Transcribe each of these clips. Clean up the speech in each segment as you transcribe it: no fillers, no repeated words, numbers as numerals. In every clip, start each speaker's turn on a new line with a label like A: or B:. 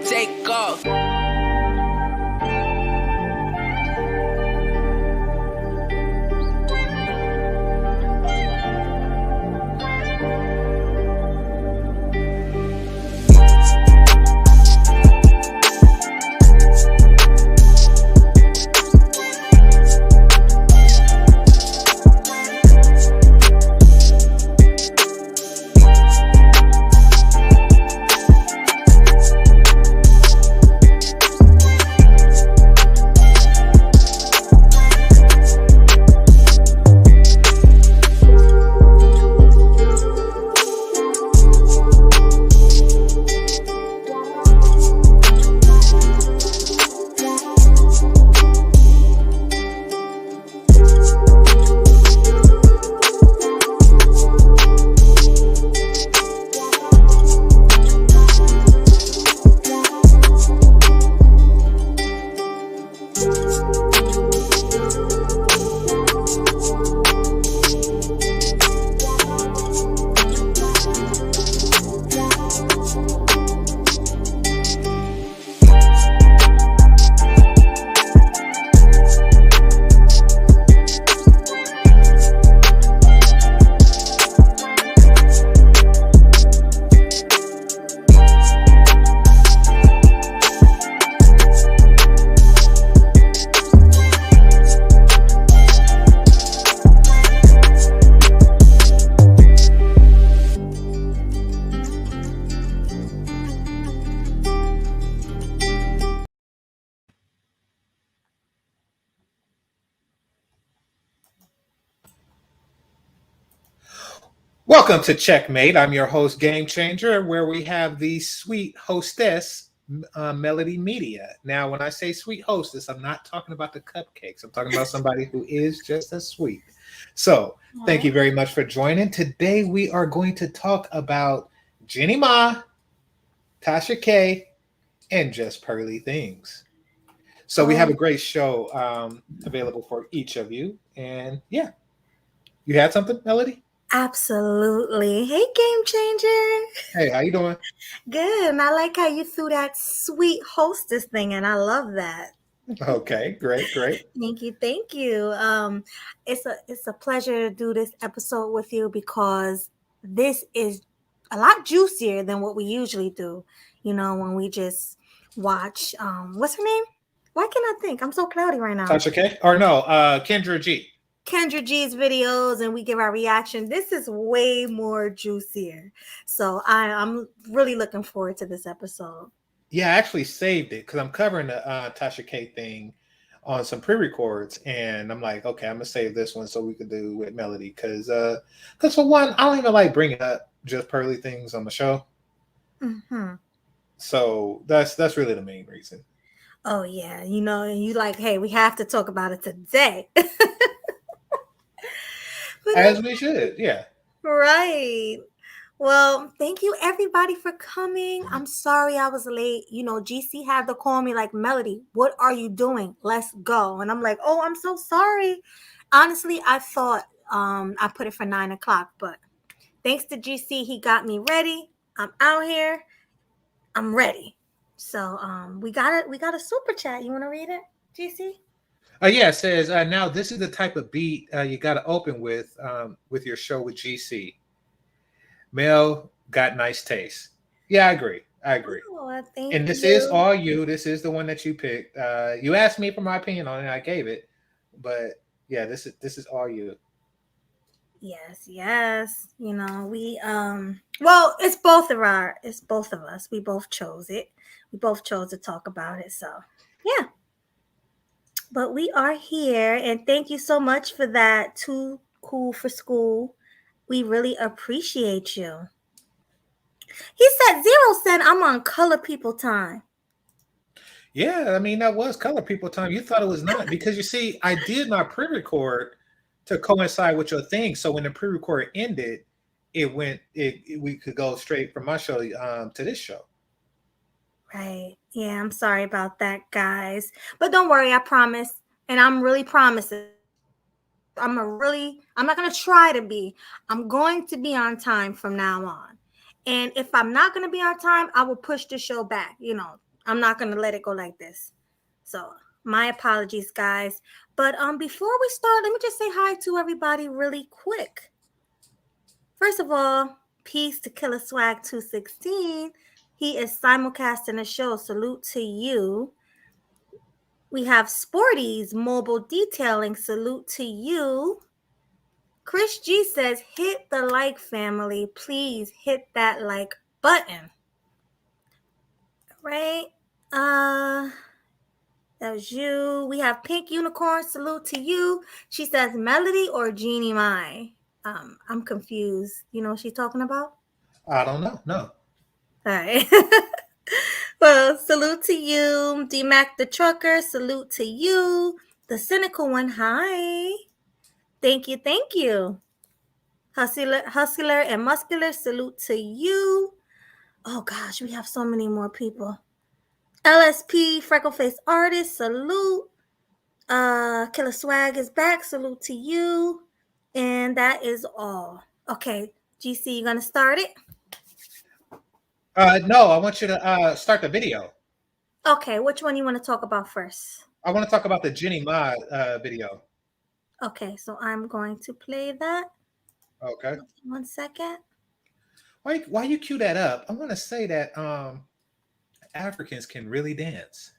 A: Take off.
B: Welcome to Checkmate. I'm your host, Game Changer, where we have the sweet hostess, Melody Media. Now, when I say sweet hostess, I'm not talking about the cupcakes. I'm talking about somebody who is just as sweet. So, thank you very much for joining. Today, we are going to talk about Jeannie Ma, Tasha K, and just Pearly things. So, we have a great show available for each of you. And yeah, you had something, Melody?
C: Absolutely. Hey, Game Changer.
B: Hey, how you doing?
C: Good. And I like how you threw that sweet hostess thing in. I love that.
B: Okay, great.
C: Thank you. It's a pleasure to do this episode with you because this is a lot juicier than what we usually do. You know, when we just watch what's her name? Why can't I think? I'm so cloudy right now.
B: Tasha K? Or no, Kendra G.
C: Kendra G's videos and we give our reaction. This is way more juicier. So I'm really looking forward to this episode.
B: Yeah, I actually saved it because I'm covering the Tasha K thing on some pre-records, and I'm like, okay, I'm gonna save this one so we could do with Melody because for one, I don't even like bringing up just Pearly things on the show.
C: Mm-hmm.
B: So that's really the main reason.
C: Oh yeah, you know, and you like, hey, we have to talk about it today.
B: As we should, yeah.
C: Right. Well, thank you everybody for coming. I'm sorry I was late. You know, GC had to call me like, Melody, what are you doing? Let's go. And I'm like, oh, I'm so sorry. Honestly, I thought I put it for 9:00, but thanks to GC, he got me ready. I'm out here. I'm ready. So we got a super chat. You want to read it, GC?
B: Yeah, it says now this is the type of beat you got to open with your show with GC. Mel got nice taste. Yeah, I agree.
C: Oh,
B: And this is all you. This is the one that you picked. You asked me for my opinion on it. I gave it, but yeah, this is all you.
C: Yes. You know, we well, it's both of us. We both chose it. We both chose to talk about it. So yeah. But we are here, and thank you so much for that. Too cool for school. We really appreciate you. He said 0 cent. I'm on color people time.
B: Yeah, I mean that was color people time. You thought it was not because you see, I did my pre-record to coincide with your thing. So when the pre-record ended, we could go straight from my show to this show.
C: Right. Yeah, I'm sorry about that, guys. But don't worry, I promise. And I'm really promising. I'm not going to try to be. I'm going to be on time from now on. And if I'm not going to be on time, I will push the show back, I'm not gonna let it go like this. So my apologies, guys. But before we start, let me just say hi to everybody really quick. First of all, peace to Killer Swag 216. He is simulcasting the show. Salute to you. We have Sporties Mobile Detailing. Salute to you. Chris G says, hit the like, family. Please hit that like button. Right? That was you. We have Pink Unicorn. Salute to you. She says, Melody or Jeannie Mai? I'm confused. You know what she's talking about?
B: I don't know. No.
C: All right. Well, salute to you. D-Mac the Trucker. Salute to you. The Cynical One. Hi. Thank you. Thank you. Hustler and Muscular. Salute to you. Oh, gosh. We have so many more people. LSP, Freckle Face Artist. Salute. Killer Swag is back. Salute to you. And that is all. Okay. GC, you going to start it?
B: No, I want you to start the video.
C: Okay. Which one you want to talk about first?
B: I want to talk about the Jeannie Ma video.
C: Okay, so I'm going to play that.
B: Okay.
C: 1 second.
B: Why you cue that up? I want to say that Africans can really dance.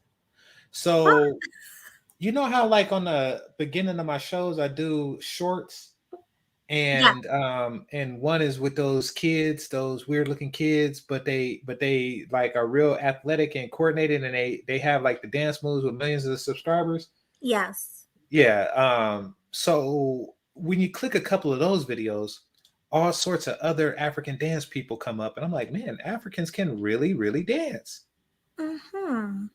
B: So you know how like on the beginning of my shows I do shorts
C: Yeah.
B: and one is with those kids, those weird looking kids, but they like are real athletic and coordinated and they have like the dance moves with millions of subscribers.
C: Yes.
B: Yeah. So when you click a couple of those videos, all sorts of other African dance people come up, and I'm like, man, Africans can really, really dance.
C: Mm-hmm.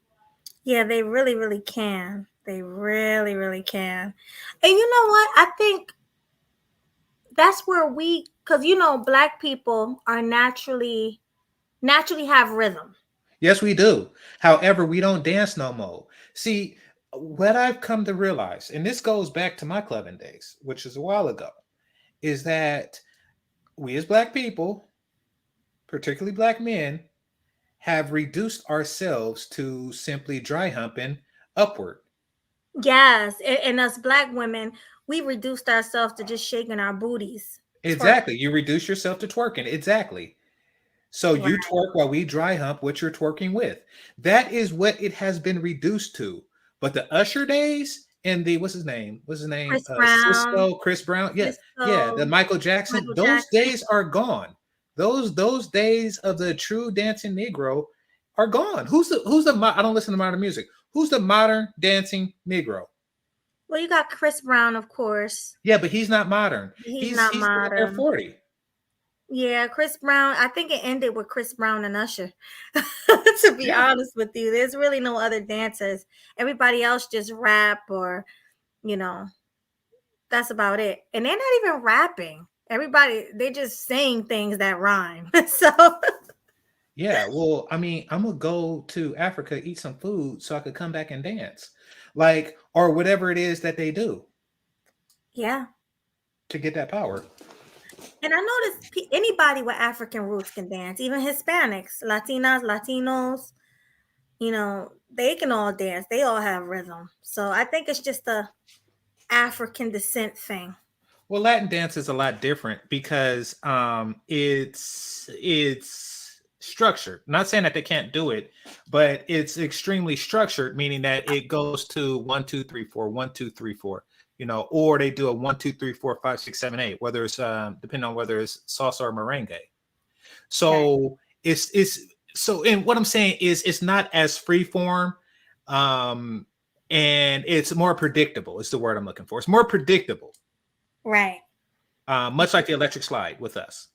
C: Yeah, they really, really can. They really, really can. And you know what? I think that's where because black people are naturally have rhythm.
B: Yes, we do. However, we don't dance no more. See, what I've come to realize, and this goes back to my clubbing days, which is a while ago, is that we as black people, particularly black men, have reduced ourselves to simply dry humping upward.
C: Yes, and us black women, we reduced ourselves to just shaking our booties.
B: Exactly. You reduce yourself to twerking. Exactly. So
C: Right.
B: you twerk while we dry hump what you're twerking with. That is what it has been reduced to. But the Usher days and the what's his name? What's his name?
C: Chris Brown,
B: Cisco, Chris Brown. Yeah, yeah. The
C: Crystal,
B: Michael Jackson.
C: Michael
B: Those
C: Jackson.
B: days are gone. Those days of the true dancing Negro are gone. I don't listen to modern music. Who's the modern dancing Negro?
C: Well, you got Chris Brown, of course.
B: Yeah, but he's not modern.
C: He's
B: He's
C: not
B: damn near
C: modern.
B: 40.
C: Yeah, Chris Brown. I think it ended with Chris Brown and Usher. To be
B: Yeah.
C: honest with you, there's really no other dancers. Everybody else just rap or, you know, that's about it. And they're not even rapping. Everybody, they just saying things that rhyme. So,
B: Yeah, well, I mean, I'm gonna go to Africa, eat some food so I could come back and dance. Like, or whatever it is that they do
C: yeah.
B: to get that power.
C: And I noticed anybody with African roots can dance, even Hispanics, Latinas, Latinos, they can all dance. They all have rhythm. So I think it's just a African descent thing.
B: Well, Latin dance is a lot different because it's structured. Not saying that they can't do it, but it's extremely structured, meaning that it goes to 1 2 3 4, 1 2 3 4, or they do a 1 2 3 4 5 6 7 8, whether it's depending on whether it's salsa or merengue. So it's so, and what I'm saying is it's not as free form, and it's more predictable. Is the word I'm looking for. It's more predictable.
C: Right.
B: Much like the electric slide with us.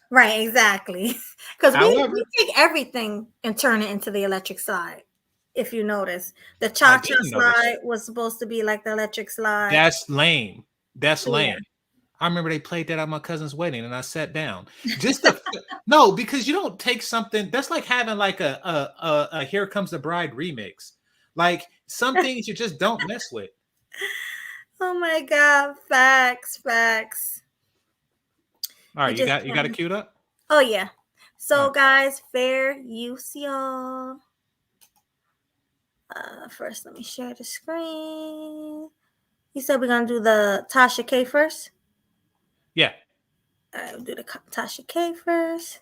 C: Right, exactly. Because we
B: However,
C: take everything and turn it into the electric slide. If you notice, the
B: I
C: cha-cha
B: didn't notice.
C: slide was supposed to be like the electric slide.
B: That's lame. That's
C: Yeah.
B: lame. I remember they played that at my cousin's wedding, and I sat down. Just to no, because you don't take something that's like having like a "Here Comes the Bride" remix. Like some things you just don't mess with.
C: Oh my God. Facts, facts.
B: All
C: You
B: right, you
C: just
B: got it
C: can't.
B: queued up.
C: Oh, yeah.
B: All
C: So,
B: right.
C: guys, fair use, y'all. First, let me share the screen. You said we're gonna do the Tasha K first.
B: Yeah.
C: All right, we'll do the Tasha K first.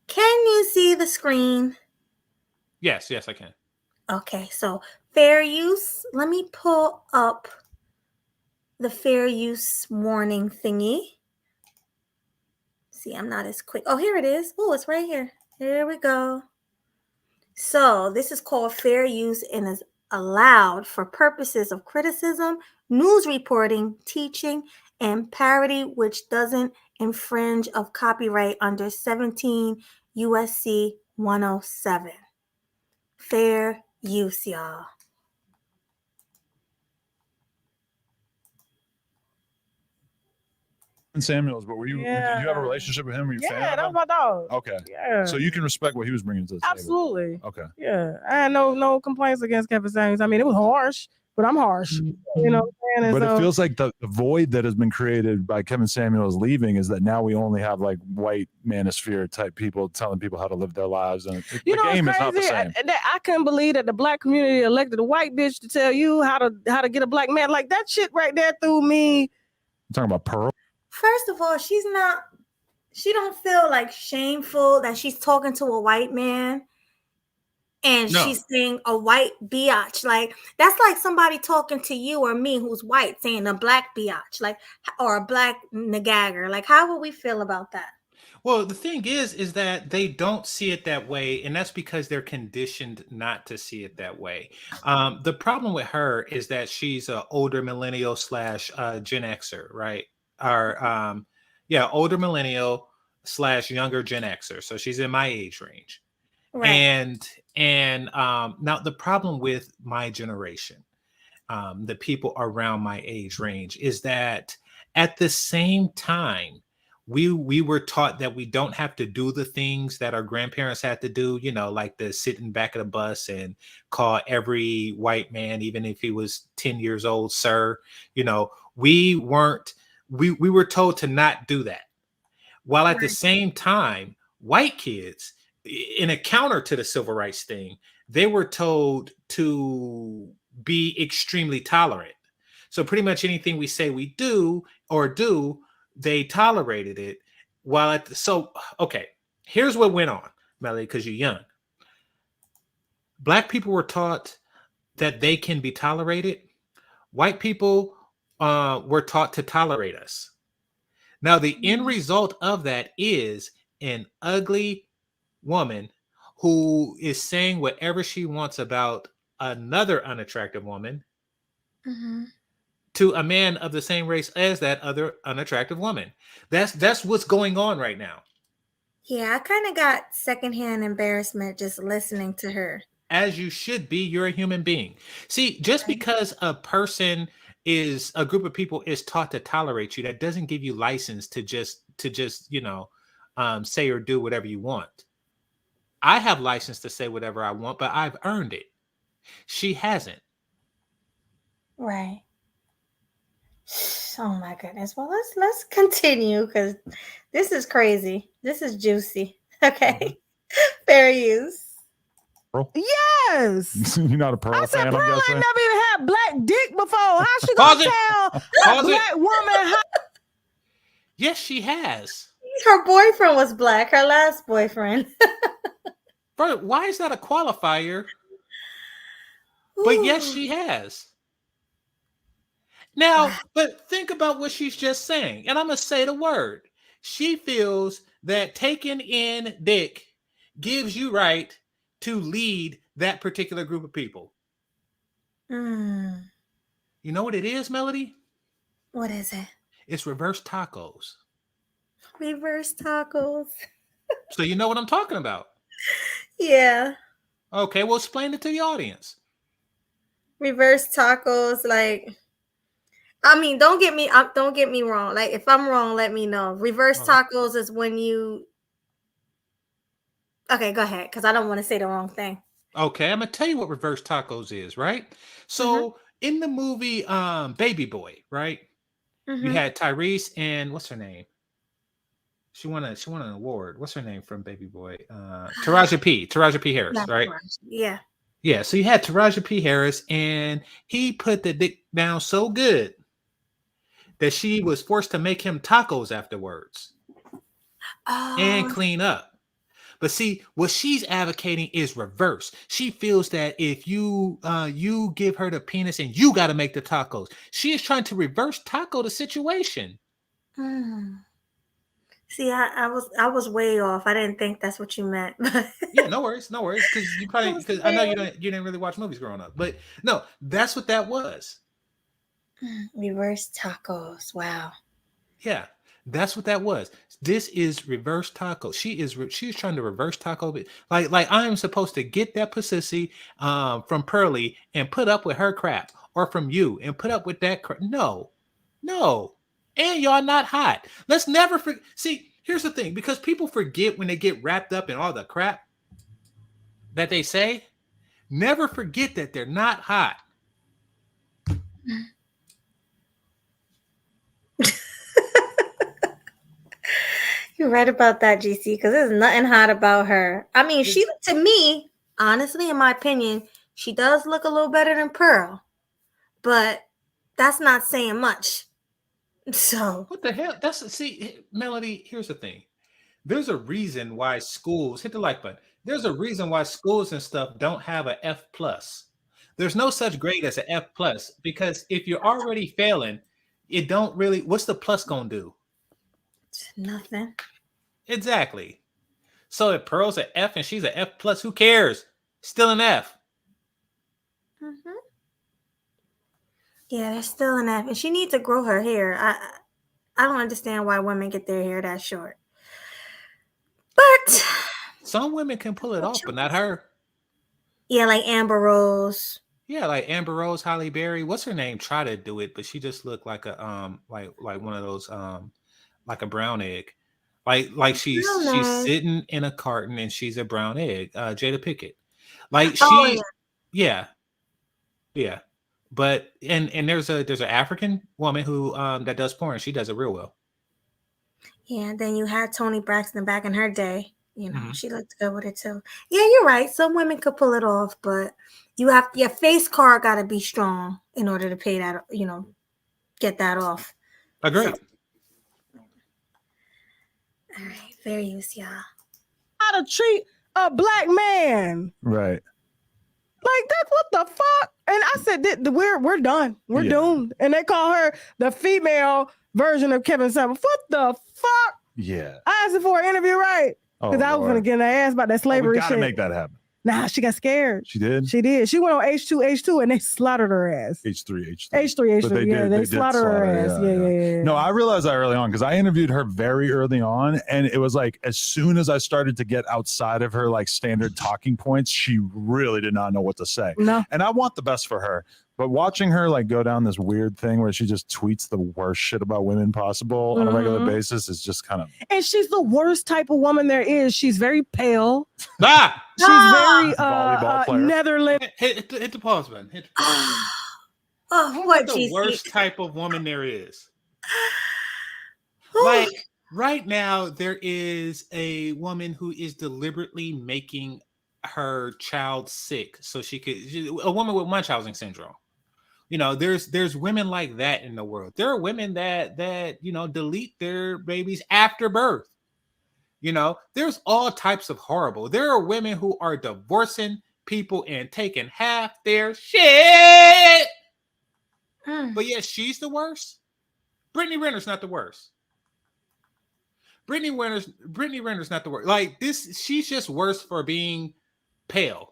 C: Can you see the screen?
B: Yes, I can.
C: Okay, so fair use. Let me pull up the fair use warning thingy. See, I'm not as quick. Oh, here it is. Oh, it's right here. Here we go. So this is called fair use and is allowed for purposes of criticism, news reporting, teaching, and parody, which doesn't infringe of copyright under 17 USC 107. Fair use, y'all.
A: Samuels, but did you have a relationship with him? Were you a fan of
D: Yeah, that was
A: him?
D: my dog.
A: Okay.
D: Yeah.
A: So you can respect what he was bringing to the table.
D: Absolutely.
A: Okay.
D: Yeah. I had no complaints against Kevin Samuels. I mean, it was harsh, but I'm harsh. You know what I'm saying?
A: But
D: And
A: it feels like the void that has been created by Kevin Samuels leaving is that now we only have like white manosphere type people telling people how to live their lives, and the game is not the same.
D: I couldn't believe that the black community elected a white bitch to tell you how to get a black man. Like that shit right there threw me.
A: I'm talking about Pearl.
C: First of all, she don't feel like shameful that she's talking to a white man and she's saying a white biatch. Like that's like somebody talking to you or me who's white saying a black biatch, like, or a black nagagger. Like, how would we feel about that?
B: Well, the thing is that they don't see it that way, and that's because they're conditioned not to see it that way. The problem with her is that she's an older millennial slash Gen Xer, right? Or yeah, older millennial slash younger Gen Xer. So she's in my age range.
C: Right.
B: And now the problem with my generation, the people around my age range, is that at the same time we were taught that we don't have to do the things that our grandparents had to do, you know, like the sit in back of the bus and call every white man, even if he was 10 years old, sir. You know, we were told to not do that, while at the same time white kids, in a counter to the civil rights thing, they were told to be extremely tolerant. So pretty much anything we say we do or do, they tolerated it. While at the, so okay, here's what went on, Melly, because you're young. Black people were taught that they can be tolerated. White people were taught to tolerate us. Now the end result of that is an ugly woman who is saying whatever she wants about another unattractive woman to a man of the same race as that other unattractive woman. That's what's going on right now.
C: Yeah, I kind of got secondhand embarrassment just listening to her.
B: As you should be. You're a human being. See, just because a group of people is taught to tolerate you, that doesn't give you license to just say or do whatever you want. I have license to say whatever I want, but I've earned it. She hasn't.
C: Right. Oh my goodness. Well, let's continue because this is crazy. This is juicy. Okay. Fair use.
A: Pearl?
D: Yes.
A: You're not a Pearl fan, I'm
D: Pearl ain't
A: guessing.
D: never even had black dick before. How she gonna tell a black woman how?
B: Yes, she has.
C: Her boyfriend was black. Her last boyfriend.
B: Bro, why is that a qualifier? But yes, she has. Now, but think about what she's just saying, and I'm gonna say the word. She feels that taking in dick gives you right to lead that particular group of people. You know what it is, Melody?
C: What is it?
B: It's reverse tacos.
C: Reverse tacos.
B: So you know what I'm talking about?
C: Yeah.
B: Okay, well, explain it to the audience.
C: Reverse tacos, like, I mean, don't get me wrong. Like, if I'm wrong, let me know. Reverse tacos is when you. Okay, go ahead, because I don't want to say the wrong thing.
B: Okay, I'm gonna tell you what reverse tacos is, right? So in the movie Baby Boy, right? You had Tyrese and what's her name? She won an award. What's her name from Baby Boy? Taraji P. Harris, right?
C: Yeah.
B: Yeah, so you had Taraji P. Harris, and he put the dick down so good that she was forced to make him tacos afterwards and
C: Oh,
B: clean up. But see, what she's advocating is reverse. She feels that if you give her the penis and you got to make the tacos, she is trying to reverse taco the situation.
C: hmm. See, I was way off. I didn't think that's what you meant.
B: Yeah, no worries, because you probably because I know you didn't really watch movies growing up, but no, that's what that was.
C: Reverse tacos. Wow.
B: Yeah, that's what that was. This is reverse taco. She's trying to reverse taco. Like I am supposed to get that pussy from Pearly and put up with her crap, or from you and put up with that crap. No, and y'all not hot. Let's never forget. See, here's the thing, because people forget when they get wrapped up in all the crap that they say. Never forget that they're not hot.
C: You're right about that, GC, because there's nothing hot about her. I mean, she, to me, honestly, in my opinion, she does look a little better than Pearl, but that's not saying much. So,
B: What the hell? Melody, here's the thing. There's a reason why schools, hit the like button. There's a reason why schools and stuff don't have a F plus. There's no such grade as an F plus, because if you're already failing, it don't really, what's the plus gonna do?
C: nothing.
B: Exactly. So if Pearl's an F and she's an F plus, who cares? Still an F.
C: Mm-hmm. Yeah, there's still an F, and she needs to grow her hair. I don't understand why women get their hair that short. But
B: some women can pull it off, but not her.
C: Yeah, like Amber Rose.
B: Yeah, like Amber Rose, Halle Berry. What's her name? Try to do it, but she just looked like a like one of those like a brown egg. Like she's sitting in a carton and she's a brown egg. Jada Pinkett. Like she yeah. But and there's an African woman who that does porn. She does it real well.
C: Yeah, and then you had Toni Braxton back in her day. You know, she looked good with it too. Yeah, you're right. Some women could pull it off, but your face card got to be strong in order to pay that. You know, get that off.
B: Agreed.
C: So, all right, fair use, y'all.
D: How to treat a black man?
A: Right.
D: Like that? What the fuck? And I said, we're done. We're doomed. And they call her the female version of Kevin Samuels. What the fuck?
A: Yeah.
D: I asked her for an interview, right? Because I was gonna get her ass about that slavery shit.
A: We gotta make that happen.
D: Nah, she got scared.
A: She did?
D: She did. She went on H2 and they slaughtered her ass.
A: H3.
D: They slaughtered her ass. Yeah.
A: No, I realized that early on because I interviewed her very early on, and it was like as soon as I started to get outside of her like standard talking points, she really did not know what to say.
D: No.
A: And I want the best for her. But watching her like go down this weird thing where she just tweets the worst shit about women possible on a regular basis is just kind of.
D: And she's the worst type of woman there is. She's very pale.
B: She's
D: very
A: volleyball player.
D: Netherlands.
B: Hit the pause button.
C: What
B: the worst type of woman there is? Like right now, there is a woman who is deliberately making her child sick so a woman with Munchausen syndrome. You know, there's women like that in the world. There are women that you know delete their babies after birth. You know, there's all types of horrible. There are women who are divorcing people and taking half their shit. But yeah, she's the worst. Brittany Renner's not the worst. Brittany Renner's not the worst. Like this, she's just worse for being pale.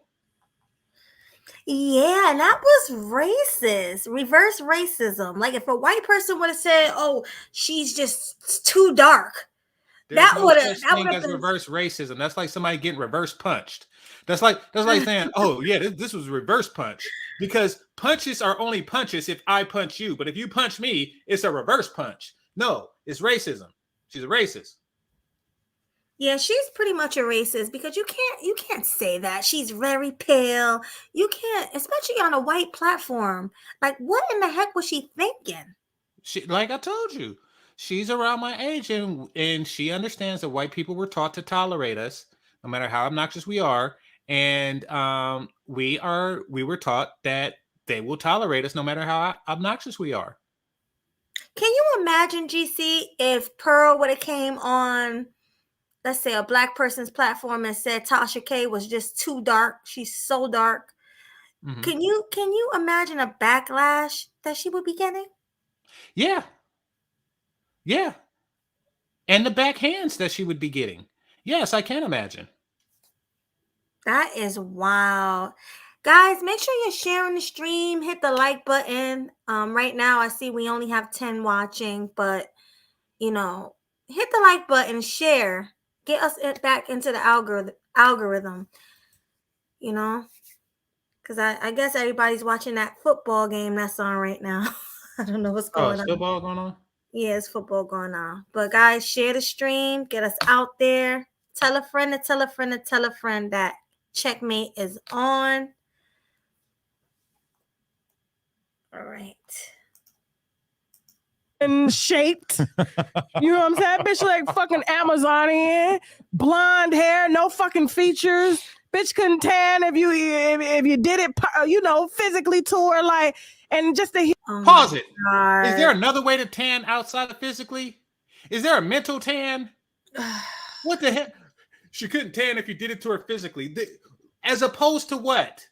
C: Yeah, and that was racist. Reverse racism. Like if a white person would have said, "Oh, she's just too dark," that would have been
B: reverse racism. That's like somebody getting reverse punched. That's like saying, "Oh yeah, this was reverse punch," because punches are only punches if I punch you, but if you punch me, it's a reverse punch. No, it's racism. She's a racist.
C: Yeah, she's pretty much a racist because you can't say that. She's very pale. You can't, especially on a white platform. Like, what in the heck was she thinking?
B: She, like I told you, she's around my age and she understands that white people were taught to tolerate us, no matter how obnoxious we are. And we were taught that they will tolerate us no matter how obnoxious we are.
C: Can you imagine, GC, if Pearl would have came on, let's say, a black person's platform and said Tasha K was just too dark? She's so dark.
B: Mm-hmm.
C: Can you imagine a backlash that she would be getting?
B: Yeah. Yeah. And the backhands that she would be getting. Yes, I can imagine.
C: That is wild. Guys, make sure you're sharing the stream. Hit the like button. Right now I see we only have 10 watching, but hit the like button, share. Get us back into the algorithm. Because I guess everybody's watching that football game that's on right now. I don't know what's going on.
B: Football going on?
C: Yeah, it's football going on. But guys, share the stream. Get us out there. Tell a friend to tell a friend to tell a friend that Checkmate is on. All right.
D: And shaped. You know what I'm saying? Bitch like fucking Amazonian. Blonde hair, no fucking features. Bitch couldn't tan if you did it, physically to her, like, and just to
B: pause it.
C: God.
B: Is there another way to tan outside of physically? Is there a mental tan? What the heck? She couldn't tan if you did it to her physically. As opposed to what?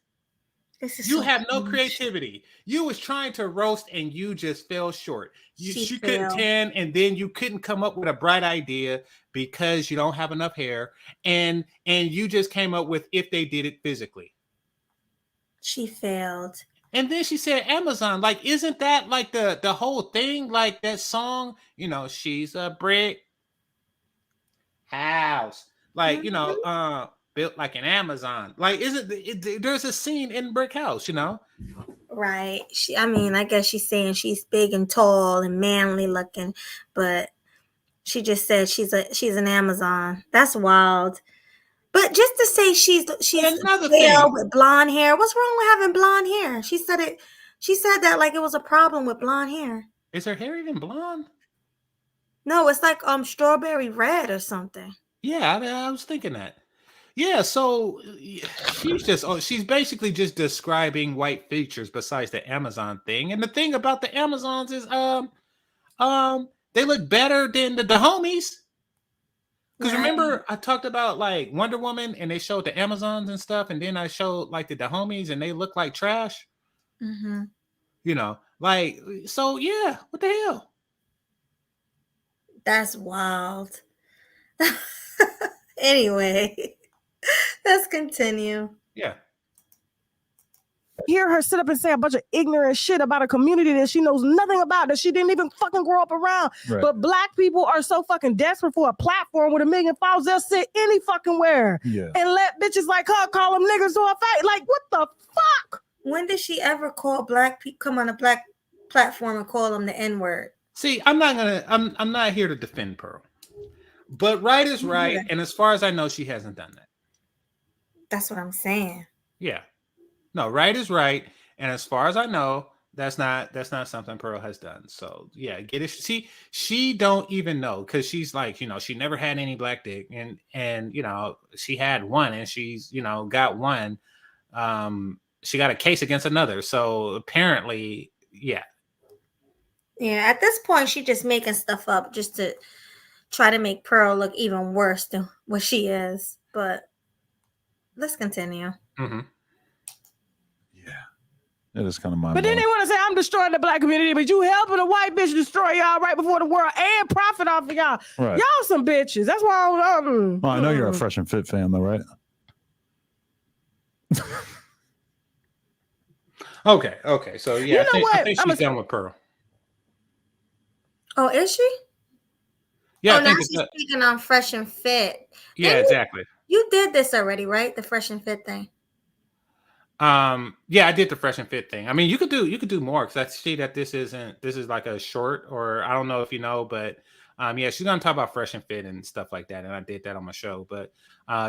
B: You have no creativity. You was trying to roast and you just fell short. She couldn't tan, and then you couldn't come up with a bright idea because you don't have enough hair, and you just came up with if they did it physically.
C: She failed.
B: And then she said Amazon. Like, isn't that like the whole thing? Like that song, she's a brick house. Like, built like an Amazon. Like, there's a scene in Brick House,
C: Right. I guess she's saying she's big and tall and manly looking, but she just said she's an Amazon. That's wild. But just to say she's pale with blonde hair. What's wrong with having blonde hair? She said that like it was a problem with blonde hair.
B: Is her hair even blonde?
C: No, it's like strawberry red or something.
B: Yeah, I was thinking that. Yeah, so she's basically just describing white features besides the Amazon thing. And the thing about the Amazons is they look better than the homies. Because remember, I talked about like Wonder Woman and they showed the Amazons and stuff, and then I showed like the homies and they look like trash.
C: Mm-hmm.
B: So yeah, what the hell?
C: That's wild. Anyway. Let's continue.
B: Yeah.
D: Hear her sit up and say a bunch of ignorant shit about a community that she knows nothing about, that she didn't even fucking grow up around. Right. But black people are so fucking desperate for a platform with 1 million followers, they'll sit any fucking where and let bitches like her call them niggas to a fight. Like, what the fuck?
C: When did she ever call black people, come on a black platform and call them the N-word?
B: See, I'm not here to defend Pearl. But right is right, and as far as I know, she hasn't done that. That's
C: what I'm saying.
B: Yeah. No, right is right. And as far as I know, that's not something Pearl has done. So yeah, get it. See, she don't even know because she's like, she never had any black dick, and she had one, and she's got one. She got a case against another. So apparently, yeah.
C: Yeah, at this point, she's just making stuff up just to try to make Pearl look even worse than what she is. But let's continue.
B: Mm-hmm.
A: Yeah. It is kind of my.
D: But then they want to say I'm destroying the black community, but you helping a white bitch destroy y'all right before the world and profit off of y'all. Right. Y'all some bitches. That's why
A: I know you're a Fresh and Fit fan, though, right?
B: Okay. So yeah, I think she's done with Pearl.
C: Oh, is she?
B: Yeah.
C: Now she's speaking on Fresh and Fit.
B: Yeah, exactly.
C: You did this already, right? The Fresh and Fit thing.
B: Yeah, I did the Fresh and Fit thing. I mean, you could do more because I see that this is like a short, or I don't know if you know, but yeah, she's gonna talk about Fresh and Fit and stuff like that, and I did that on my show. But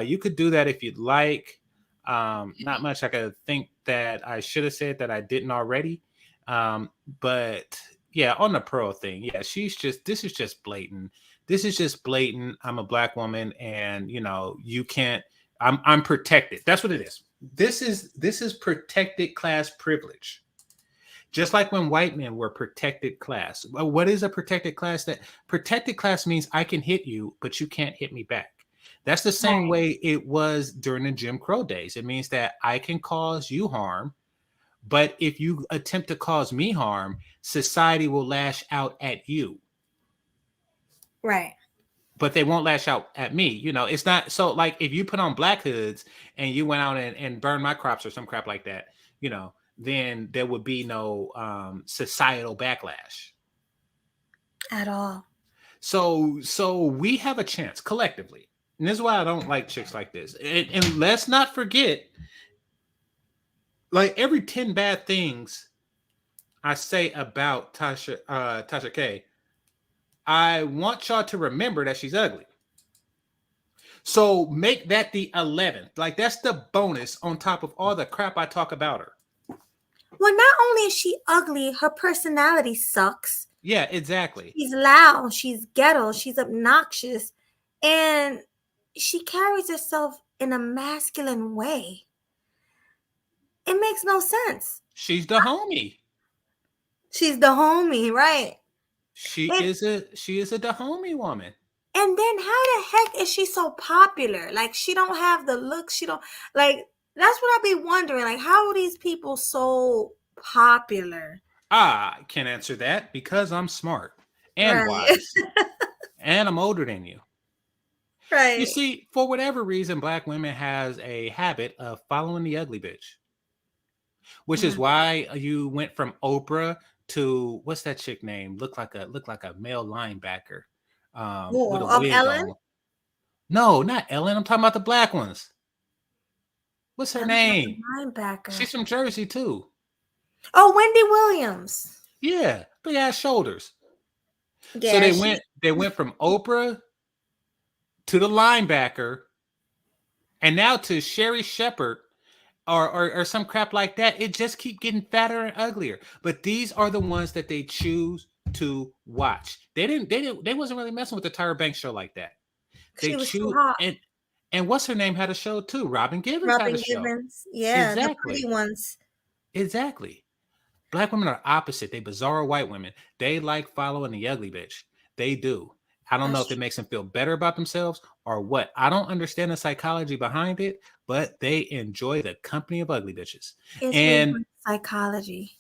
B: you could do that if you'd like. Not much I could think that I should have said that I didn't already. But yeah, on the Pearl thing, yeah, this is just blatant. This is just blatant. I'm a black woman, and you can't. I'm protected. That's what it is. This is protected class privilege. Just like when white men were protected class. What is a protected class? That protected class means I can hit you, but you can't hit me back. That's the same way it was during the Jim Crow days. It means that I can cause you harm, but if you attempt to cause me harm, society will lash out at you.
C: Right.
B: But they won't lash out at me. You know, it's not so like if you put on black hoods and you went out and burned my crops or some crap like that, you know, then there would be no societal backlash
C: At all.
B: So we have a chance collectively. And this is why I don't like chicks like this. And let's not forget, like every 10 bad things I say about Tasha K, I want y'all to remember that she's ugly. So make that the 11th. Like that's the bonus on top of all the crap I talk about her.
C: Well, not only is she ugly, her personality sucks.
B: Yeah, exactly.
C: She's loud, she's ghetto, she's obnoxious, and she carries herself in a masculine way. It makes no sense.
B: She's the homie.
C: She's the homie, right?
B: She is a the homie woman.
C: And then how the heck is she so popular? Like she don't have the look, she don't like that's what I be wondering. Like, how are these people so popular?
B: I can answer that because I'm smart and wise. And I'm older than you.
C: Right.
B: You see, for whatever reason, black women has a habit of following the ugly bitch. Which is why you went from Oprah to what's that chick name? Look like a male linebacker. With a wig
C: Ellen?
B: on. No, not Ellen. I'm talking about the black ones. What's her name?
C: Linebacker.
B: She's from Jersey too.
C: Oh, Wendy Williams.
B: Yeah, big ass shoulders.
C: Yeah,
B: so they went from Oprah to the linebacker, and now to Sherry Shepherd or some crap like that. It just keep getting fatter and uglier. But these are the ones that they choose to watch. They wasn't really messing with the Tyra Banks show like that. They choose too hot. And what's her name had a show too. Robin Givens had a show.
C: Yeah, exactly. The pretty ones.
B: Exactly. Black women are opposite. They bizarre white women. They like following the ugly bitch. They do. I don't know if it makes them feel better about themselves or what. I don't understand the psychology behind it, but they enjoy the company of ugly bitches.
C: It's reverse psychology.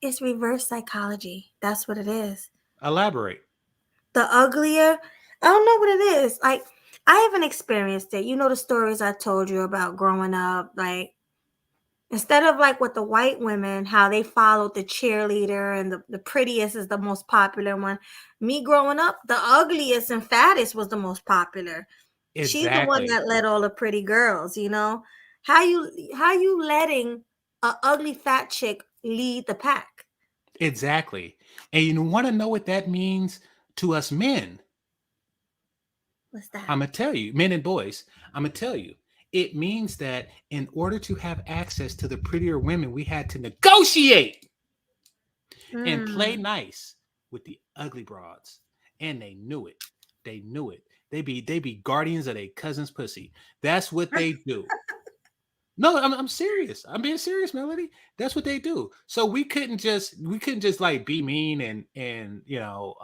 C: It's reverse psychology. That's what it is.
B: Elaborate.
C: The uglier, I don't know what it is. Like, I haven't experienced it. You know the stories I told you about growing up. Like, instead of like with the white women, how they followed the cheerleader and the prettiest is the most popular one. Me growing up, the ugliest and fattest was the most popular. Exactly. She's the one that led all the pretty girls, you know? How you letting an ugly fat chick lead the pack?
B: Exactly. And you want to know what that means to us men?
C: What's that?
B: I'm going to tell you, men and boys, I'm going to tell you. It means that in order to have access to the prettier women, we had to negotiate and play nice with the ugly broads. And they knew it. They knew it. They be guardians of their cousin's pussy. That's what they do. No, I'm serious. I'm being serious, Melody. That's what they do. So we couldn't just like be mean and you know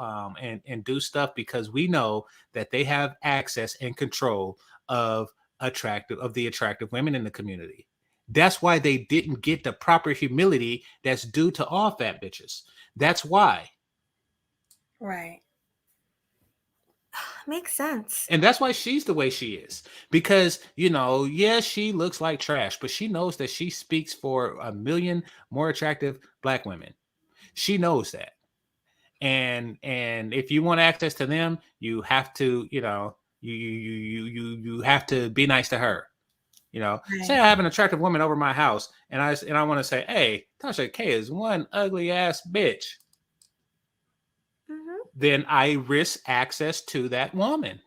B: and do stuff because we know that they have access and control of the attractive women in the community. That's why they didn't get the proper humility that's due to all fat bitches. That's why.
C: Right. Makes sense.
B: And that's why she's the way she is. Because, you know, yes, she looks like trash, but she knows that she speaks for a million more attractive black women. She knows that. And if you want access to them, you have to, you know, you have to be nice to her. You know, right. Say I have an attractive woman over my house and I want to say, hey, Tasha K is one ugly ass bitch. Then I risk access to that woman.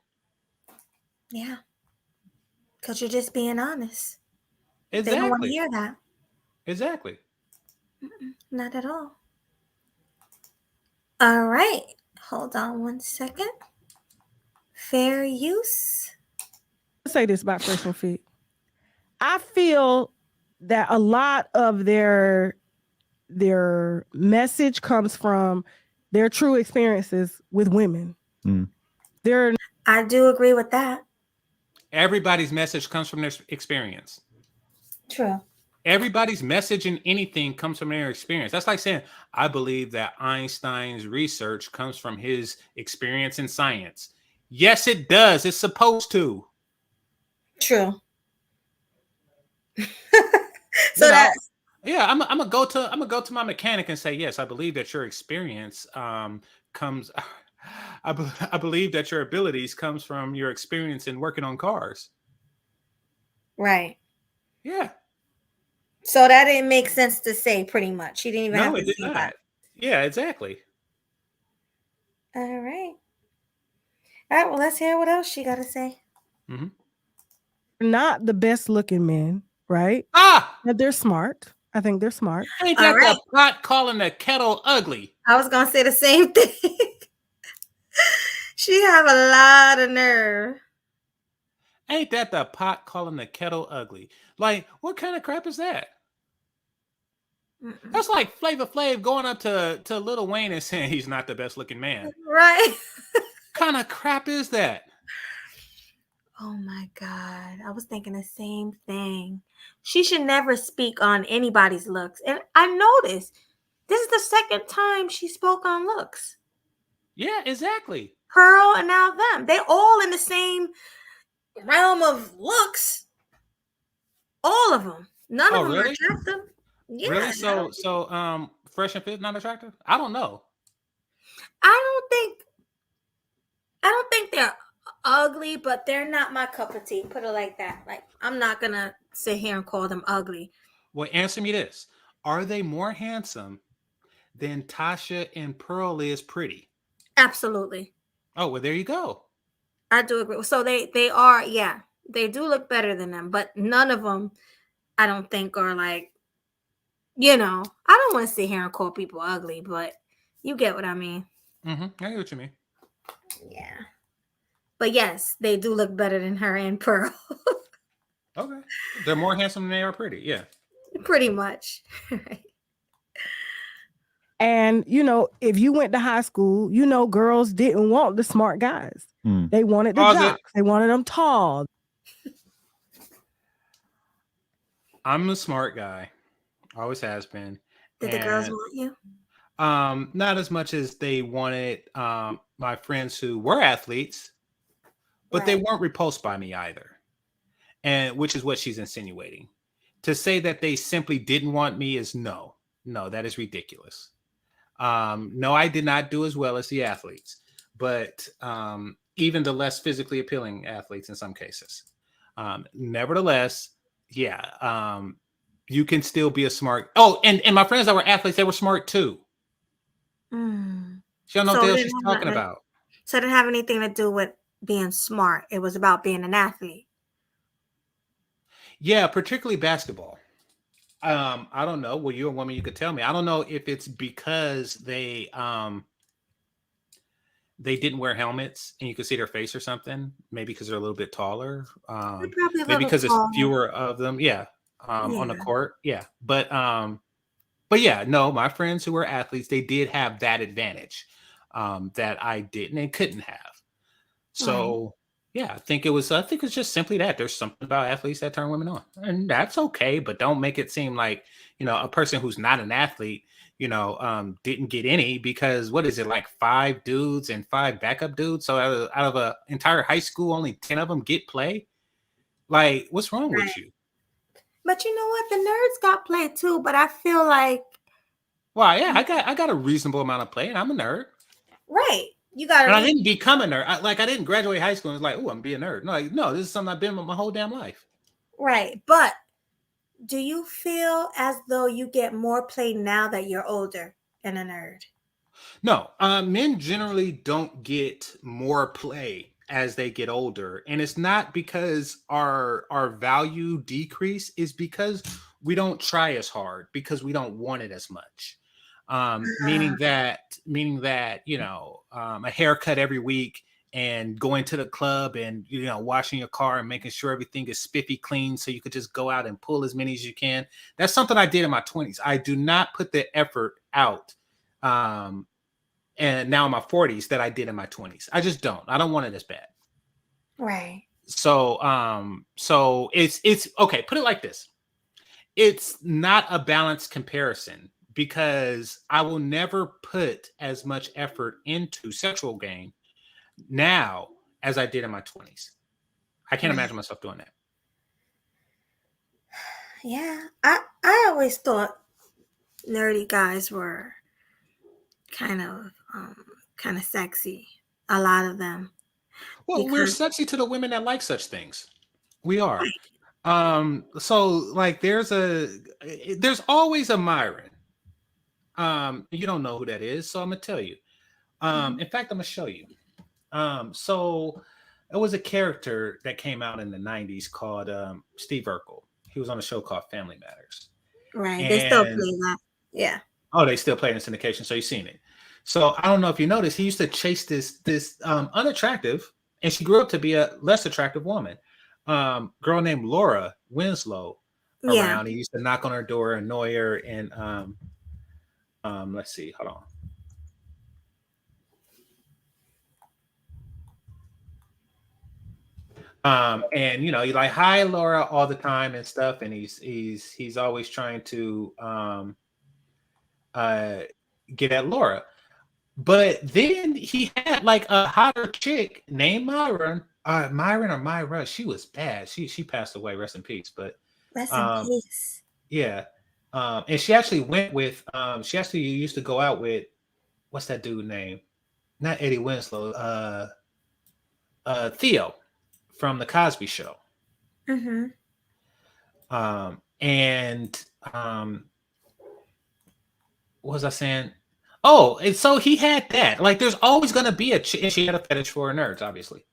C: Yeah. Because you're just being honest.
B: Exactly.
C: They don't want to hear that.
B: Exactly.
C: Not at all. All right. Hold on one second. Fair use.
D: I'll say this about Fresh and Fit. I feel that a lot of their message comes from their true experiences with women.
C: I do agree with that.
B: Everybody's message comes from their experience.
C: True.
B: Everybody's message in anything comes from their experience. That's like saying, I believe that Einstein's research comes from his experience in science. Yes, it does. It's supposed to.
C: True.
B: So that's I'm gonna go to my mechanic and say, yes, I believe that your experience comes. I believe that your abilities comes from your experience in working on cars.
C: Right.
B: Yeah.
C: So that didn't make sense to say, pretty much. She didn't even have to say that.
B: Yeah, exactly.
C: All right. All right, well, let's hear what else she got to say.
B: Mm-hmm.
D: Not the best looking men, right? But they're smart. I think they're smart.
B: Ain't that the pot calling the kettle ugly?
C: I was going to say the same thing. She have a lot of nerve.
B: Ain't that the pot calling the kettle ugly? Like, what kind of crap is that? That's like Flavor Flav going up to Lil Wayne and saying he's not the best looking man.
C: Right.
B: Kind of crap is that?
C: Oh my God. I was thinking the same thing. She should never speak on anybody's looks. And I noticed this is the second time she spoke on looks.
B: Yeah, exactly.
C: Pearl and now them. They all in the same realm of looks. All of them. None of them are attractive. Yeah,
B: really? So Fresh and Fit not attractive? I don't know.
C: I don't think they're ugly, but they're not my cup of tea. Put it like that. Like, I'm not gonna sit here and call them ugly.
B: Well, answer me this: are they more handsome than Tasha and Pearly is pretty?
C: Absolutely.
B: Oh, well, there you go.
C: I do agree. So they are, yeah, they do look better than them, but none of them, I don't think, are like, I don't want to sit here and call people ugly, but you get what I mean.
B: Mm-hmm. I get what you mean.
C: Yeah. But yes, they do look better than her and Pearl.
B: Okay. They're more handsome than they are pretty. Yeah.
C: Pretty much.
D: And, if you went to high school, girls didn't want the smart guys. They wanted the jocks. They wanted them tall.
B: I'm a smart guy. Always has been.
C: Did the girls want you?
B: Not as much as they wanted my friends who were athletes, but they weren't repulsed by me either. And which is what she's insinuating. To say that they simply didn't want me is no, that is ridiculous. No, I did not do as well as the athletes, but even the less physically appealing athletes in some cases. Nevertheless, you can still be a smart. Oh, and my friends that were athletes, they were smart too. She don't know what she's talking about.
C: So it didn't have anything to do with being smart. It was about being an athlete.
B: Yeah, particularly basketball. I don't know. Well, you're a woman, you could tell me. I don't know if it's because they didn't wear helmets and you could see their face or something. Maybe because they're a little bit taller. Maybe because there's fewer of them. On the court. Yeah. But yeah, no, my friends who were athletes, they did have that advantage that I didn't and couldn't have. So yeah, I think it's just simply that there's something about athletes that turn women on, and that's okay. But don't make it seem like, a person who's not an athlete, didn't get any, because what is it, like 5 dudes and 5 backup dudes? So out of an entire high school, only 10 of them get play. Like, what's wrong with you?
C: But you know what? The nerds got play too, but I feel like,
B: well, yeah, I got a reasonable amount of play, and I'm a nerd.
C: Right. You got.
B: And I didn't become a nerd. I didn't graduate high school and was like, oh, I'm being a nerd. No, this is something I've been with my whole damn life.
C: Right. But do you feel as though you get more play now that you're older and a nerd?
B: No, men generally don't get more play as they get older. And it's not because our value decrease, is because we don't try as hard, because we don't want it as much. Meaning that, a haircut every week and going to the club and, you know, washing your car and making sure everything is spiffy clean so you could just go out and pull as many as you can. That's something I did in my 20s. I do not put the effort out. And now in my 40s that I did in my 20s. I just don't. I don't want it as bad.
C: Right.
B: So so it's okay, put it like this. It's not a balanced comparison because I will never put as much effort into sexual game now as I did in my 20s. I can't imagine myself doing that.
C: Yeah. I always thought nerdy guys were kind of sexy. A lot of them.
B: Well, we're sexy to the women that like such things. We are. So like there's always a Myron. You don't know who that is, so I'm gonna tell you. In fact, I'm gonna show you. So it was a character that came out in the 90s called Steve Urkel. He was on a show called Family Matters.
C: Right. And they still play that. Yeah.
B: Oh, they still play it in syndication, so you've seen it. So I don't know if you noticed, he used to chase this unattractive, and she grew up to be a less attractive woman. Girl named Laura Winslow around. Yeah. He used to knock on her door, annoy her, and let's see, hold on. And you know, he's like, hi Laura all the time and stuff, and he's always trying to get at Laura. But then he had like a hotter chick named Myron or Myra. She was bad. She passed away. Rest in peace. But
C: rest in peace.
B: Yeah. And she actually went with. She actually used to go out with. What's that dude name? Not Eddie Winslow. Theo from the Cosby Show.
C: Mm-hmm.
B: What was I saying? Oh, and so he had that. Like, there's always going to be a chick, and she had a fetish for nerds, obviously.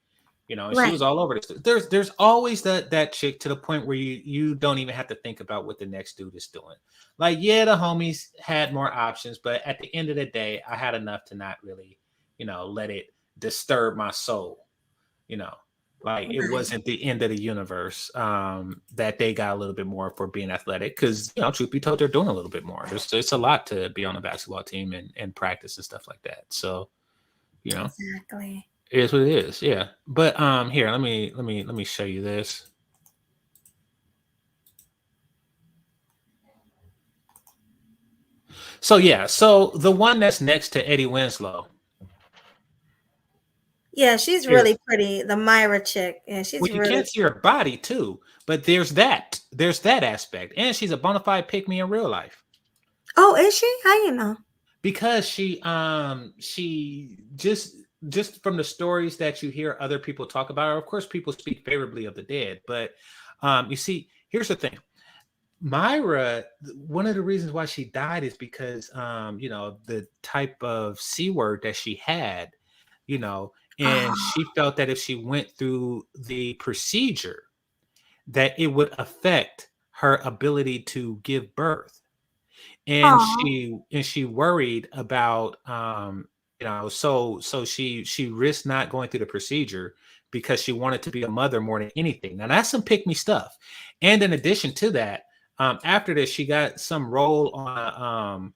B: You know, and right. She was all over this. There's always that chick to the point where you don't even have to think about what the next dude is doing. Like, yeah, the homies had more options, but at the end of the day, I had enough to not really, you know, let it disturb my soul. You know, like it wasn't the end of the universe that they got a little bit more for being athletic because, you know, truth be told, they're doing a little bit more. It's a lot to be on a basketball team and practice and stuff like that. So, you know,
C: exactly.
B: It is what it is. Yeah. But here, let me show you this. So yeah, so the one that's next to Eddie Winslow.
C: Yeah, she's really pretty. The Myra chick. Yeah, she's
B: well, you
C: really
B: can't see her body too, but there's that aspect. And she's a bona fide pick-me in real life.
C: Oh, is she? How you know?
B: Because she just from the stories that you hear other people talk about her, of course, people speak favorably of the dead. But you see, here's the thing. Myra, one of the reasons why she died is because, you know, the type of C word that she had, you know, and she felt that if she went through the procedure, that it would affect her ability to give birth. And she worried about, you know, so she risked not going through the procedure because she wanted to be a mother more than anything. Now that's some pick me stuff. And in addition to that, after this, she got some role on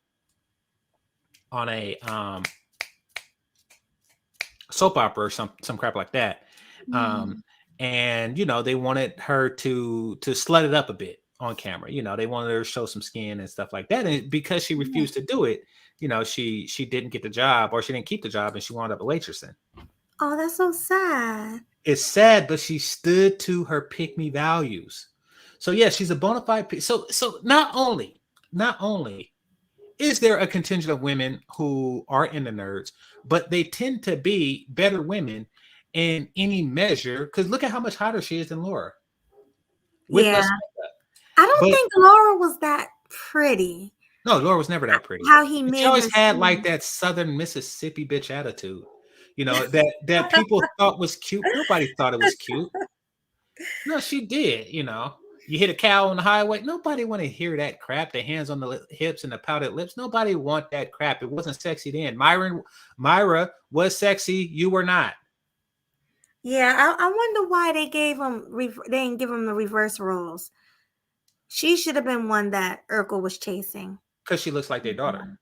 B: a soap opera or some crap like that. And you know, they wanted her to slut it up a bit on camera. You know, they wanted her to show some skin and stuff like that. And because she refused to do it, you know, she didn't get the job, or she didn't keep the job, and she wound up waitressing.
C: Oh, that's so sad.
B: It's sad, but she stood to her pick-me values. So yeah, she's a bona fide pick. So not only is there a contingent of women who are into nerds, but they tend to be better women in any measure. Because look at how much hotter she is than Laura.
C: Yeah. I don't think Laura was that pretty.
B: No, Laura was never that pretty.
C: How he made
B: she always had like that Southern Mississippi bitch attitude, you know, that people thought was cute. Nobody thought it was cute. No, she did. You know, you hit a cow on the highway. Nobody want to hear that crap. The hands on the hips and the pouted lips. Nobody want that crap. It wasn't sexy then. Myra was sexy. You were not.
C: Yeah, I wonder why they gave him. They didn't give him the reverse roles. She should have been one that Urkel was chasing.
B: Because she looks like their daughter.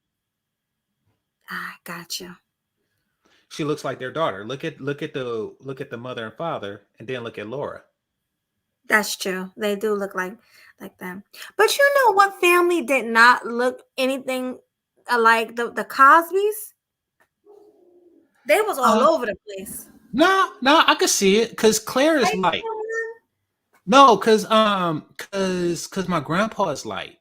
C: Ah, gotcha.
B: She looks like their daughter. Look at the mother and father, and then look at Laura.
C: That's true. They do look like them. But you know what family did not look anything like the Cosbys? They was all over the place.
B: No, I could see it because Claire is light. No, because my grandpa is light,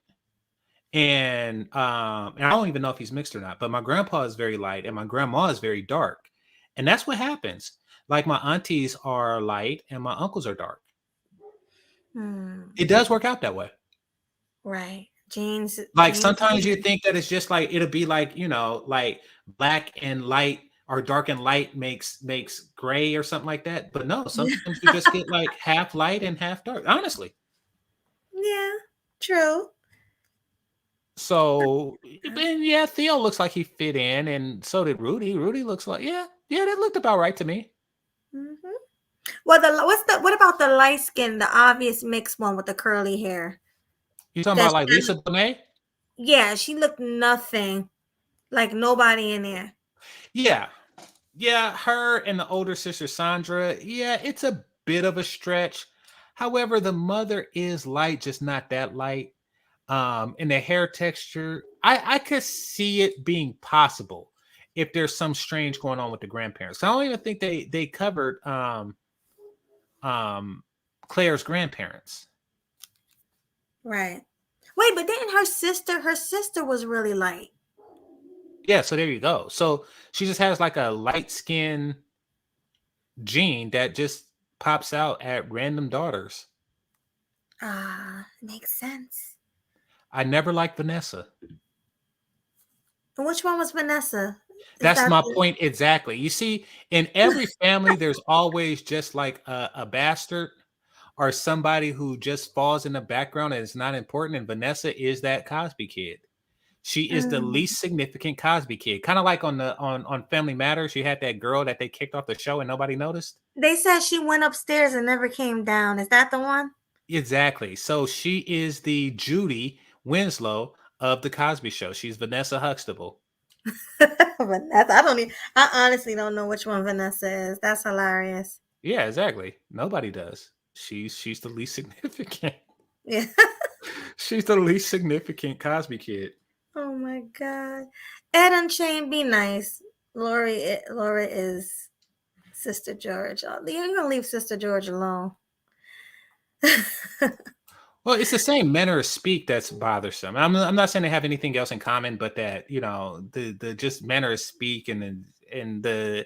B: and I don't even know if he's mixed or not. But my grandpa is very light, and my grandma is very dark, and that's what happens. Like my aunties are light, and my uncles are dark. It does work out that way,
C: right? Genes.
B: Like sometimes you think that it's just like it'll be like like black and light. Or dark and light makes gray or something like that. But no, sometimes you just get like half light and half dark, honestly.
C: Yeah, true.
B: So, and yeah, Theo looks like he fit in, and so did Rudy. Rudy looks like, yeah, that looked about right to me.
C: Mm-hmm. Well, what about the light skin, the obvious mixed one with the curly hair?
B: You talking about like Lisa Bonet?
C: Yeah, she looked nothing like nobody in there.
B: Yeah, her and the older sister Sandra. Yeah, it's a bit of a stretch. However, the mother is light, just not that light. And the hair texture, I could see it being possible if there's some strange going on with the grandparents. I don't even think they covered Claire's grandparents.
C: Right. Wait, but didn't her sister was really light?
B: Yeah, so there you go. So she just has like a light skin gene that just pops out at random daughters.
C: Makes sense.
B: I never liked Vanessa.
C: Which one was Vanessa?
B: That's my point exactly. You see, in every family, there's always just like a bastard or somebody who just falls in the background and is not important. And Vanessa is that Cosby kid. She is the least significant Cosby kid. Kind of like on Family Matters, you had that girl that they kicked off the show and nobody noticed.
C: They said she went upstairs and never came down. Is that the one?
B: Exactly. So she is the Judy Winslow of the Cosby Show. She's Vanessa Huxtable.
C: Vanessa. I honestly don't know which one Vanessa is. That's hilarious.
B: Yeah, exactly. Nobody does. She's the least significant.
C: Yeah.
B: She's the least significant Cosby kid.
C: Oh my God. Ed and Shane, be nice. Laura is Sister George. You're gonna leave Sister George alone.
B: Well, it's the same manner of speak that's bothersome. I'm not saying they have anything else in common, but that the just manner of speak and the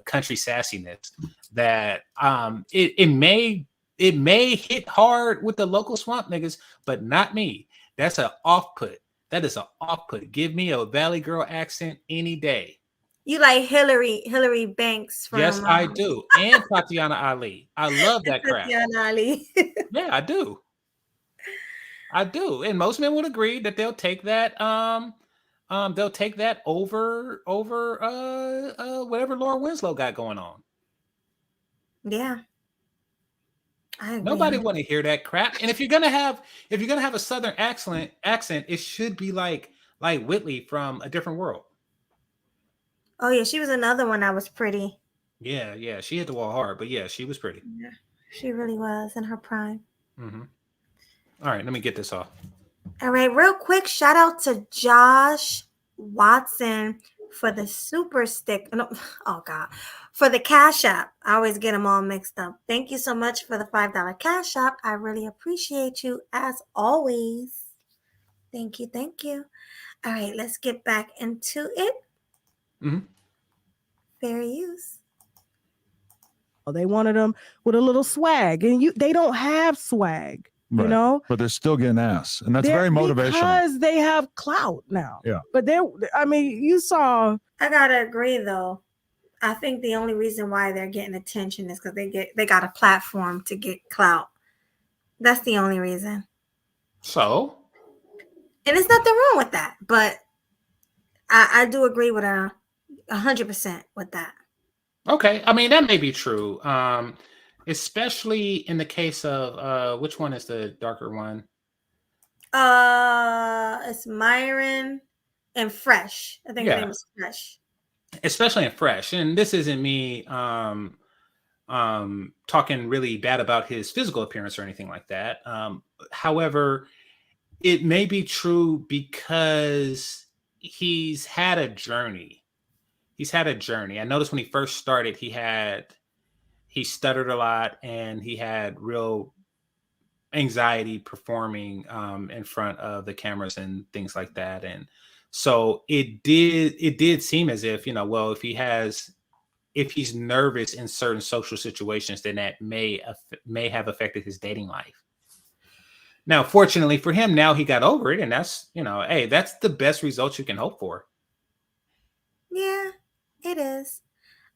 B: country sassiness that it may hit hard with the local swamp niggas, but not me. That's an off put. That is an off put. Give me a Valley Girl accent any day.
C: You like Hillary Banks from
B: Yes, I do. And Tatiana Ali. I love that crap.
C: Tatiana Ali.
B: Yeah, I do. And most men would agree that they'll take that over whatever Laura Winslow got going on.
C: Yeah.
B: Nobody want to hear that crap. And if you're gonna have a Southern accent, it should be like Whitley from A Different World.
C: Oh yeah, she was another one that was pretty.
B: Yeah, she hit the wall hard, but yeah, she was pretty.
C: Yeah, she really was in her prime.
B: Mm-hmm. All right, let me get this off.
C: All right, real quick, shout out to Josh Watson for the super stick. No, oh God, for the Cash App. I always get them all mixed up. Thank you so much for the $5 Cash App. I really appreciate you as always. Thank you. All right, let's get back into it.
B: Mm-hmm.
C: Fair use.
D: They wanted them with a little swag, and they don't have swag, right.
A: But they're still getting ass, and that's very motivational
D: because they have clout now.
A: Yeah,
D: but you saw.
C: I gotta agree, though. I think the only reason why they're getting attention is because they got a platform to get clout. That's the only reason.
B: So,
C: and there's nothing wrong with that, but I do agree with 100% with that.
B: Okay, I mean that may be true. Especially in the case of which one is the darker one?
C: It's Myron and Fresh. I think his name is Fresh.
B: Especially in Fresh, and this isn't me talking really bad about his physical appearance or anything like that. However, it may be true because he's had a journey. I noticed when he first started, he stuttered a lot and he had real anxiety performing in front of the cameras and things like that. And so it did seem as if, well, if he's nervous in certain social situations, then that may have affected his dating life. Now, fortunately for him, now he got over it, and that's, hey, that's the best results you can hope for.
C: Yeah, it is.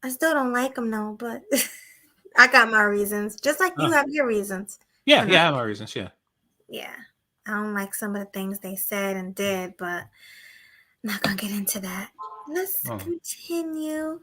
C: I still don't like him though, but I got my reasons. Just like you have your reasons.
B: Yeah, I have my reasons, yeah.
C: Yeah. I don't like some of the things they said and did, but I'm not gonna get into that. Let's continue.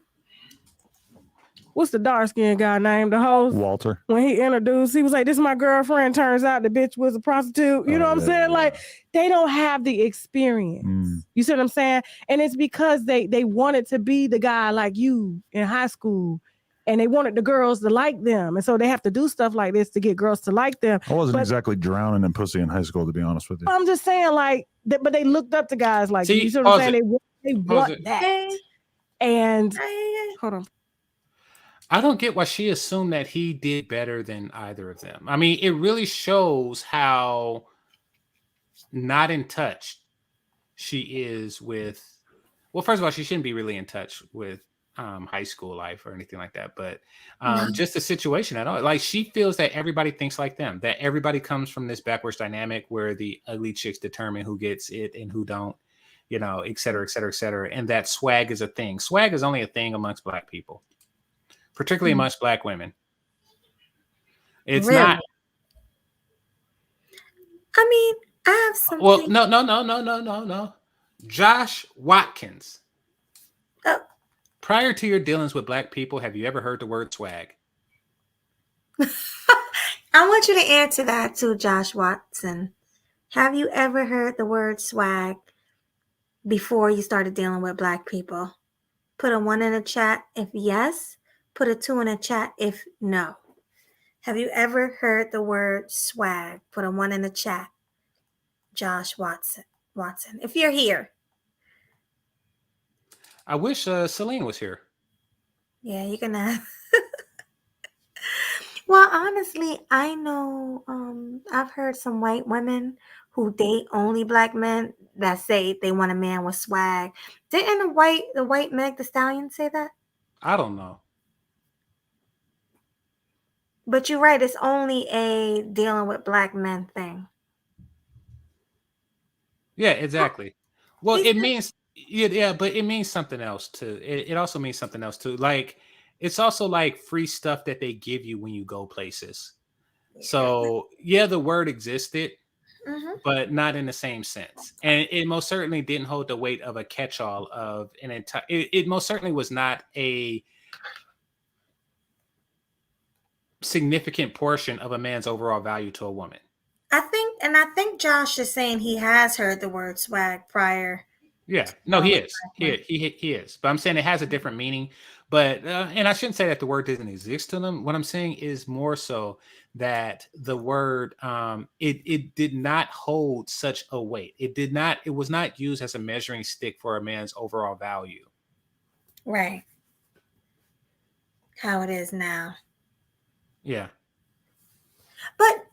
D: What's the dark-skinned guy named? The host?
A: Walter.
D: When he introduced, he was like, this is my girlfriend. Turns out the bitch was a prostitute. You know what I'm saying? Yeah. Like, they don't have the experience. You see what I'm saying? And it's because they wanted to be the guy like you in high school. And they wanted the girls to like them. And so they have to do stuff like this to get girls to like them.
A: I wasn't exactly drowning in pussy in high school, to be honest with you.
D: I'm just saying, like, but they looked up to guys like you. You see what I'm saying? They want that. And hold on.
B: I don't get why she assumed that he did better than either of them. I mean, it really shows how not in touch she is with. Well, first of all, she shouldn't be really in touch with high school life or anything like that. But just the situation at all. Like, she feels that everybody thinks like them, that everybody comes from this backwards dynamic where the ugly chicks determine who gets it and who don't, et cetera, et cetera, et cetera. And that swag is a thing. Swag is only a thing amongst Black people. Particularly amongst Black women. It's really? Not.
C: I mean, I have something.
B: Well, no. Josh Watkins.
C: Oh.
B: Prior to your dealings with Black people, have you ever heard the word swag?
C: I want you to answer that too, Josh Watson. Have you ever heard the word swag before you started dealing with Black people? Put a 1 in the chat if yes. Put a 2 in the chat if no. Have you ever heard the word swag? Put a 1 in the chat. Josh Watson. If you're here.
B: I wish Celine was here.
C: Yeah, you're gonna. Well, honestly, I know I've heard some white women who date only Black men that say they want a man with swag. Didn't the white Meg Thee Stallion say that?
B: I don't know.
C: But you're right, it's only a dealing with Black men thing.
B: Yeah, exactly. Well, it means but it means something else too. It also means something else too. Like, it's also like free stuff that they give you when you go places. So yeah, the word existed, but not in the same sense. And it most certainly didn't hold the weight of a catch-all of an entire. It most certainly was not a significant portion of a man's overall value to a woman.
C: I think Josh is saying he has heard the word swag prior.
B: Yeah, no, he is. He is. But I'm saying it has a different meaning. But and I shouldn't say that the word doesn't exist to them. What I'm saying is more so that the word it did not hold such a weight. It was not used as a measuring stick for a man's overall value.
C: Right. How it is now.
B: Yeah.
C: But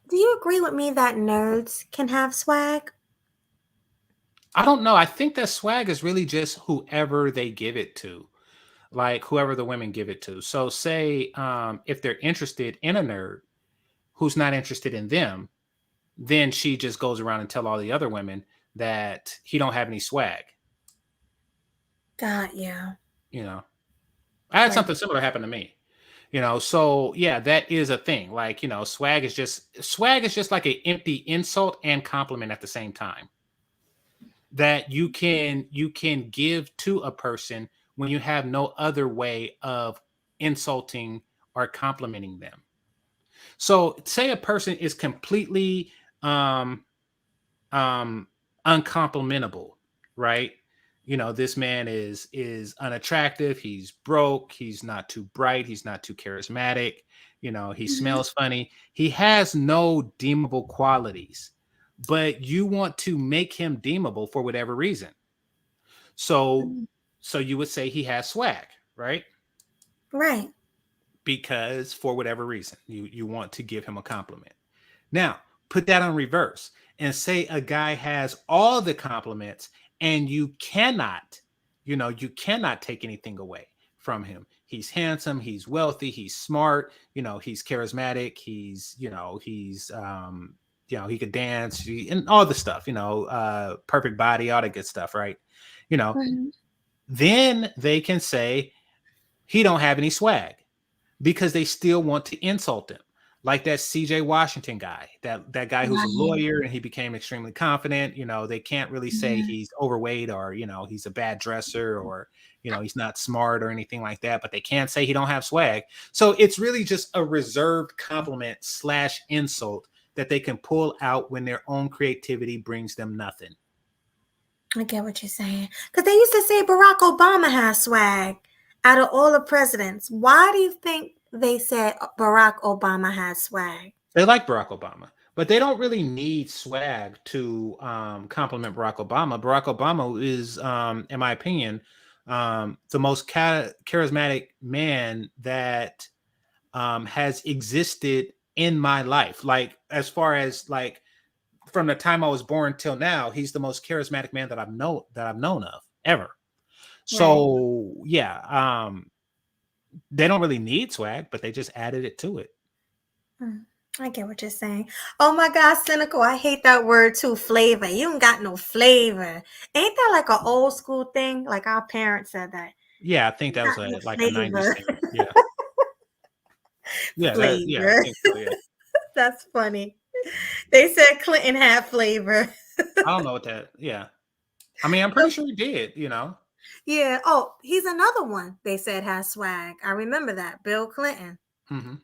C: do you agree with me that nerds can have swag?
B: I don't know. I think that swag is really just whoever they give it to, like whoever the women give it to. So say if they're interested in a nerd who's not interested in them, then she just goes around and tell all the other women that he don't have any swag.
C: Got you.
B: I had something similar happen to me. So yeah, that is a thing. Like, swag is just like an empty insult and compliment at the same time. That you can give to a person when you have no other way of insulting or complimenting them. So say a person is completely uncomplimentable, right? You know, this man is unattractive, he's broke, he's not too bright, he's not too charismatic, you know, he smells funny, he has no deemable qualities, but you want to make him deemable for whatever reason. So you would say he has swag, right?
C: Right.
B: Because for whatever reason, you want to give him a compliment. Now, put that on reverse and say a guy has all the compliments and you cannot take anything away from him. He's handsome, he's wealthy, he's smart, you know, he's charismatic, he's he could dance and all the stuff, perfect body, all that good stuff, right? You know, then they can say he don't have any swag because they still want to insult him. Like that CJ Washington guy, that guy who's a lawyer and he became extremely confident. You know, they can't really say he's overweight or, he's a bad dresser or, he's not smart or anything like that, but they can't say he don't have swag. So it's really just a reserved compliment / insult that they can pull out when their own creativity brings them nothing.
C: I get what you're saying. Because they used to say Barack Obama has swag out of all the presidents. Why do you think they said Barack Obama has swag?
B: They like Barack Obama, but they don't really need swag to compliment Barack Obama. Barack Obama is, in my opinion, the most charismatic man that has existed in my life. Like, as far as like from the time I was born till now, he's the most charismatic man that I've known of ever. So yeah, they don't really need swag, but they just added it to it.
C: I get what you're saying. Oh my God, cynical. I hate that word too, flavor. You don't got no flavor. Ain't that like an old school thing? Like our parents said that.
B: Yeah, I think that was like a 90s thing. Yeah. Yeah,
C: flavor.
B: I think so, yeah.
C: That's funny. They said Clinton had flavor.
B: I don't know what that, yeah. I mean, I'm pretty sure he did,
C: Yeah. Oh, he's another one they said has swag. I remember that. Bill Clinton.
B: Mm-hmm.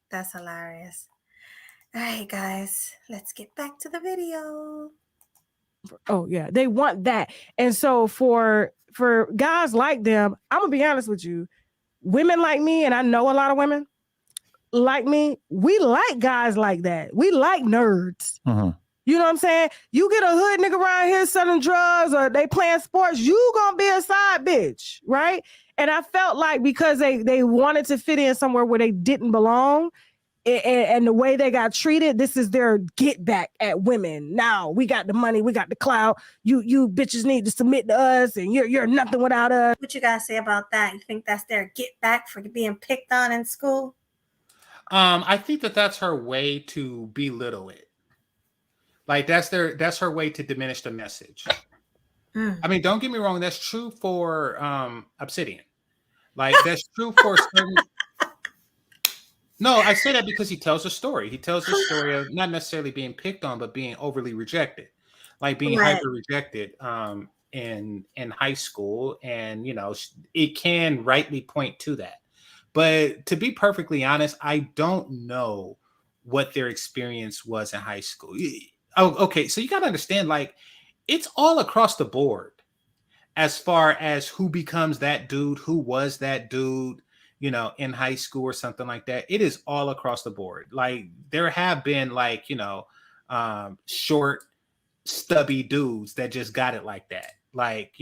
C: That's hilarious. All right, guys, let's get back to the video.
D: Oh yeah, they want that. And so for guys like them, I'm gonna be honest with you, women like me, and I know a lot of women like me, we like guys like that. We like nerds. You know what I'm saying? You get a hood nigga around here selling drugs or they playing sports, you gonna be a side bitch, right? And I felt like because they wanted to fit in somewhere where they didn't belong, and the way they got treated, this is their get back at women. Now we got the money, we got the clout. You bitches need to submit to us, and you're nothing without us.
C: What you guys say about that? You think that's their get back for being picked on in school?
B: I think that's her way to belittle it. Like that's her way to diminish the message. I mean, don't get me wrong, that's true for Obsidian. Like that's true for certain. No, I say that because he tells a story. He tells a story of not necessarily being picked on, but being overly rejected, like being hyper rejected in high school, and it can rightly point to that. But to be perfectly honest, I don't know what their experience was in high school. Oh, okay. So you got to understand, like, it's all across the board as far as who becomes that dude, who was that dude, in high school or something like that. It is all across the board. Like, there have been like, short, stubby dudes that just got it like that. Like,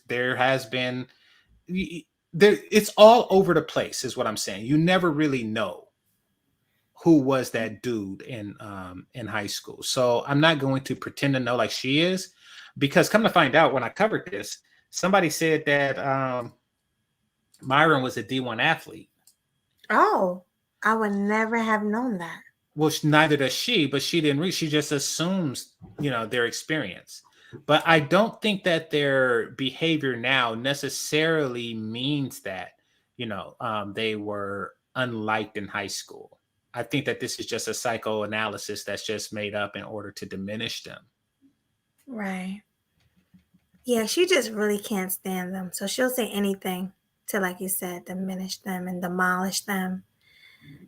B: there has been it's all over the place is what I'm saying. You never really know who was that dude in high school. So I'm not going to pretend to know like she is, because come to find out, when I covered this, somebody said that Myron was a D1 athlete.
C: Oh, I would never have known that.
B: Well, neither does she, but she didn't read. She just assumes, their experience. But I don't think that their behavior now necessarily means that, they were unliked in high school. I think that this is just a psychoanalysis that's just made up in order to diminish them.
C: Right. Yeah, she just really can't stand them. So she'll say anything to, like you said, diminish them and demolish them.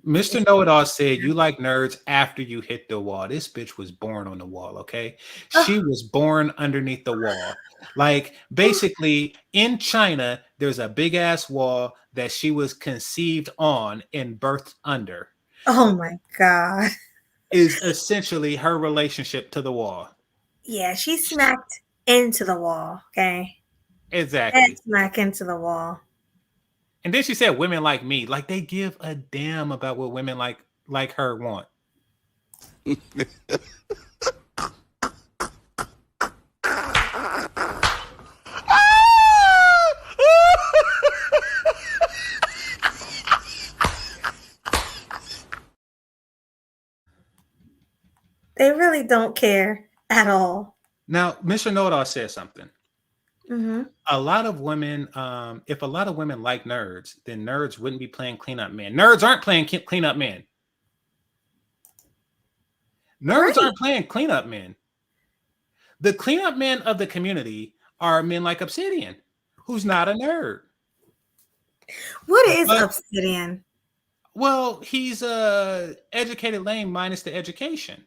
B: Mr. Know-It-All said, you like nerds after you hit the wall. This bitch was born on the wall, okay? She was born underneath the wall. Like, basically, in China, there's a big-ass wall that she was conceived on and birthed under.
C: Oh, my God.
B: Is essentially her relationship to the wall.
C: Yeah, she smacked into the wall, okay?
B: Exactly.
C: And smack into the wall.
B: And then she said, women like me. Like, they give a damn about what women like her want.
C: They really don't care at all.
B: Now, Mr. Know-It-All said something.
C: Mm-hmm.
B: A lot of women, if a lot of women like nerds, then nerds wouldn't be playing cleanup men. Nerds aren't playing cleanup men. Nerds aren't playing cleanup men. The cleanup men of the community are men like Obsidian, who's not a nerd.
C: What is Obsidian?
B: Well, he's a educated lame minus the education.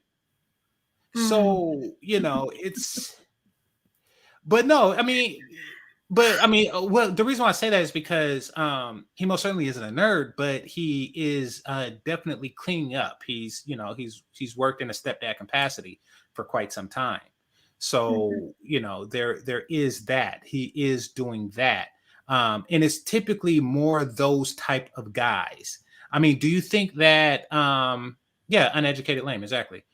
B: So, you know, it's, but no, I mean, well, the reason why I say that is because he most certainly isn't a nerd, but he is definitely cleaning up. He's, you know, he's worked in a stepdad capacity for quite some time. So, you know, there is that. He is doing that. And it's typically more those type of guys. I mean, do you think that yeah, uneducated lame, exactly.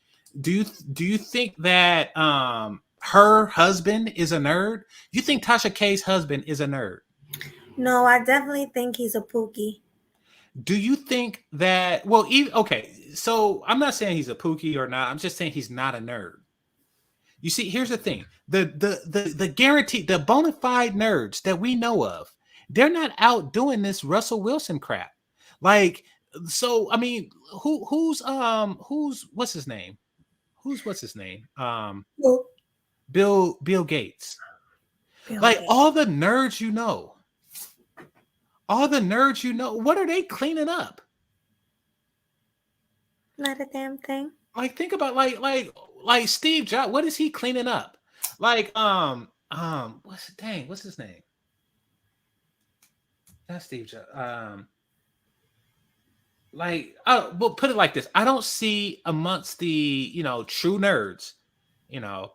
B: Do you think that her husband is a nerd? You think Tasha K's husband is a nerd?
C: No, I definitely think he's a pookie.
B: Do you think that, well, okay, so I'm not saying he's a pookie or not. I'm just saying he's not a nerd. You see, here's the thing. The guaranteed, the bona fide nerds that we know of, they're not out doing this Russell Wilson crap. Like, so I mean, who's what's his name? What's his name? Bill Gates. Like all the nerds you know. All the nerds you know, what are they cleaning up?
C: Not a damn thing.
B: Like think about like Steve Jobs, what is he cleaning up? Like what's his name? Not Steve Jobs. Like we'll put it like this. I don't see amongst the, you know, true nerds, you know,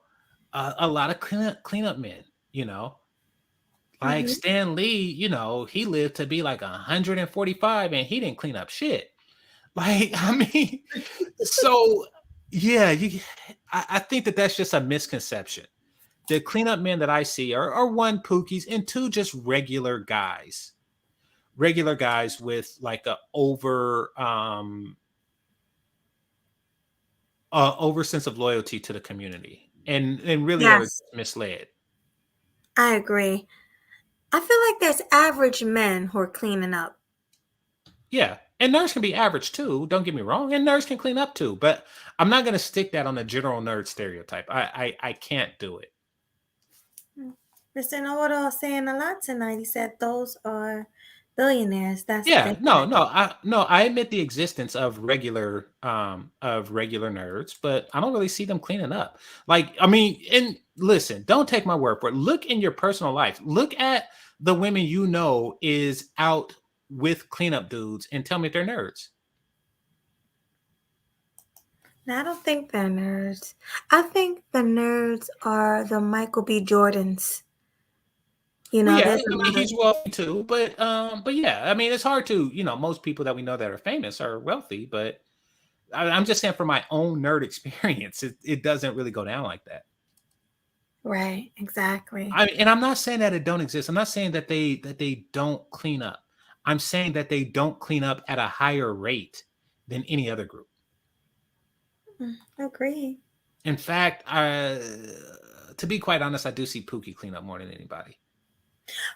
B: a lot of cleanup men, you know. Like Stan Lee, you know, he lived to be like 145 and he didn't clean up shit. Like, I mean, so yeah, I think that that's just a misconception. The cleanup men that I see are one, pookies, and two, just regular guys with like a over sense of loyalty to the community and really are misled.
C: I agree. I feel like there's average men who are cleaning up.
B: Yeah. And nerds can be average too. Don't get me wrong. And nerds can clean up too. But I'm not going to stick that on the general nerd stereotype. I can't do it.
C: Mr. Know-It-All saying a lot tonight. He said those are billionaires. That's
B: I admit the existence of regular nerds, but I don't really see them cleaning up. Like, I mean, and listen, don't take my word for it. Look in your personal life. Look at the women you know is out with cleanup dudes and tell me if they're nerds.
C: I don't think they're nerds. I think the nerds are the Michael B. Jordans. You know,
B: well, yeah, I mean, he's wealthy too, but yeah, I mean, it's hard to, you know, most people that we know that are famous are wealthy, but I'm just saying from my own nerd experience, it doesn't really go down like that.
C: Right, exactly.
B: And I'm not saying that it don't exist. I'm not saying that they don't clean up. I'm saying that they don't clean up at a higher rate than any other group.
C: Agree.
B: In fact, to be quite honest, I do see Pookie clean up more than anybody.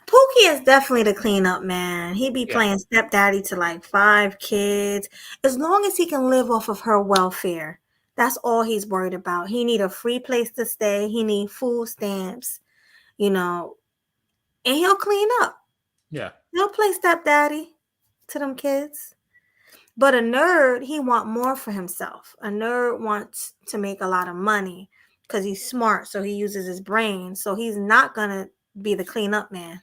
C: Pookie is definitely the cleanup man. He be playing stepdaddy to like 5 kids. As long as he can live off of her welfare, that's all he's worried about. He need a free place to stay. He need food stamps. you know, and he'll clean up.
B: Yeah.
C: He'll play stepdaddy to them kids. But a nerd, he want more for himself. A nerd wants to make a lot of money because he's smart, so he uses his brain. So he's not gonna be the cleanup man.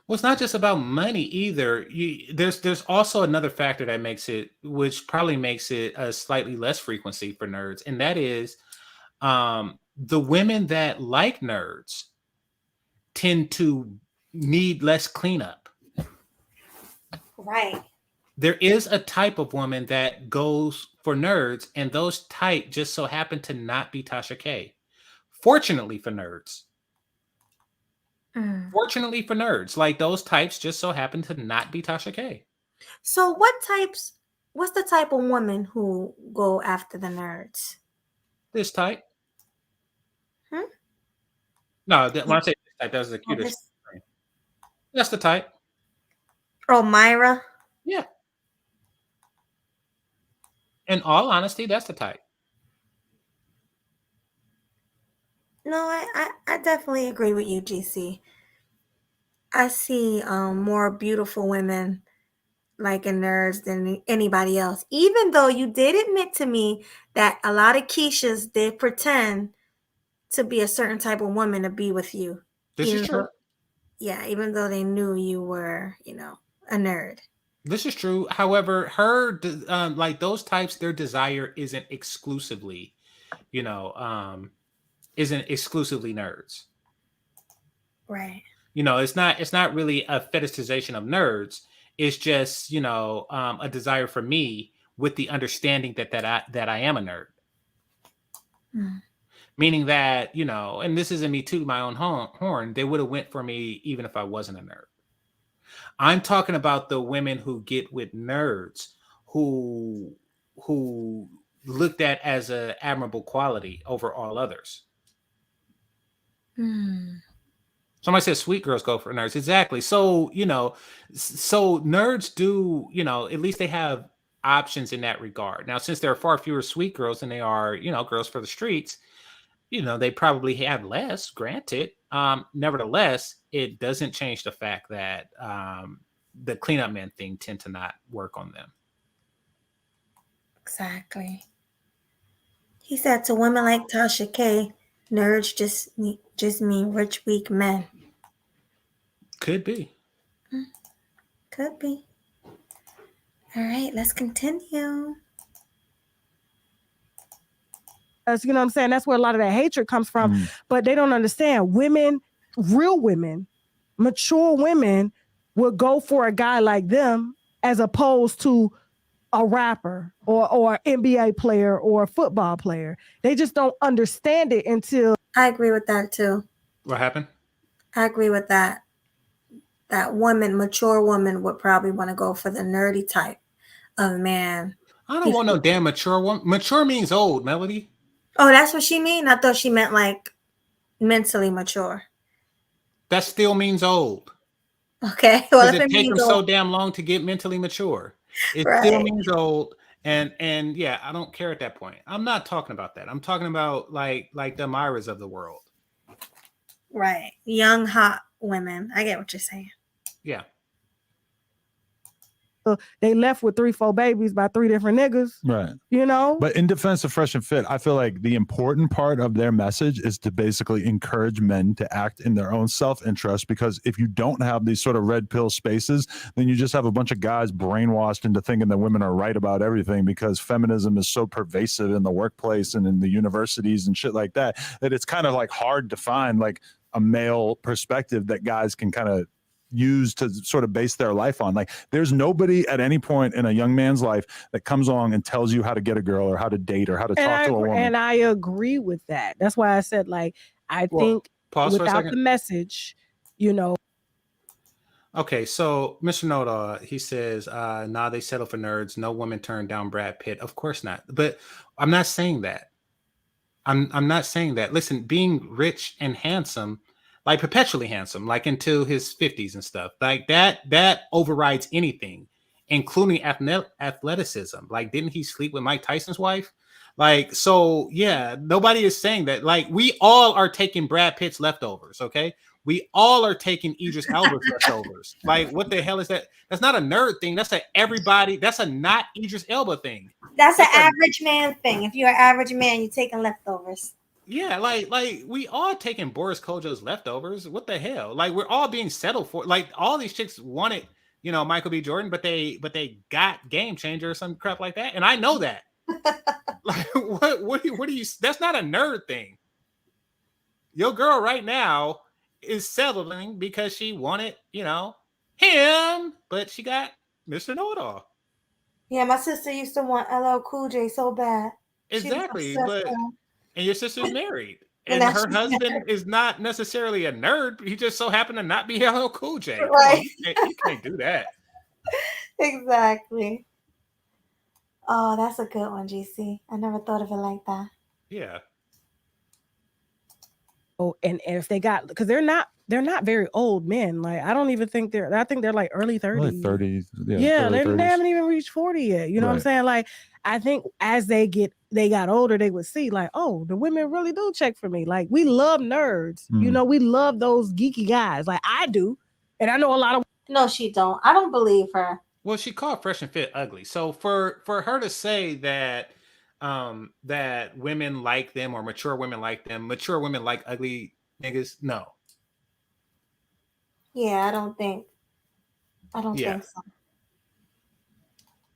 B: Well, it's not just about money either. There's also another factor that makes it, which probably makes it a slightly less frequency for nerds, and that is the women that like nerds tend to need less cleanup.
C: Right.
B: There is a type of woman that goes for nerds, and those type just so happen to not be Tasha K. Fortunately for nerds. Fortunately for nerds, like those types just so happen to not be Tasha K.
C: So what's the type of woman who go after the nerds?
B: This type. No, when I say this type, that's the cutest. That's the type.
C: Oh, Myra?
B: Yeah. In all honesty, that's the type.
C: No, I definitely agree with you, GC. I see more beautiful women liking nerds than anybody else. Even though you did admit to me that a lot of Keishas did pretend to be a certain type of woman to be with you.
B: This is true.
C: Yeah, even though they knew you were, a nerd.
B: This is true. However, her like those types, their desire isn't exclusively, isn't exclusively nerds.
C: Right.
B: It's not really a fetishization of nerds. It's just, a desire for me with the understanding that I am a nerd. Meaning that, and this isn't me tooting my own horn, they would have went for me even if I wasn't a nerd. I'm talking about the women who get with nerds who looked at as an admirable quality over all others. Somebody said sweet girls go for nerds. Exactly. So, so nerds do, at least they have options in that regard. Now, since there are far fewer sweet girls than they are, girls for the streets, they probably have less, granted. Nevertheless, it doesn't change the fact that the cleanup men thing tend to not work on them.
C: Exactly. He said to women like Tasha K, nerds just mean rich, weak men.
B: Could be.
C: Could be. All right, let's continue.
D: You know what I'm saying? That's where a lot of that hatred comes from. But they don't understand. Women, real women, mature women would go for a guy like them as opposed to a rapper or an NBA player or a football player. They just don't understand it until...
C: I agree with that too.
B: What happened?
C: I agree with that. That woman, mature woman, would probably want to go for the nerdy type of man.
B: I don't want no damn mature woman. Mature means old, Melody.
C: Oh, that's what she mean? I thought she meant like mentally mature.
B: That still means old.
C: Okay. Well,
B: if it takes them so damn long to get mentally mature. It still means old. And yeah, I don't care at that point. I'm not talking about that. I'm talking about like the Myras of the world.
C: Right. Young, hot women. I get what you're saying.
B: Yeah.
D: They left with 3-4 babies by 3 different niggas.
A: Right.
D: But
A: in defense of Fresh and Fit, I feel like the important part of their message is to basically encourage men to act in their own self-interest, because if you don't have these sort of red pill spaces, then you just have a bunch of guys brainwashed into thinking that women are right about everything, because feminism is so pervasive in the workplace and in the universities and shit like that, that it's kind of like hard to find like a male perspective that guys can kind of use to sort of base their life on. Like, there's nobody at any point in a young man's life that comes along and tells you how to get a girl or how to date or how to talk to a woman.
D: And I agree with that. That's why I said, like, I think without the message,
B: Okay, so Mr. Noda, he says, nah, they settle for nerds. No woman turned down Brad Pitt. Of course not. But I'm not saying that. I'm not saying that. Listen, being rich and handsome, like perpetually handsome, like into his 50s and stuff, like that overrides anything, including athleticism. Like, didn't he sleep with Mike Tyson's wife? Like, so yeah, nobody is saying that. Like, we all are taking Brad Pitt's leftovers, okay? We all are taking Idris Elba's leftovers. Like, what the hell is that? That's not a nerd thing. That's a not Idris Elba thing.
C: That's an average man thing. If you're an average man, you're taking leftovers.
B: Yeah, like we all taking Boris Kodjoe's leftovers. What the hell? Like, we're all being settled for. Like, all these chicks wanted, Michael B. Jordan, but they got Game Changer or some crap like that. And I know that. Like, what do you? That's not a nerd thing. Your girl right now is settling because she wanted, him, but she got Mr. Know-It-All.
C: Yeah, my sister used to want LL Cool J so bad.
B: Exactly, and your sister's married, and her husband is not necessarily a nerd. He just so happened to not be LL Cool J.
C: Right.
B: You can't do that.
C: Exactly. Oh, that's a good one, GC. I never thought of it like that.
B: Yeah.
D: Oh, and if they got, because they're not very old men. Like, I don't even think I think they're like early 30s.
A: Early 30s.
D: Yeah, they haven't even reached 40 yet. You know what I'm saying? Like, I think as they got older, they would see like, oh, the women really do check for me. Like, we love nerds. We love those geeky guys. Like, I do. And I know a lot of.
C: No, she don't. I don't believe her.
B: Well, she called Fresh and Fit ugly. So for her to say that that women like them, or mature women like them, mature women like ugly niggas, no.
C: Yeah, I don't think so.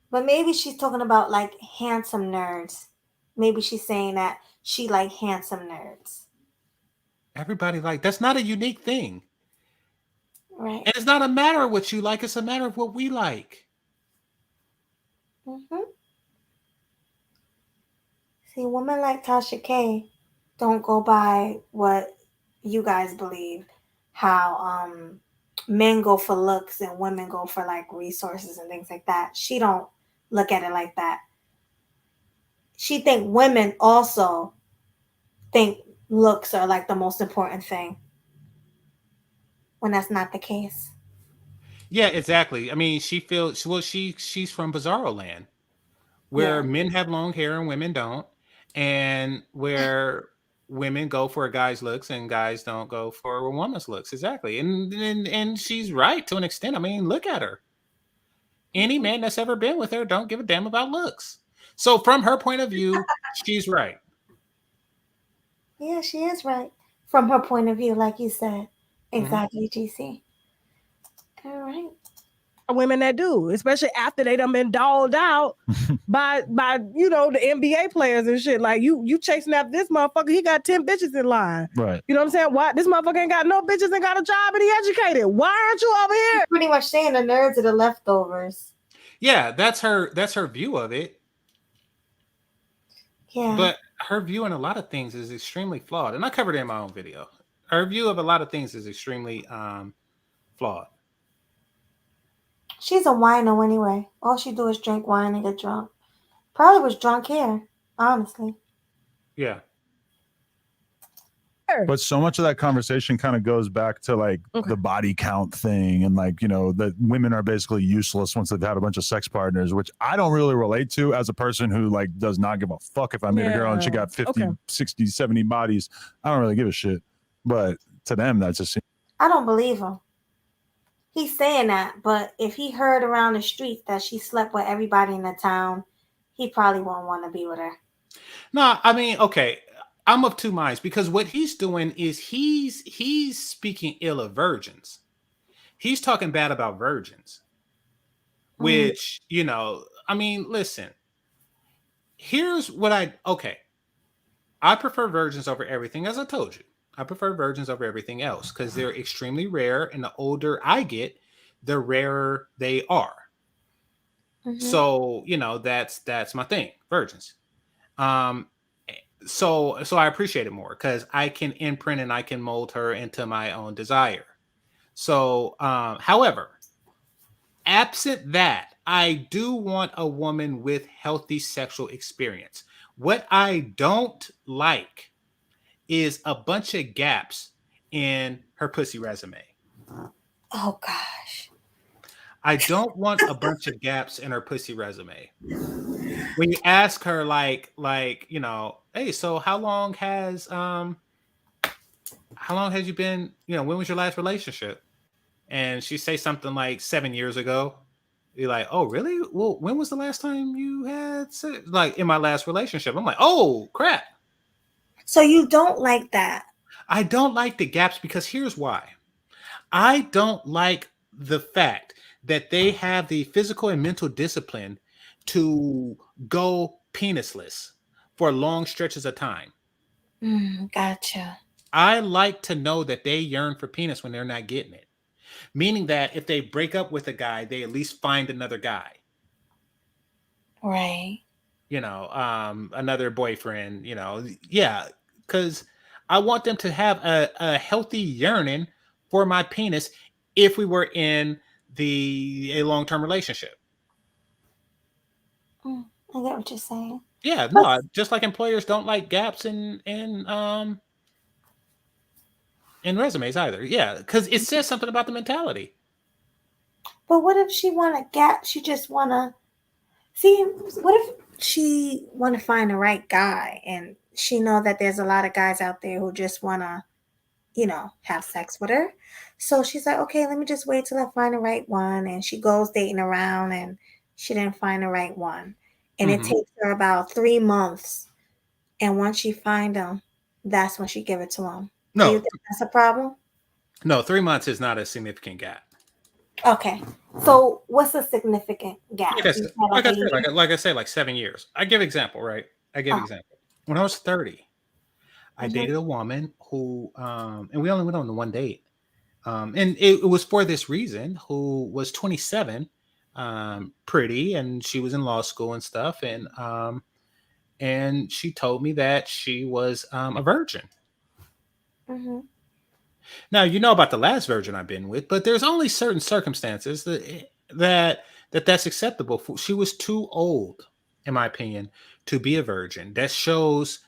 C: But maybe she's talking about like handsome nerds. Maybe she's saying that she like handsome nerds.
B: Everybody that's not a unique thing.
C: Right.
B: And it's not a matter of what you like, it's a matter of what we like.
C: Mm-hmm. See, women like Tasha K don't go by what you guys believe, how men go for looks and women go for like resources and things like that. She don't look at it like that. She think women also think looks are like the most important thing, when that's not the case.
B: Yeah, exactly. I mean, she's from Bizarro Land, where men have long hair and women don't, and where women go for a guy's looks and guys don't go for a woman's looks. Exactly. And she's right to an extent. I mean, look at her. Any man that's ever been with her don't give a damn about looks. So from her point of view, she's right.
C: Yeah, she is right. From her point of view, like you said. Exactly, GC. All right.
D: Women that do, especially after they done been dolled out by the NBA players and shit. Like, you chasing after this motherfucker, he got 10 bitches in line.
A: Right.
D: You know what I'm saying? Why this motherfucker ain't got no bitches and got a job and he educated? Why aren't you over here?
C: You're pretty much saying the nerds are the leftovers.
B: Yeah, that's her view of it.
C: Yeah.
B: But her view on a lot of things is extremely flawed. And I covered it in my own video. Her view of a lot of things is extremely flawed.
C: She's a wino anyway. All she do is drink wine and get drunk. Probably was drunk here, honestly.
B: Yeah.
A: But so much of that conversation kind of goes back to like the body count thing, and like, that women are basically useless once they've had a bunch of sex partners, which I don't really relate to as a person who like does not give a fuck if I meet a girl and she got 50, 60, 70 bodies. I don't really give a shit. But to them, that's just.
C: I don't believe him. He's saying that, but if he heard around the streets that she slept with everybody in the town, he probably won't want to be with her.
B: No, I mean, okay. I'm of two minds, because what he's doing is he's speaking ill of virgins. He's talking bad about virgins, which, I mean, listen, here's what I prefer virgins over everything. As I told you, I prefer virgins over everything else because they're extremely rare. And the older I get, the rarer they are. Mm-hmm. So, that's my thing. Virgins. So I appreciate it more because I can imprint and I can mold her into my own desire. So, however, absent that, I do want a woman with healthy sexual experience. What I don't like is a bunch of gaps in her pussy resume.
C: Oh, gosh.
B: I don't want a bunch of gaps in her pussy resume. When you ask her, like, hey, so how long how long has you been, when was your last relationship? And she say something like 7 years ago. You're like, oh, really? Well, when was the last time you had sex? Like, in my last relationship. I'm like, oh, crap.
C: So you don't like that?
B: I don't like the gaps because here's why. I don't like the fact that they have the physical and mental discipline to go penisless for long stretches of time.
C: Gotcha.
B: I like to know that they yearn for penis when they're not getting it. Meaning that if they break up with a guy, they at least find another guy.
C: Right.
B: Another boyfriend, yeah. Because I want them to have a healthy yearning for my penis if we were in a long-term relationship.
C: I get what you're saying.
B: Yeah, no, just like employers don't like gaps in resumes either. Yeah, because it says something about the mentality.
C: But what if she want a gap? She just want to see. What if she want to find the right guy, and she know that there's a lot of guys out there who just want to, have sex with her. So she's like, okay, let me just wait till I find the right one. And she goes dating around, and she didn't find the right one, and it takes her about 3 months. And once she find him, that's when she give it to him.
B: No,
C: do you think that's a problem?
B: No, 3 months is not a significant gap.
C: Okay, so what's a significant gap?
B: Like I said, like 7 years. I give example, right? Example. When I was 30, I dated a woman who, and we only went on the one date, and it was for this reason. Who was 27, pretty, and she was in law school and stuff, and she told me that she was a virgin.
C: Mm-hmm.
B: Now, about the last virgin I've been with, but there's only certain circumstances that's acceptable. She was too old, in my opinion, to be a virgin. That shows,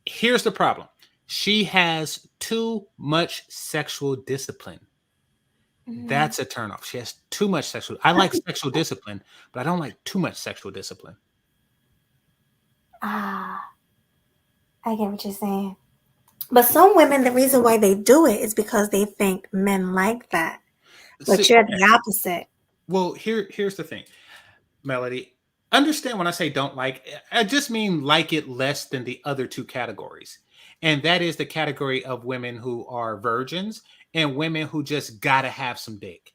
B: here's the problem. She has too much sexual discipline. Mm-hmm. That's a turnoff. She has too much sexual. I like sexual discipline, but I don't like too much sexual discipline.
C: I get what you're saying. But some women, the reason why they do it is because they think men like that. But you're the opposite.
B: Well, here's the thing, Melody. Understand when I say don't like, I just mean like it less than the other two categories. And that is the category of women who are virgins and women who just gotta have some dick.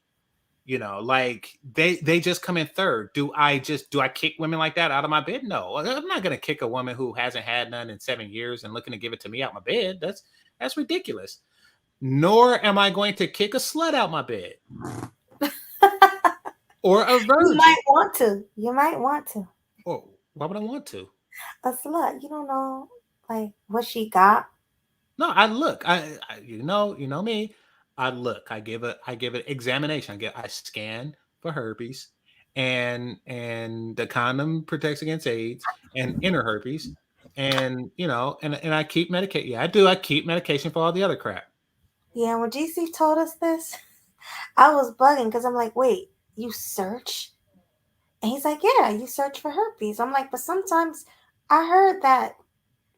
B: Like they just come in third. Do I kick women like that out of my bed? No, I'm not gonna kick a woman who hasn't had none in 7 years and looking to give it to me out my bed. That's ridiculous. Nor am I going to kick a slut out my bed. Or a virgin.
C: You might want to.
B: Oh, why would I want to?
C: A slut. You don't know like what she got.
B: No, I look. I you know me. I look. I give an examination. I scan for herpes, and the condom protects against AIDS and inner herpes, and and I keep medication. Yeah, I do. I keep medication for all the other crap.
C: Yeah, when GC told us this, I was bugging because I'm like, wait, you search? And he's like, yeah, you search for herpes. I'm like, but sometimes I heard that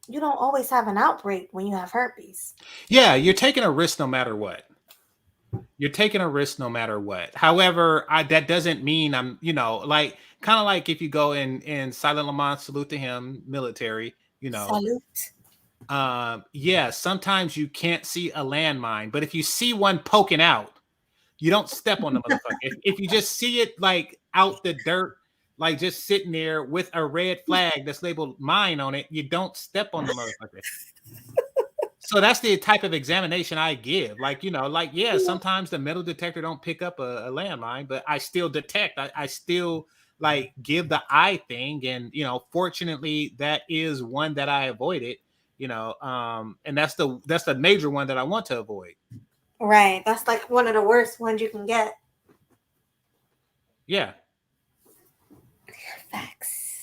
C: you don't always have an outbreak when you have herpes.
B: Yeah, you're taking a risk no matter what. You're taking a risk no matter what. However, that doesn't mean I'm, like kind of like if you go in Silent Lamont, salute to him, military,
C: Salute.
B: Yeah, sometimes you can't see a landmine, but if you see one poking out, you don't step on the motherfucker. if you just see it like out the dirt, like just sitting there with a red flag that's labeled mine on it, you don't step on the motherfucker. So that's the type of examination I give. Yeah, sometimes the metal detector don't pick up a landmine, but I still detect. I still give the eye thing, and fortunately that is one that I avoided. And that's the major one that I want to avoid.
C: Right, that's like one of the worst ones you can get.
B: Yeah.
C: Facts.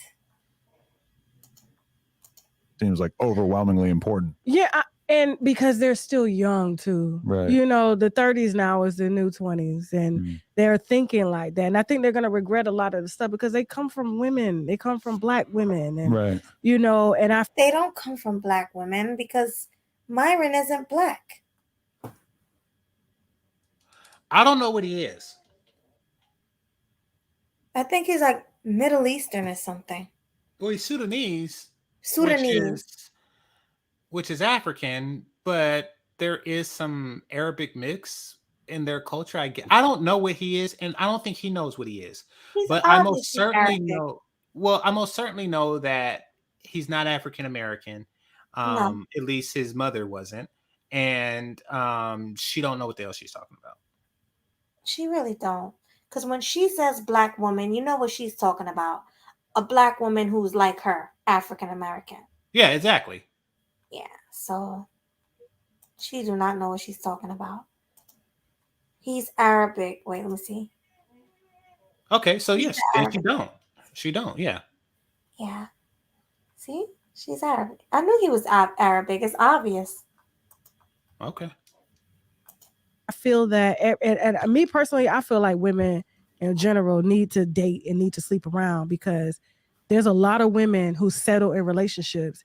A: Seems like overwhelmingly important.
D: Yeah. And because they're still young too,
A: right?
D: The 30s now is the new 20s, and they're thinking like that. And I think they're gonna regret a lot of the stuff because they come from women. They come from Black women, and
A: right.
D: And
C: they don't come from Black women because Myron isn't Black.
B: I don't know what he is.
C: I think he's like Middle Eastern or something.
B: Well, he's Sudanese,
C: Sudanese.
B: which is African, but there is some Arabic mix in their culture. I don't know what he is, and I don't think he knows what he is.
C: He's
B: But I most
C: obviously
B: certainly
C: Arabic.
B: know. Well, I most certainly know that he's not African American.
C: No,
B: At least his mother wasn't, and she don't know what the hell she's talking about.
C: she really don't. Because when she says black woman, you know what she's talking about. A black woman who's like her, African American.
B: Yeah, exactly.
C: Yeah, so she do not know what she's talking about. He's Arabic. Wait, let me see.
B: Okay, so
C: He's
B: yes, then she
C: Arabic.
B: don't. She don't. Yeah.
C: Yeah. See? She's Arabic. I knew he was Arabic. It's obvious.
B: Okay.
D: I feel that, and me personally, I feel like women in general need to date and need to sleep around because there's a lot of women who settle in relationships,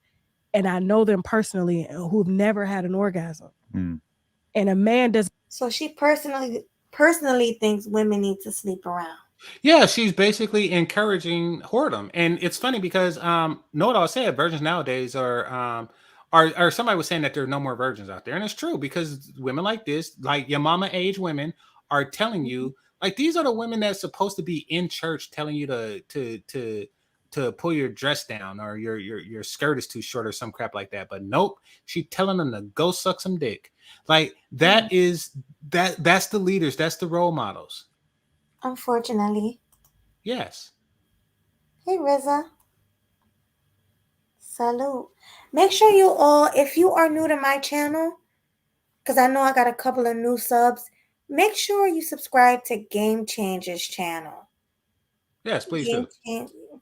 D: and I know them personally who've never had an orgasm.
A: Mm.
D: And a man does.
C: So she personally thinks women need to sleep around.
B: Yeah, she's basically encouraging whoredom, and it's funny because know what I'll say, virgins nowadays are somebody was saying that there are no more virgins out there, and it's true because women like this, like your mama age women, are telling you like these are the women that's supposed to be in church telling you to pull your dress down or your skirt is too short or some crap like that, but nope, she's telling them to go suck some dick. Like that is that's the leaders, that's the role models.
C: Unfortunately.
B: Yes.
C: Hey, Riza. Salute. Make sure you all, if you are new to my channel, because I know I got a couple of new subs, make sure you subscribe to Game Changers channel.
B: Yes, please do.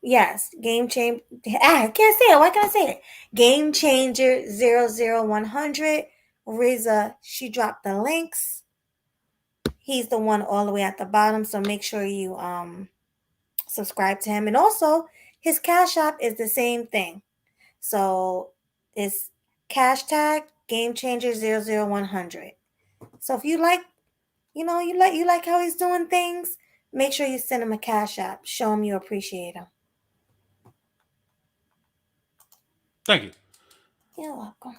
C: Yes, Game Change. I can't say it. Why can't I say it? Game Changer 00100. Riza, she dropped the links. He's the one all the way at the bottom, so make sure you subscribe to him. And also, his Cash App is the same thing. So it's hashtag Game Changer 00100. So if you like, you like how he's doing things, make sure you send him a Cash App. Show him you appreciate him.
B: Thank you.
C: You're welcome.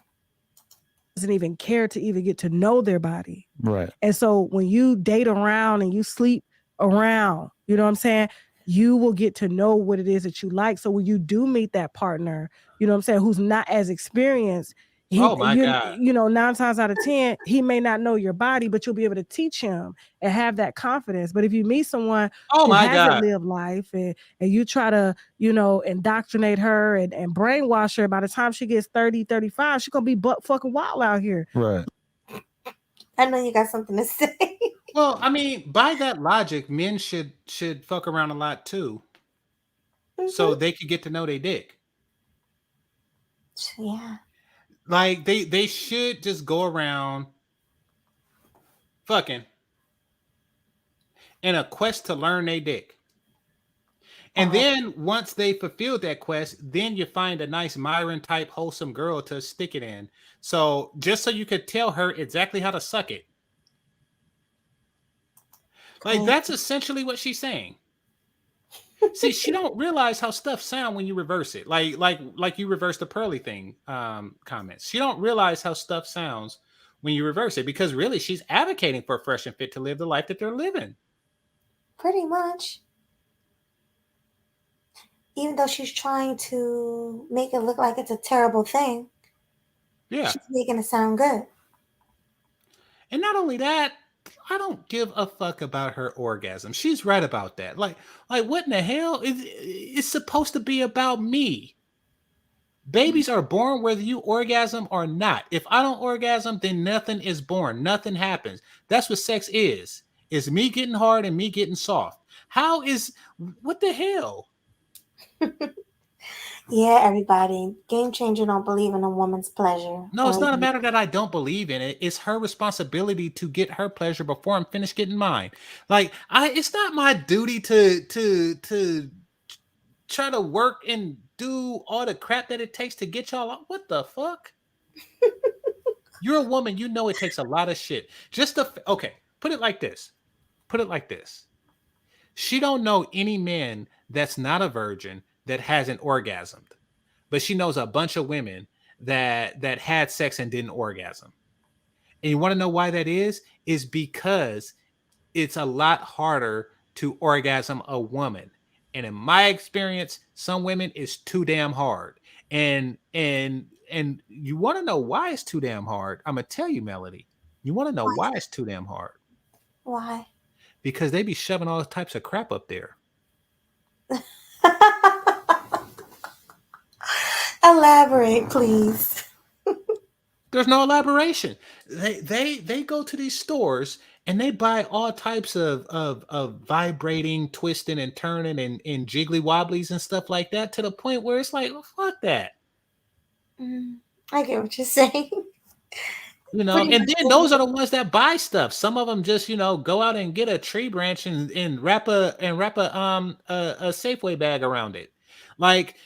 D: Doesn't even care to even get to know their body.
A: Right.
D: And so when you date around and you sleep around, you know what I'm saying? You will get to know what it is that you like. So when you do meet that partner, you know what I'm saying, who's not as experienced,
B: Oh my God.
D: 9 times out of 10, he may not know your body, but you'll be able to teach him and have that confidence. But if you meet someone
B: Oh
D: who
B: my
D: hasn't
B: God.
D: lived life and you try to, indoctrinate her and brainwash her, by the time she gets 30, 35, she's going to be butt fucking wild out here.
A: Right.
C: I know you got something to say.
B: Well, I mean, by that logic, men should fuck around a lot too. So they could get to know their dick.
C: Yeah.
B: Like they should just go around fucking in a quest to learn their dick. And then once they fulfilled that quest, then you find a nice Myron type wholesome girl to stick it in. So just so you could tell her exactly how to suck it. Like that's essentially what she's saying. See, she don't realize how stuff sound when you reverse it. Like you reverse the Pearly thing comments. She don't realize how stuff sounds when you reverse it because really she's advocating for Fresh and Fit to live the life that they're living.
C: Pretty much. Even though she's trying to make it look like it's a terrible thing.
B: Yeah.
C: She's making it sound good.
B: And not only that, I don't give a fuck about her orgasm. She's right about that. Like what in the hell? It's supposed to be about me. Babies are born whether you orgasm or not. If I don't orgasm, then nothing is born. Nothing happens. That's what sex is. It's me getting hard and me getting soft. What the hell?
C: Yeah, everybody. Game Changer don't believe in a woman's pleasure.
B: No, it's not a matter that I don't believe in it. It's her responsibility to get her pleasure before I'm finished getting mine. Like it's not my duty to try to work and do all the crap that it takes to get y'all. What the fuck? You're a woman. You know it takes a lot of shit. Okay. Put it like this. She don't know any man that's not a virgin that hasn't orgasmed, but she knows a bunch of women that had sex and didn't orgasm. And you want to know why that is? Is because it's a lot harder to orgasm a woman. And in my experience, some women is too damn hard. And you want to know why it's too damn hard? I'm gonna tell you, Melody. You want to know why it's too damn hard?
C: Why?
B: Because they be shoving all types of crap up there.
C: Elaborate, please.
B: There's no elaboration. They go to these stores and they buy all types of vibrating, twisting, and turning and jiggly wobblies and stuff like that, to the point where it's like, well, fuck that.
C: I get what you're saying.
B: You know, and then those are the ones that buy stuff. Some of them just, you know, go out and get a tree branch and wrap a Safeway bag around it. Like,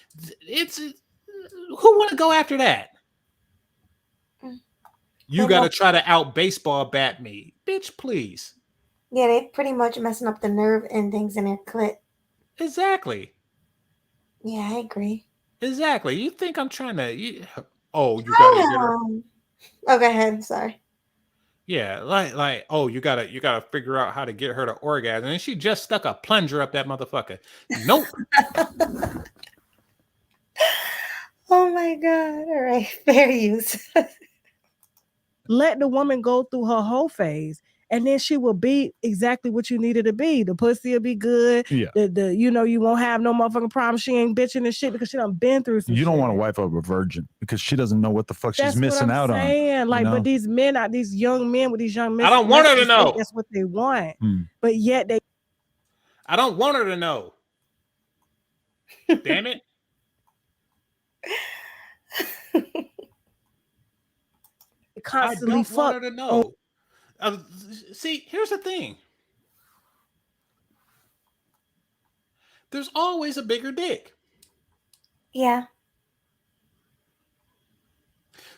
B: it's who want to go after that? You got to try to out baseball bat me, bitch, please.
C: Yeah, they pretty much messing up the nerve endings in their clit.
B: Exactly.
C: Yeah, I agree.
B: Exactly. You think I'm trying to? You got to get her.
C: Oh, go ahead. I'm sorry.
B: Yeah, like, oh, you gotta figure out how to get her to orgasm, and she just stuck a plunger up that motherfucker. Nope.
C: Oh my God! All right, fair use.
D: Let the woman go through her whole phase, and then she will be exactly what you needed to be. The pussy will be good.
A: Yeah.
D: The you know, you won't have no motherfucking problem. She ain't bitching and shit because she done been through some shit.
A: You don't want to wife up a virgin because she doesn't know what the fuck she's missing out on.
D: Like, but these men, these young men with these young men,
B: I don't want her to know.
D: That's what they want. But yet they.
B: I don't want her to know. Damn it.
D: Constantly
B: I don't want her to know. See, here's the thing. There's always a bigger dick.
C: Yeah.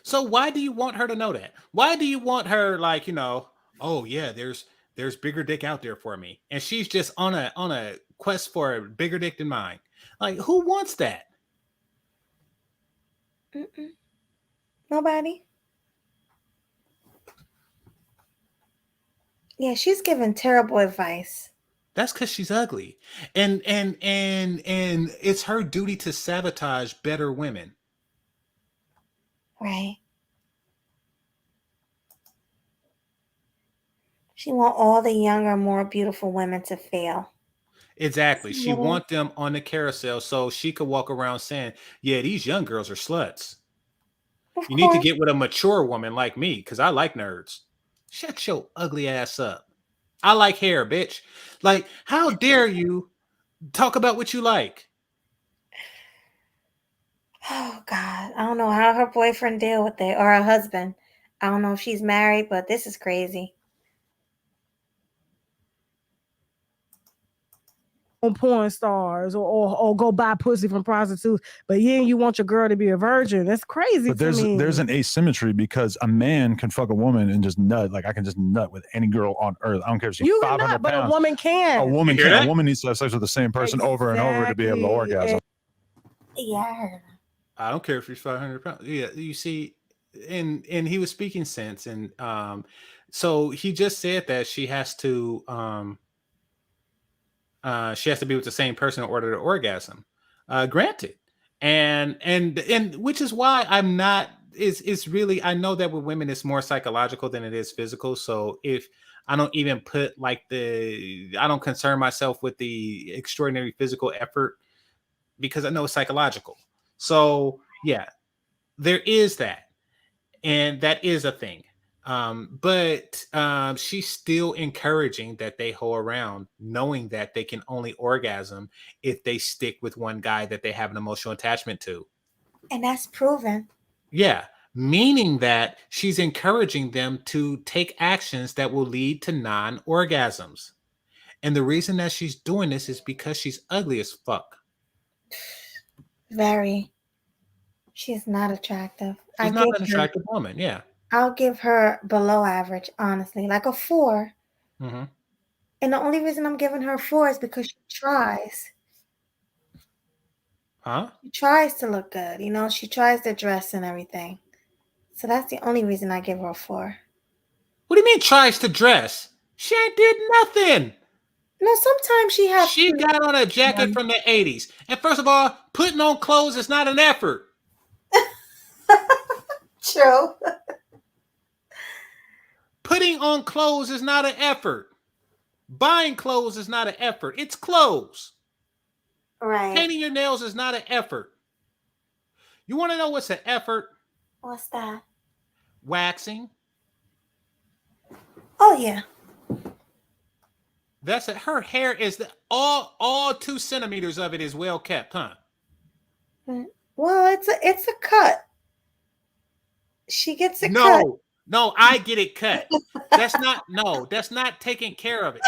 B: So why do you want her to know that? Why do you want her, like, you know, oh yeah, there's bigger dick out there for me, and she's just on a quest for a bigger dick than mine? Like, who wants that?
C: Nobody. Yeah, she's giving terrible advice.
B: That's because she's ugly, and it's her duty to sabotage better women.
C: Right. She want all the younger, more beautiful women to fail.
B: Exactly. She want them on the carousel so she could walk around saying, yeah, these young girls are sluts. You need to get with a mature woman like me, because I like nerds. Shut your ugly ass up. I like hair, bitch. Like, how dare you talk about what you like?
C: Oh, God. I don't know how her boyfriend deal with it, or her husband. I don't know if she's married, but this is crazy.
D: On porn stars or go buy pussy from prostitutes, but yeah, you want your girl to be a virgin. That's crazy.
A: But there's an asymmetry, because a man can fuck a woman and just nut. Like, I can just nut with any girl on earth. I don't care if she's 500 pounds.
D: But a woman can.
A: A woman can. A woman needs to have sex with the same person over and over to be able to orgasm.
C: Yeah, I heard her.
B: I don't care if she's 500 pounds. Yeah, you see, and he was speaking sense, and so he just said that she has to be with the same person in order to orgasm. Granted, and which is why I'm not. It's really, I know that with women it's more psychological than it is physical. So if I don't even put like I don't concern myself with the extraordinary physical effort, because I know it's psychological. So yeah, there is that, and that is a thing. But she's still encouraging that they hoe around, knowing that they can only orgasm if they stick with one guy that they have an emotional attachment to.
C: And that's proven.
B: Yeah, meaning that she's encouraging them to take actions that will lead to non-orgasms. And the reason that she's doing this is because she's ugly as fuck.
C: Very. She's not attractive.
B: She's not an attractive woman, yeah.
C: I'll give her below average, honestly, like a 4.
B: Mm-hmm.
C: And the only reason I'm giving her 4 is because she tries.
B: Huh?
C: She tries to look good. You know, she tries to dress and everything. So that's the only reason I give her a 4.
B: What do you mean tries to dress? She ain't did nothing.
C: No, sometimes she has
B: She got on a jacket from the 80s. And first of all, putting on clothes is not an effort.
C: True.
B: Putting on clothes is not an effort. Buying clothes is not an effort. It's clothes.
C: Right.
B: Painting your nails is not an effort. You want to know what's an effort?
C: What's that?
B: Waxing.
C: Oh yeah.
B: That's it. Her hair is all 2 centimeters of it is well kept, huh?
C: Well, it's a cut. She gets a cut.
B: No, I get it cut. That's not taking care of it.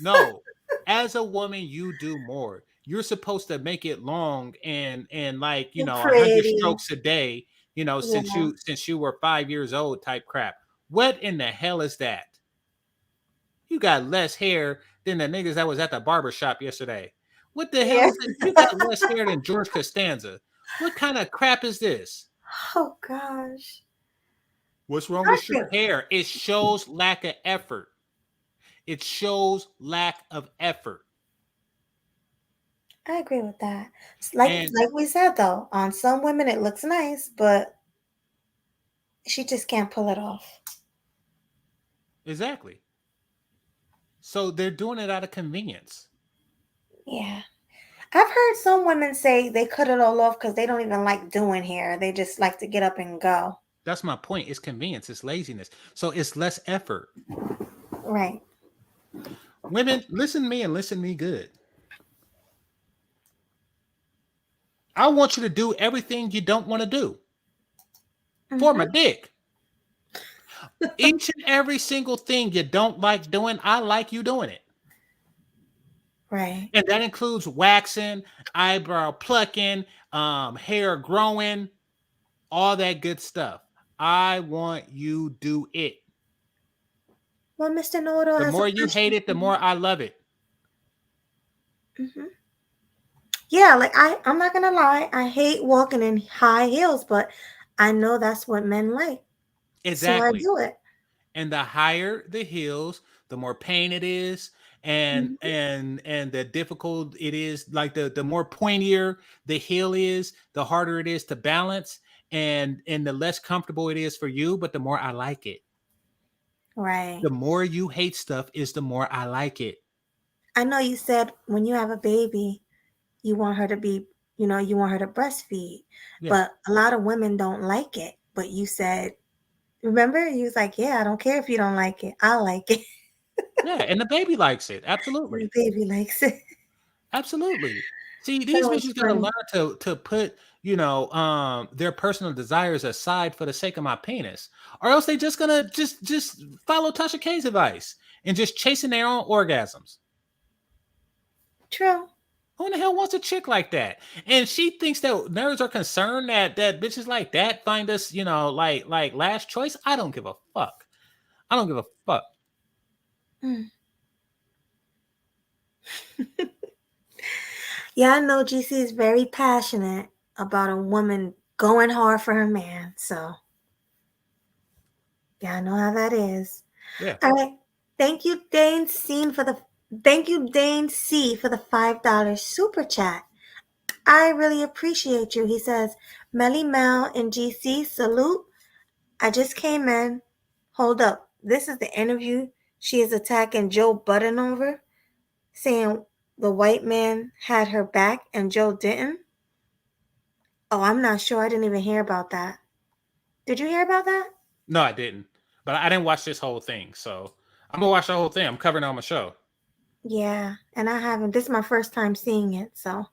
B: No. As a woman, you do more. You're supposed to make it long and like,
C: You're
B: 100
C: pretty.
B: strokes a day, since you were 5 years old type crap. What in the hell is that? You got less hair than the niggas that was at the barber shop yesterday. What the hell is it? You got less hair than George Costanza. What kind of crap is this?
C: Oh gosh.
B: What's wrong with your hair? It shows lack of effort. It shows lack of effort.
C: I agree with that. Like we said though, on some women it looks nice, but she just can't pull it off.
B: Exactly. So they're doing it out of convenience.
C: Yeah. I've heard some women say they cut it all off because they don't even like doing hair. They just like to get up and go.
B: That's my point. It's convenience. It's laziness. So it's less effort.
C: Right.
B: Women, listen to me and listen to me good. I want you to do everything you don't want to do for my dick. Each and every single thing you don't like doing, I like you doing it.
C: Right.
B: And that includes waxing, eyebrow plucking, hair growing, all that good stuff. I want you do it.
C: Well, Mr. Know-It-All
B: The
C: has
B: more
C: a
B: you hate it, the more I love it.
C: Mm-hmm. Yeah, like I'm not gonna lie, I hate walking in high heels, but I know that's what men like.
B: Exactly.
C: So I do it.
B: And the higher the heels, the more pain it is, and the difficult it is. Like the more pointier the heel is, the harder it is to balance, and the less comfortable it is for you. But the more I like it.
C: Right.
B: The more you hate stuff is the more I like it.
C: I know you said when you have a baby, you want her to be, you want her to breastfeed.
B: Yeah.
C: But a lot of women don't like it. But you said, remember, you was like, yeah, I don't care if you don't like it. I like it.
B: Yeah, and the baby likes it. Absolutely.
C: The baby likes it.
B: Absolutely. See, these bitches gotta learn to put, their personal desires aside for the sake of my penis. Or else they just gonna just follow Tasha K's advice and just chasing their own orgasms.
C: True.
B: Who in the hell wants a chick like that? And she thinks that nerds are concerned that bitches like that find us, like last choice. I don't give a fuck. I don't give a fuck.
C: Yeah, I know GC is very passionate about a woman going hard for her man. So, yeah, I know how that is.
B: Yeah.
C: All right. Thank you, Dane C for the $5 super chat. I really appreciate you. He says, Melly Mel and GC, salute. I just came in. Hold up. This is the interview she is attacking Joe Budden over, saying the white man had her back and Joe didn't. Oh, I'm not sure. I didn't even hear about that. Did you hear about that?
B: No, I didn't. But I didn't watch this whole thing. So I'm going to watch the whole thing. I'm covering it on my show.
C: Yeah, and I haven't. This is my first time seeing it. So,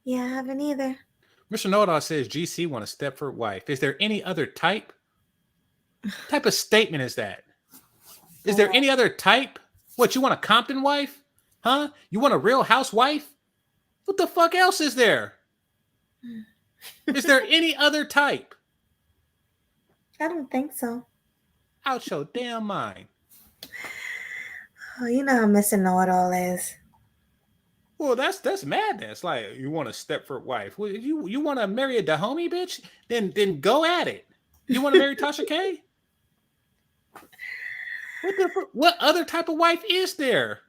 C: yeah, I haven't either.
B: Mr. Know-It-All says GC want a Stepford wife. Is there any other type? What type of statement is that? Is there any other type? What, you want a Compton wife? Huh? You want a Real Housewife? What the fuck else is there? Is there any other type?
C: I don't think so.
B: Out your damn mind.
C: Oh, you know how Mr. Know-It-All is.
B: Well, that's madness. Like, you want a Stepford wife? Well, you want to marry a Dahomey bitch? Then go at it. You want to marry Tasha K? What other type of wife is there?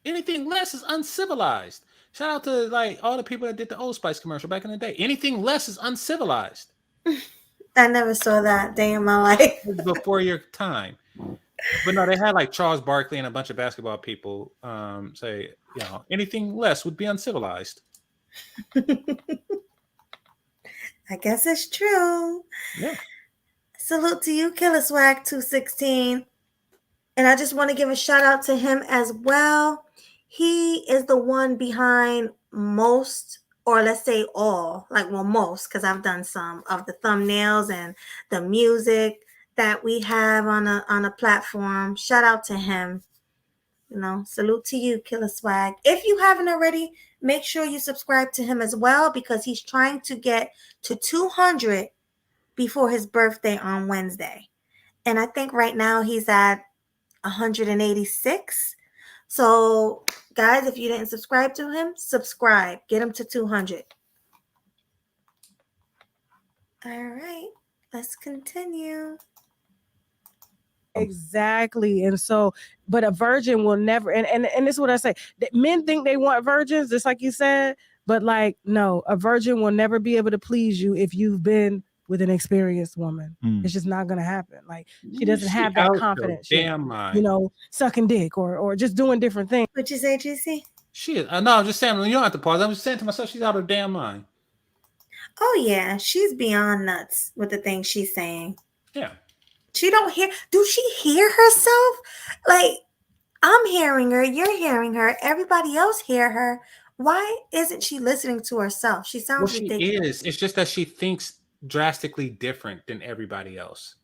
B: Anything less is uncivilized. Shout out to like all the people that did the Old Spice commercial back in the day. Anything less is uncivilized.
C: I never saw that day in my life.
B: Before your time. But no, they had like Charles Barkley and a bunch of basketball people say, anything less would be uncivilized.
C: I guess it's true.
B: Yeah.
C: Salute to you, Killer Swag 216. And I just want to give a shout out to him as well. He is the one behind most, or let's say all, most, because I've done some of the thumbnails and the music that we have on a platform. Shout out to him. Salute to you, Killer Swag. If you haven't already, make sure you subscribe to him as well, because he's trying to get to 200 before his birthday on Wednesday. And I think right now he's at 186. So, guys, if you didn't subscribe to him, subscribe. Get him to 200. All right, let's continue.
D: Exactly. And so, but a virgin will never, and this is what I say, that men think they want virgins, just like you said, but like, no, a virgin will never be able to please you if you've been with an experienced woman. It's just not going to happen. Like, she doesn't have that confidence.
B: Damn mind.
D: Sucking dick or just doing different things.
C: What'd you say, GC?
B: She is. No, I'm just saying, you don't have to pause. I'm just saying to myself, she's out of her damn mind.
C: Oh, yeah. She's beyond nuts with the things she's saying.
B: Yeah.
C: She don't hear. Do she hear herself? Like, I'm hearing her. You're hearing her. Everybody else hear her. Why isn't she listening to herself? She sounds ridiculous.
B: She is. It's just that she thinks drastically different than everybody else.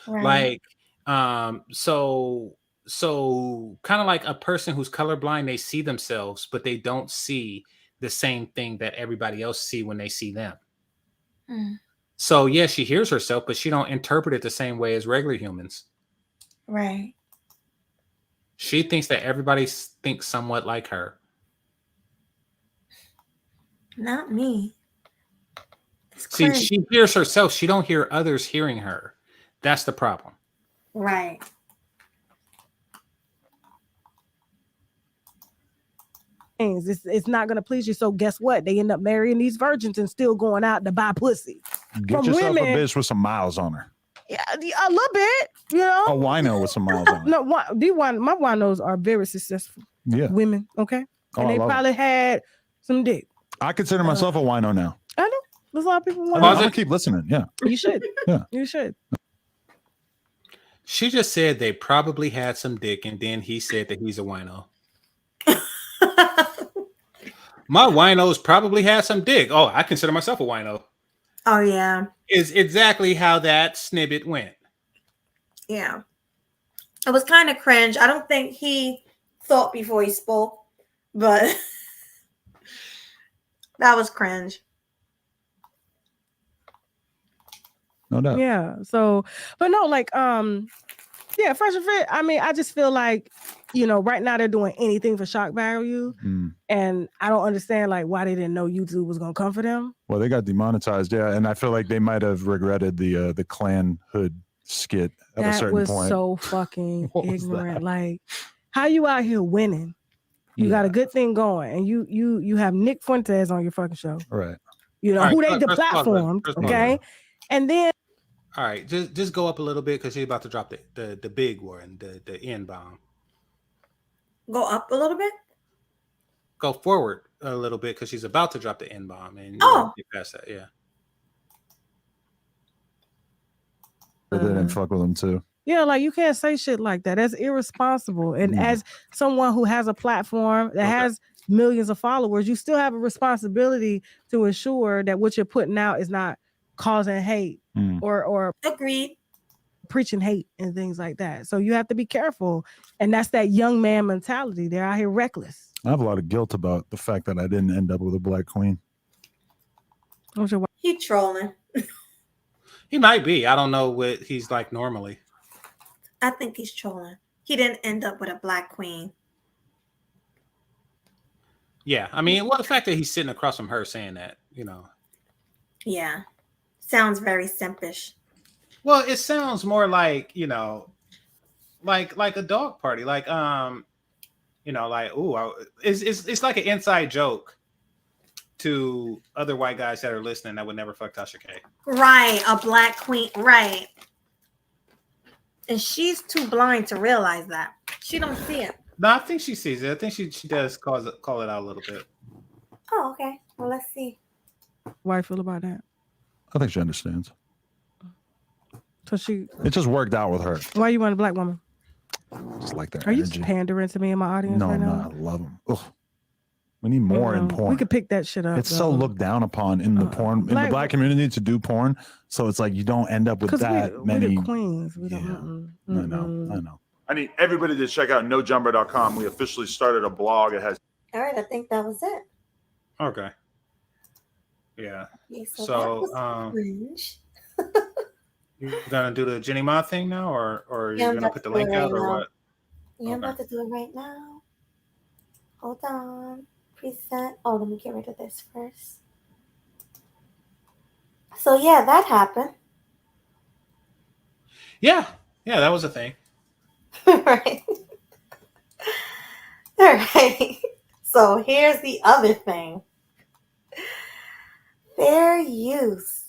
C: Right.
B: Like, so kind of like a person who's colorblind, they see themselves, but they don't see the same thing that everybody else see when they see them. So yeah, she hears herself, but she don't interpret it the same way as regular humans.
C: Right.
B: She thinks that everybody thinks somewhat like her.
C: Not me.
B: See, she hears herself. She don't hear others hearing her. That's the problem.
C: Right.
D: It's not going to please you. So guess what? They end up marrying these virgins and still going out to buy pussy.
A: Get yourself a bitch with some miles on her.
D: Yeah, a little bit, A
A: wino with some miles on her.
D: No, my winos are very successful.
A: Yeah.
D: Women, okay? And they probably had some dick.
A: I consider myself a wino now.
D: I know. There's a lot of people
A: I'm going to keep listening. Yeah.
D: You should.
A: Yeah.
D: You should.
B: She just said they probably had some dick, and then he said that he's a wino. My winos probably had some dick. Oh, I consider myself a wino.
C: Oh, yeah.
B: Is exactly how that snippet went.
C: Yeah. It was kind of cringe. I don't think he thought before he spoke, but that was cringe.
A: No doubt.
D: Yeah. So, but no, like, yeah, Fresh and Fit. I mean, I just feel like, right now they're doing anything for shock value. And I don't understand like why they didn't know YouTube was gonna come for them.
A: Well, they got demonetized, yeah, and I feel like they might have regretted the Clan Hood skit at a certain point.
D: That was so fucking ignorant. Like, how you out here winning? You got a good thing going, and you have Nick Fuentes on your fucking show,
A: right?
D: Who they deplatformed, okay? And then,
B: all right, just go up a little bit because she's about to drop the big one, the N bomb.
C: Go up a little bit.
B: Go forward a little bit because she's about to drop the N bomb, and get past that, yeah.
A: They didn't fuck with them too.
D: Yeah, like you can't say shit like that. That's irresponsible. And as someone who has a platform that has millions of followers, you still have a responsibility to ensure that what you're putting out is not causing hate or
C: agreed
D: preaching hate and things like that. So you have to be careful. And that's that young man mentality. They're out here reckless.
A: I have a lot of guilt about the fact that I didn't end up with a black queen.
C: He trolling.
B: He might be. I don't know what he's like normally.
C: I think he's trolling. he didn't end up with a black queen.
B: Yeah, I mean, well, the fact that he's sitting across from her saying that, you know.
C: Yeah, sounds very simpish.
B: Well, it sounds more like, you know, like a dog party, like you know, like it's like an inside joke to other white guys that are listening that would never fuck Tasha K.
C: Right, a black queen, right. And she's too blind to realize that. She don't see it.
B: No, I think she sees it. I think she does call it out a little bit.
C: Oh, okay. Well, let's see.
D: Why do you feel about that?
A: I think she understands.
D: So
A: it just worked out with her.
D: Why you want a black woman?
A: Just like that.
D: Are you just pandering to me and my audience right now?
A: No, I love them. Ugh. We need more in porn.
D: We could pick that shit up.
A: It's so looked down upon in the porn in the black community to do porn. So it's like you don't end up with that many.
D: We the queens. We don't.
A: I know. I need everybody to check out nojumper.com. We officially started a blog. It has.
C: All right, I think that was it.
B: Okay. Yeah.
C: Okay,
B: so you gonna do the Jeannie Ma thing now, or you're gonna put the link out, or what?
C: Yeah, I'm about to do it right now. Hold on. Preset. Oh, let me get rid of this first. So yeah, that happened.
B: Yeah, that was a thing.
C: Right. All right. So here's the other thing. Fair use.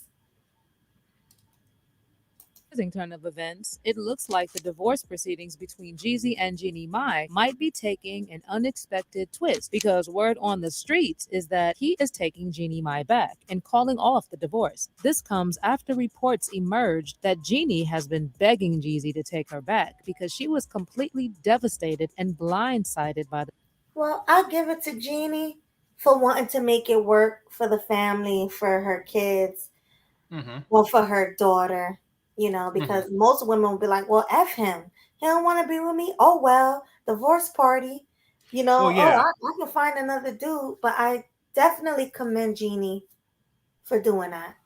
E: Turn of events, it looks like the divorce proceedings between Jeezy and Jeannie Mai might be taking an unexpected twist, because word on the streets is that he is taking Jeannie Mai back and calling off the divorce. This comes after reports emerged that Jeannie has been begging Jeezy to take her back because she was completely devastated and blindsided by the.
C: Well, I'll give it to Jeannie for wanting to make it work for the family, for her kids, well, for her daughter. You know, because most women will be like, well, F him. He don't want to be with me. Oh, well, divorce party. You know, I can find another dude. But I definitely commend Jeannie for doing that.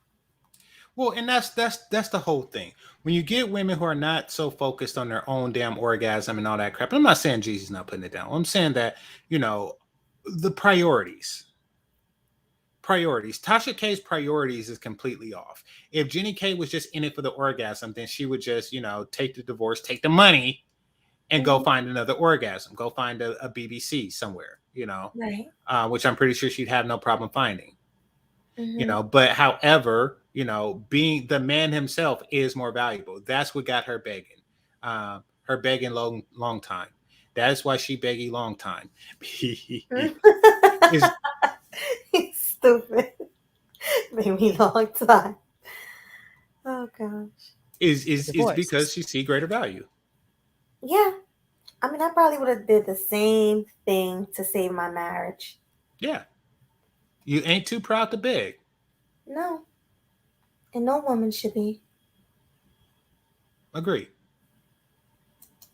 B: Well, and that's the whole thing. When you get women who are not so focused on their own damn orgasm and all that crap. I'm not saying Jeezy's not putting it down. I'm saying that, you know, the priorities. Tasha K's priorities is completely off. If Jeannie K was just in it for the orgasm, then she would just, you know, take the divorce, take the money, and go find another orgasm. Go find a BBC somewhere, you know,
C: right.
B: Which I'm pretty sure she'd have no problem finding. You know, but however, you know, being the man himself is more valuable. That's what got her begging. Her begging long time. That's why she begging long time.
C: Stupid. Maybe long time. Oh gosh.
B: Is because she see greater value.
C: Yeah. I mean, I probably would have did the same thing to save my marriage.
B: Yeah. You ain't too proud to beg.
C: No. And no woman should be.
B: Agree.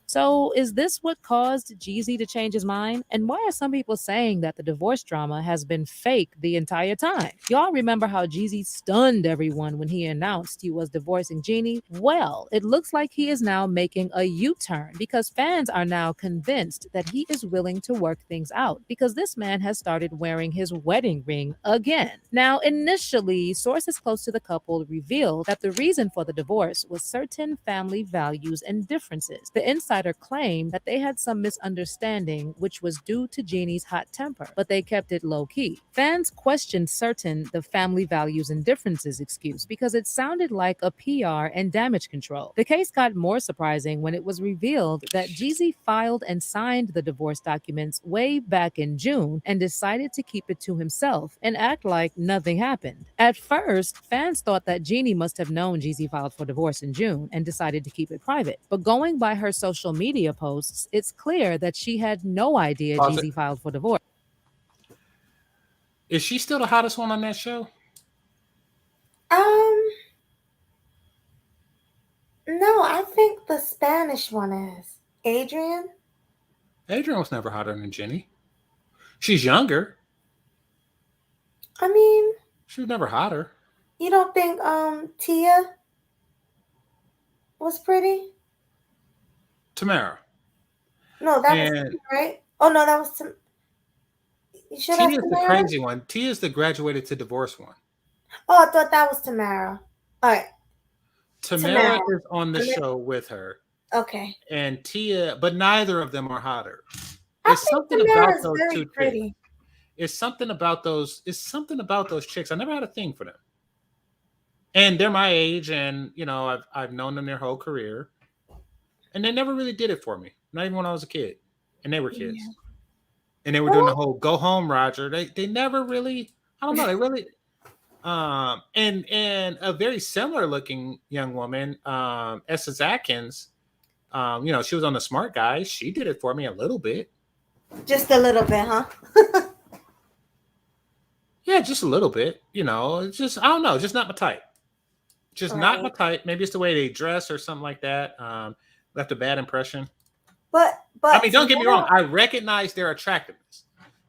E: So is this what caused Jeezy to change his mind? And why are some people saying that the divorce drama has been fake the entire time? Y'all remember how Jeezy stunned everyone when he announced he was divorcing Jeannie? Well, it looks like he is now making a U-turn, because fans are now convinced that he is willing to work things out, because this man has started wearing his wedding ring again. Now, initially, sources close to the couple revealed that the reason for the divorce was certain family values and differences. The insider claimed that they had some misunderstanding, which was due to Jeannie's hot temper, but they kept it low-key. Fans questioned the family values and differences excuse because it sounded like a PR and damage control. The case got more surprising when it was revealed that Jeezy filed and signed the divorce documents way back in June and decided to keep it to himself and act like nothing happened. At first, fans thought that Jeannie must have known Jeezy filed for divorce in June and decided to keep it private. But going by her social media posts, it's clear that she had no idea Jeezy filed for divorce.
B: Is she still the hottest one on that show?
C: No, I think the Spanish one is. Adrian
B: was never hotter than Jeannie. She's younger.
C: I mean,
B: she was never hotter.
C: You don't think Tia was pretty?
B: Tamara.
C: No, that was
B: And
C: right. Oh no, that was you sure that's
B: Tia's the
C: Tamara?
B: crazy one. Tia's the graduated to divorce one.
C: Oh, I thought that was Tamara. All right,
B: Tamara
C: Tamara.
B: is on the
C: And then-
B: show with her,
C: Okay.
B: and Tia, but neither of them are hotter.
C: I
B: It's
C: think
B: something
C: Tamara
B: about
C: is
B: those
C: very
B: two chicks.
C: pretty.
B: It's something about those. It's something about those chicks. I never had a thing for them, and they're my age, and I've known them their whole career, and they never really did it for me. Not even when I was a kid, and they were kids,
C: Yeah.
B: and they were doing the whole "Go home, Roger." They never really. I don't know. They really. And a very similar looking young woman, Essence Atkins. She was on the Smart Guys. She did it for me a little bit.
C: Just a little bit, huh?
B: Yeah, just a little bit. Just I don't know, just not my type. Just not my
C: Right.
B: type. Maybe it's the way they dress or something like that. Left a bad impression.
C: But
B: I mean, don't get me wrong.
C: Tamara-
B: I recognize their attractiveness.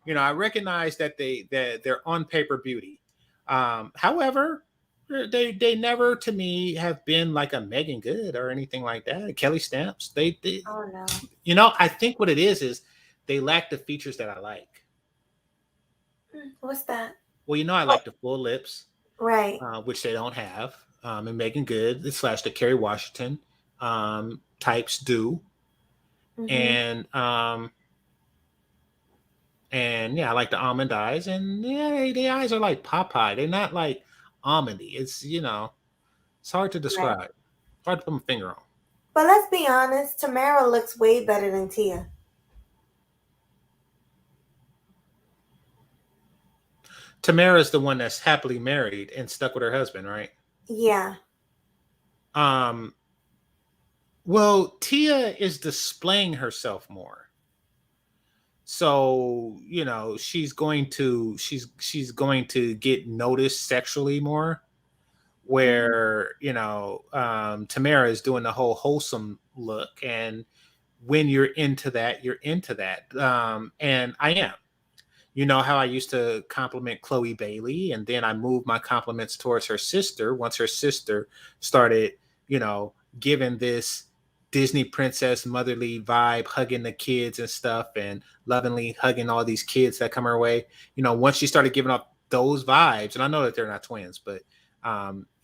B: I recognize that they're on paper beauty. However, they never to me have been like a Megan Good or anything like that. Kelly Stamps. They
C: Oh no.
B: I think what it is they lack the features that I like.
C: What's that?
B: Well, I like the full lips,
C: Right.
B: which they don't have. And Megan Good / the Kerry Washington types do.
C: Mm-hmm.
B: And yeah, I like the almond eyes, and yeah, the eyes are like Popeye. They're not like almondy. It's hard to describe.
C: Right.
B: Hard to put my finger on.
C: But let's be honest, Tamara looks way better than Tia.
B: Tamara's the one that's happily married and stuck with her husband, right?
C: Yeah.
B: Well, Tia is displaying herself more. So, she's going to get noticed sexually more, where, Tamara is doing the whole wholesome look, and when you're into that, you're into that. And I am. You know how I used to compliment Chloe Bailey, and then I moved my compliments towards her sister once her sister started, giving this Disney princess motherly vibe, hugging the kids and stuff, and lovingly hugging all these kids that come her way. Once she started giving up those vibes, and I know that they're not twins, but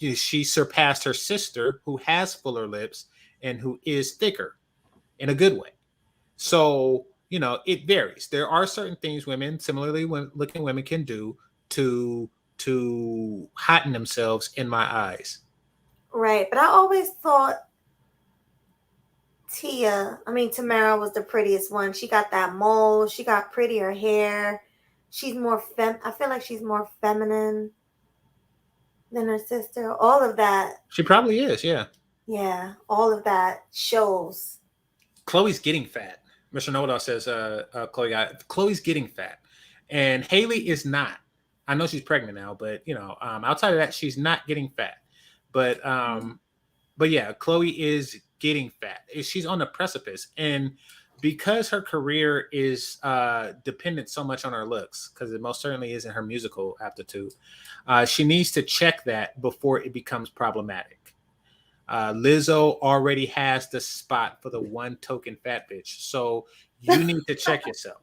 B: she surpassed her sister, who has fuller lips and who is thicker in a good way. So, it varies. There are certain things similarly looking women can do to heighten themselves in my eyes.
C: Right. But I always thought Tamara was the prettiest one. She got that mole. She got prettier hair. She's more I feel like she's more feminine than her sister. All of that.
B: She probably is, yeah.
C: Yeah. All of that shows.
B: Chloe's getting fat. Mr. Know-It-All says, Chloe's getting fat. And Haley is not. I know she's pregnant now, but, outside of that, she's not getting fat. But yeah, Chloe is getting fat. She's on the precipice. And because her career is dependent so much on her looks, because it most certainly isn't her musical aptitude, she needs to check that before it becomes problematic. Lizzo already has the spot for the one token fat bitch. So you need to check yourself.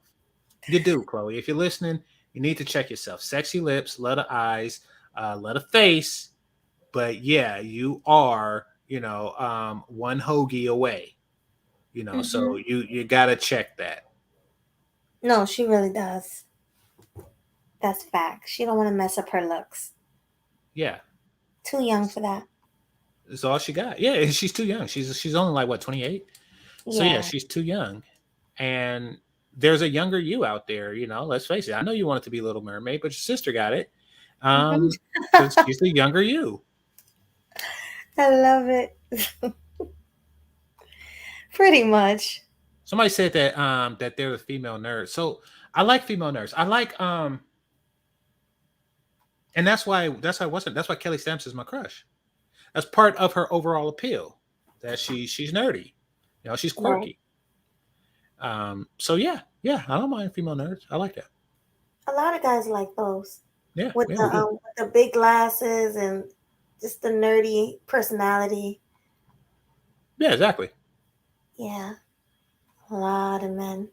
B: You do, Chloe. If you're listening, you need to check yourself. Sexy lips, lot of eyes, lot of face. But yeah, you are, one hoagie away. So you gotta check that.
C: No, she really does. That's fact. She don't want to mess up her looks.
B: Yeah.
C: Too young for that.
B: That's all she got. Yeah, and she's too young. She's only like what, 28? So yeah, she's too young. And there's a younger you out there, let's face it. I know you wanted to be Little Mermaid, but your sister got it. So she's the younger you.
C: I love it. Pretty much.
B: Somebody said that that they're the female nerds. So I like female nerds. I like and that's why Kelly Stamps is my crush. That's part of her overall appeal, that she's nerdy. She's quirky. Right. So yeah, I don't mind female nerds. I like that.
C: A lot of guys like those.
B: Yeah.
C: With the big glasses and just the nerdy personality.
B: Yeah, exactly.
C: Yeah. A lot of men.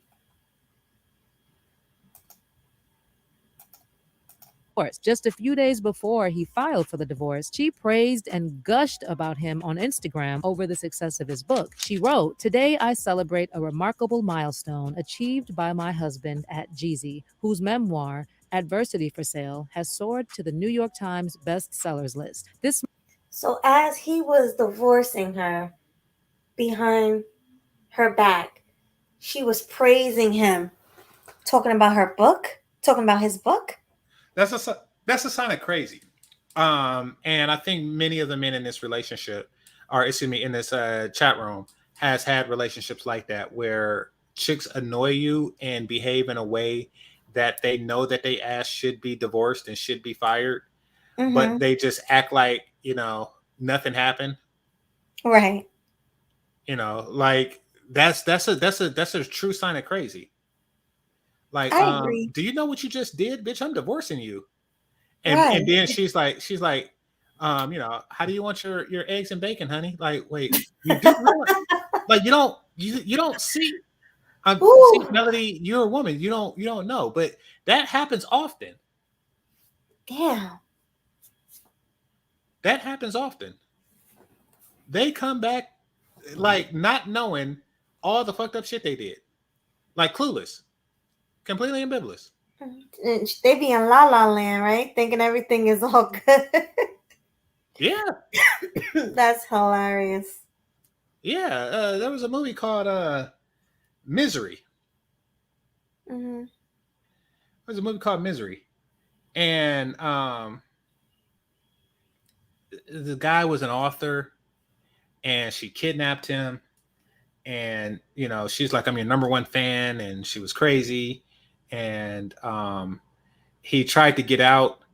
E: Just a few days before he filed for the divorce, she praised and gushed about him on Instagram over the success of his book. She wrote, "Today I celebrate a remarkable milestone achieved by my husband at Jeezy, whose memoir, Adversity for Sale, has soared to the New York Times bestsellers list.
C: So as he was divorcing her behind her back, she was praising him, talking about her book, talking about his book.
B: That's a sign of crazy. And I think many of the men in this relationship, or excuse me, in this chat room, has had relationships like that where chicks annoy you and behave in a way that they know that they ass should be divorced and should be fired, but they just act like, nothing happened.
C: Right.
B: Like that's a true sign of crazy. Like,
C: I agree.
B: do you know what you just did, bitch? I'm divorcing you.
C: Right.
B: And then she's like, how do you want your eggs and bacon, honey? Like, wait, you do realize, like, you don't see. See, Melody, you're a woman. You don't know, but that happens often.
C: Damn.
B: That happens often. They come back like not knowing all the fucked up shit they did, like clueless, completely ambivalent.
C: They be in La La Land, right? Thinking everything is all good.
B: Yeah.
C: That's hilarious.
B: Yeah, there was a movie called Misery. There's a movie called Misery, and the guy was an author, and she kidnapped him, and she's like, "I'm your number one fan," and she was crazy, and he tried to get out,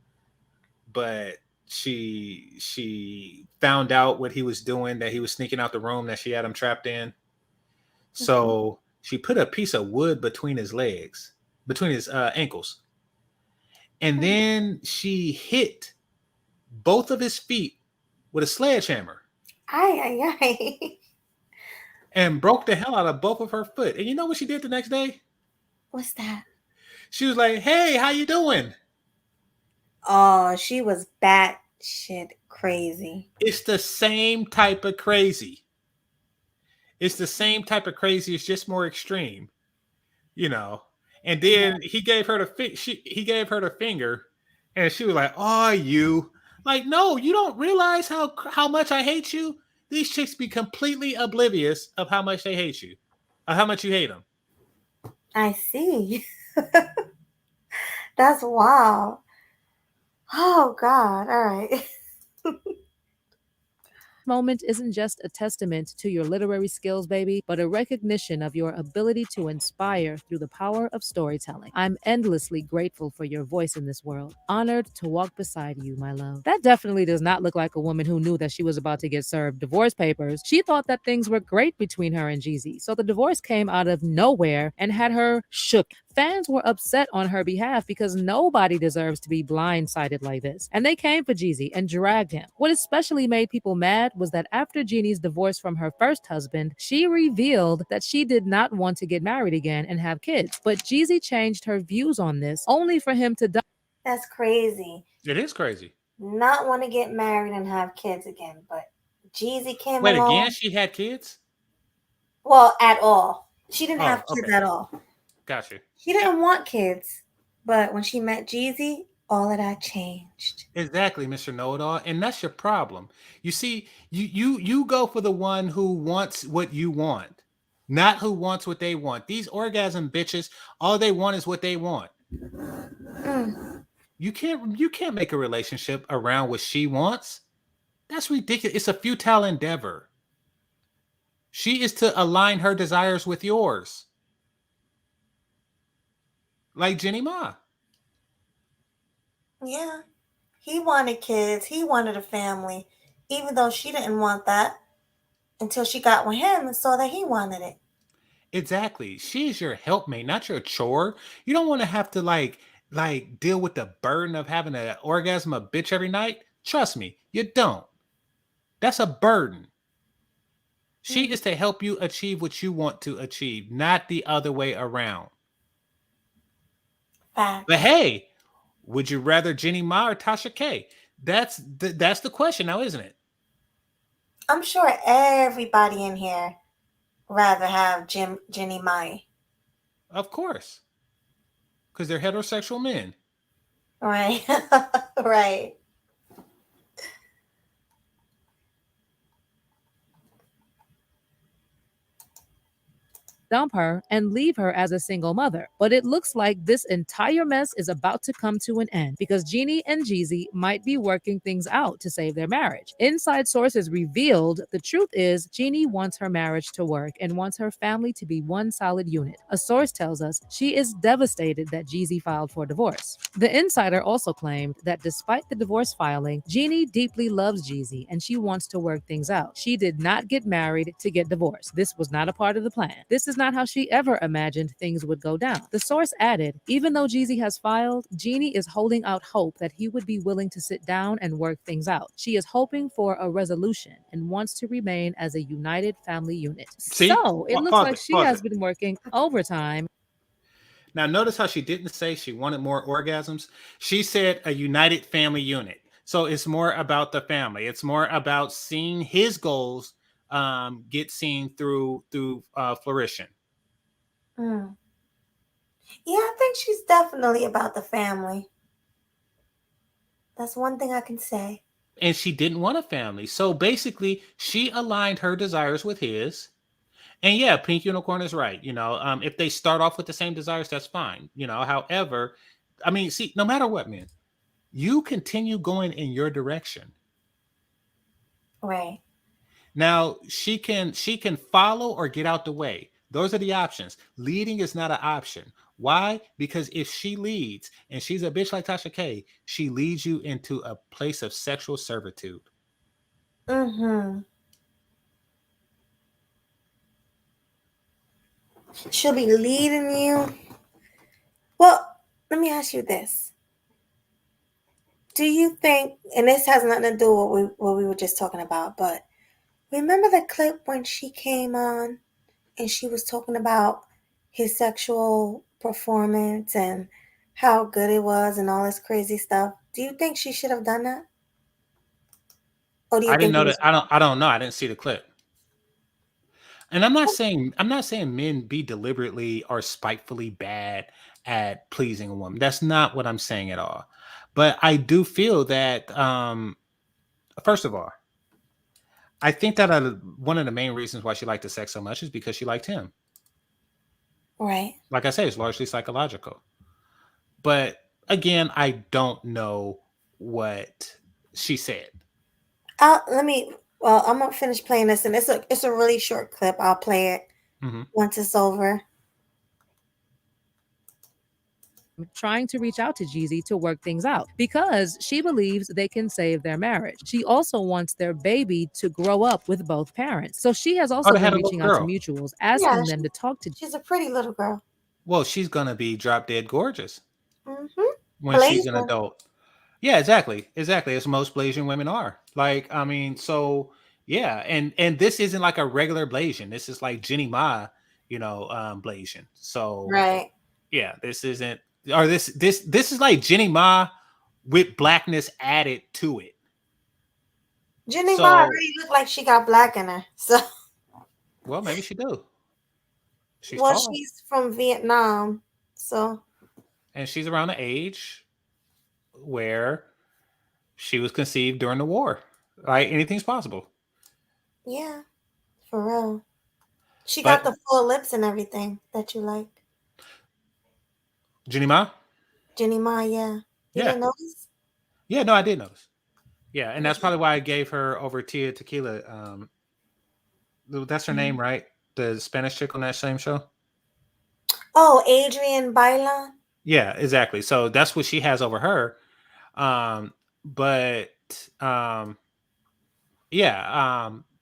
B: but she found out what he was doing, that he was sneaking out the room that she had him trapped in. So she put a piece of wood between his legs, between his ankles. And then she hit both of his feet with a sledgehammer.
C: Aye.
B: And broke the hell out of both of her foot. And you know what she did the next day?
C: What's that?
B: She was like, "Hey, how you doing?"
C: Oh, she was batshit crazy.
B: It's the same type of crazy. It's the same type of crazy. It's just more extreme, And then he gave her the finger, and she was like, "Oh, you." Like, no, you don't realize how much I hate you. These chicks be completely oblivious of how much they hate you, of how much you hate them.
C: I see. That's wild. Oh God! All right.
E: Moment isn't just a testament to your literary skills, baby, but a recognition of your ability to inspire through the power of storytelling. I'm endlessly grateful for your voice in this world. Honored to walk beside you, my love. That definitely does not look like a woman who knew that she was about to get served divorce papers. She thought that things were great between her and Jeezy, so the divorce came out of nowhere and had her shook. Fans were upset on her behalf because nobody deserves to be blindsided like this. And they came for Jeezy and dragged him. What especially made people mad was that after Jeannie's divorce from her first husband, she revealed that she did not want to get married again and have kids. But Jeezy changed her views on this, only for him to die.
C: That's crazy.
B: It is crazy.
C: Not want to get married and have kids again, but Jeezy came
B: Wait,
C: along.
B: again, she had kids?
C: Well, at all. She didn't have kids at all.
B: Gotcha.
C: She didn't want kids, but when she met Jeezy, all of that changed.
B: Exactly, Mr. Know-It-All, and that's your problem. You see, you go for the one who wants what you want, not who wants what they want. These orgasm bitches, all they want is what they want. You can't make a relationship around what she wants. That's ridiculous. It's a futile endeavor. She is to align her desires with yours. Like Jeannie Ma.
C: Yeah. He wanted kids. He wanted a family, even though she didn't want that until she got with him and saw that he wanted it.
B: Exactly. She is your helpmate, not your chore. You don't want to have to like deal with the burden of having an orgasm a bitch every night. Trust me, you don't. That's a burden. She is to help you achieve what you want to achieve, not the other way around.
C: Facts.
B: But hey, would you rather Jeannie Ma or Tasha K? That's the question now, isn't it?
C: I'm sure everybody in here rather have Jeannie Mai.
B: Of course. Because they're heterosexual men.
C: Right. Right.
E: Dump her and leave her as a single mother. But it looks like this entire mess is about to come to an end because Jeannie and Jeezy might be working things out to save their marriage. Inside sources revealed the truth is Jeannie wants her marriage to work and wants her family to be one solid unit. A source tells us she is devastated that Jeezy filed for divorce. The insider also claimed that despite the divorce filing, Jeannie deeply loves Jeezy and she wants to work things out. She did not get married to get divorced. This was not a part of the plan. This is not how she ever imagined things would go down. The source added, even though Jeezy has filed, Jeannie is holding out hope that he would be willing to sit down and work things out. She is hoping for a resolution and wants to remain as a united family unit.
B: See?
E: So it looks
B: Pause
E: like
B: it,
E: she
B: pause
E: has
B: it.
E: been working overtime.
B: Now, notice how she didn't say she wanted more orgasms. She said a united family unit. So it's more about the family. It's more about seeing his goals get seen through flourishing.
C: Mm. Yeah, I think she's definitely about the family. That's one thing I can say.
B: And she didn't want a family. So basically, she aligned her desires with his. And yeah, Pink Unicorn is right. If they start off with the same desires, that's fine. However, I mean, see, no matter what, man, you continue going in your direction.
C: Right.
B: Now she can follow or get out the way. Those are the options. Leading is not an option. Why? Because if she leads and she's a bitch like Tasha K, she leads you into a place of sexual servitude.
C: Mm-hmm. She'll be leading you. Well, let me ask you this. Do you think, and this has nothing to do with what we were just talking about, but remember the clip when she came on and she was talking about his sexual performance and how good it was and all this crazy stuff? Do you think she should have done that? Or do you
B: I didn't
C: think
B: know
C: it
B: that.
C: was
B: I don't know. I didn't see the clip. And I'm not saying men be deliberately or spitefully bad at pleasing a woman. That's not what I'm saying at all. But I do feel that first of all, I think that one of the main reasons why she liked the sex so much is because she liked him.
C: right?
B: Like I say, it's largely psychological. But again, I don't know what she said.
C: Well, I'm gonna finish playing this, and it's a really short clip. I'll play it once it's over.
E: Trying to reach out to Jeezy to work things out because she believes they can save their marriage. She also wants their baby to grow up with both parents. So she has also been reaching out to mutuals, asking them to talk to.
C: She's a pretty little girl.
B: Well, she's gonna be drop dead gorgeous when
C: Blasian.
B: she's an adult. Yeah, exactly. As most Blasian women are. Like, I mean, so yeah, and this isn't like a regular Blasian. This is like Jeannie Ma, Blasian. So
C: right.
B: Yeah, this isn't, or this is like Jeannie Ma with blackness added to it.
C: Jeannie Ma already looked like she got black in her. So
B: well, maybe she do. She's
C: from Vietnam, so
B: and she's around the age where she was conceived during the war. Right? Anything's possible.
C: Yeah, for real. She got the full lips and everything that you like.
B: Jeannie Ma?
C: Jeannie Ma, yeah. You didn't notice?
B: Yeah, no, I did notice. Yeah, and that's probably why I gave her over Tia Tequila. That's her name, right? The Spanish chick on that same show?
C: Oh, Adrienne Bailon?
B: Yeah, exactly. So that's what she has over her. But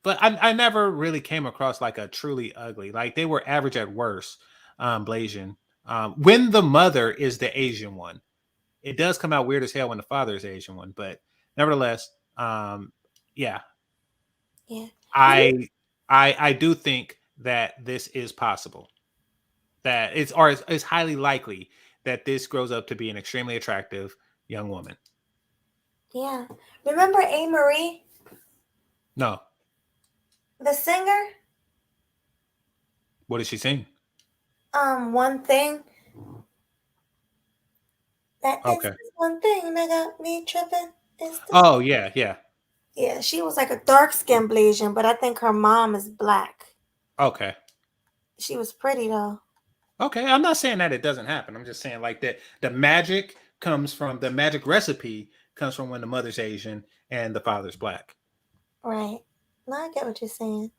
B: I never really came across like a truly ugly. Like they were average at worst, Blasian. When the mother is the Asian one, it does come out weird as hell when the father is the Asian one. But nevertheless, yeah.
C: Yeah.
B: I I do think that this is possible. That it's highly likely that this grows up to be an extremely attractive young woman.
C: Yeah. Remember A. Marie,
B: No.
C: the singer?
B: What did she sing?
C: One thing. That is
B: Okay.
C: one thing that got me tripping. Is the
B: Oh, yeah, yeah.
C: Yeah, she was like a dark-skinned Blasian, but I think her mom is black.
B: Okay.
C: She was pretty though.
B: Okay. I'm not saying that it doesn't happen. I'm just saying like that the magic recipe comes from when the mother's Asian and the father's black.
C: Right. No, I get what you're saying.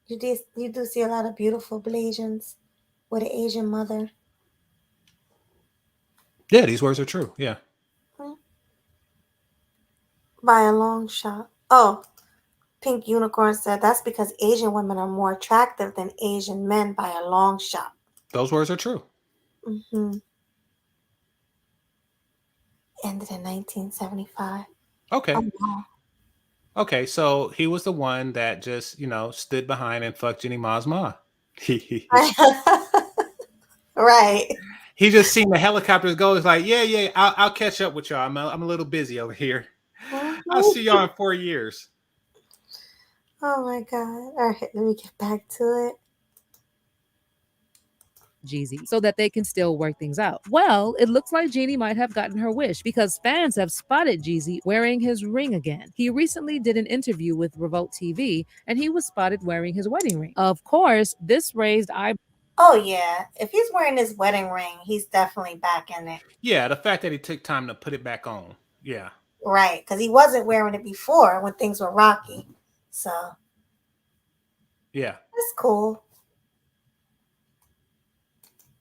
C: You do see a lot of beautiful Blasians with an Asian mother.
B: Yeah, these words are true. Yeah.
C: By a long shot. Oh, Pink Unicorn said that's because Asian women are more attractive than Asian men by a long shot.
B: Those words are true.
C: Mm-hmm. Ended in 1975.
B: Okay.
C: Oh, wow.
B: Okay, so he was the one that just, stood behind and fucked Jeannie Ma's ma.
C: Right.
B: He just seen the helicopters go. He's like, yeah, I'll catch up with y'all. I'm a little busy over here. I'll see y'all in 4 years.
C: Oh my God. All right, let me get back to it.
E: Jeezy so that they can still work things out. Well, it looks like Jeannie might have gotten her wish because fans have spotted Jeezy wearing his ring again. He recently did an interview with Revolt TV and he was spotted wearing his wedding ring. Of course, this raised eyebrows.
C: Oh yeah, if he's wearing his wedding ring, he's definitely back in it.
B: Yeah, the fact that he took time to put it back on. Yeah.
C: Right, because he wasn't wearing it before when things were rocky. So
B: yeah,
C: that's cool.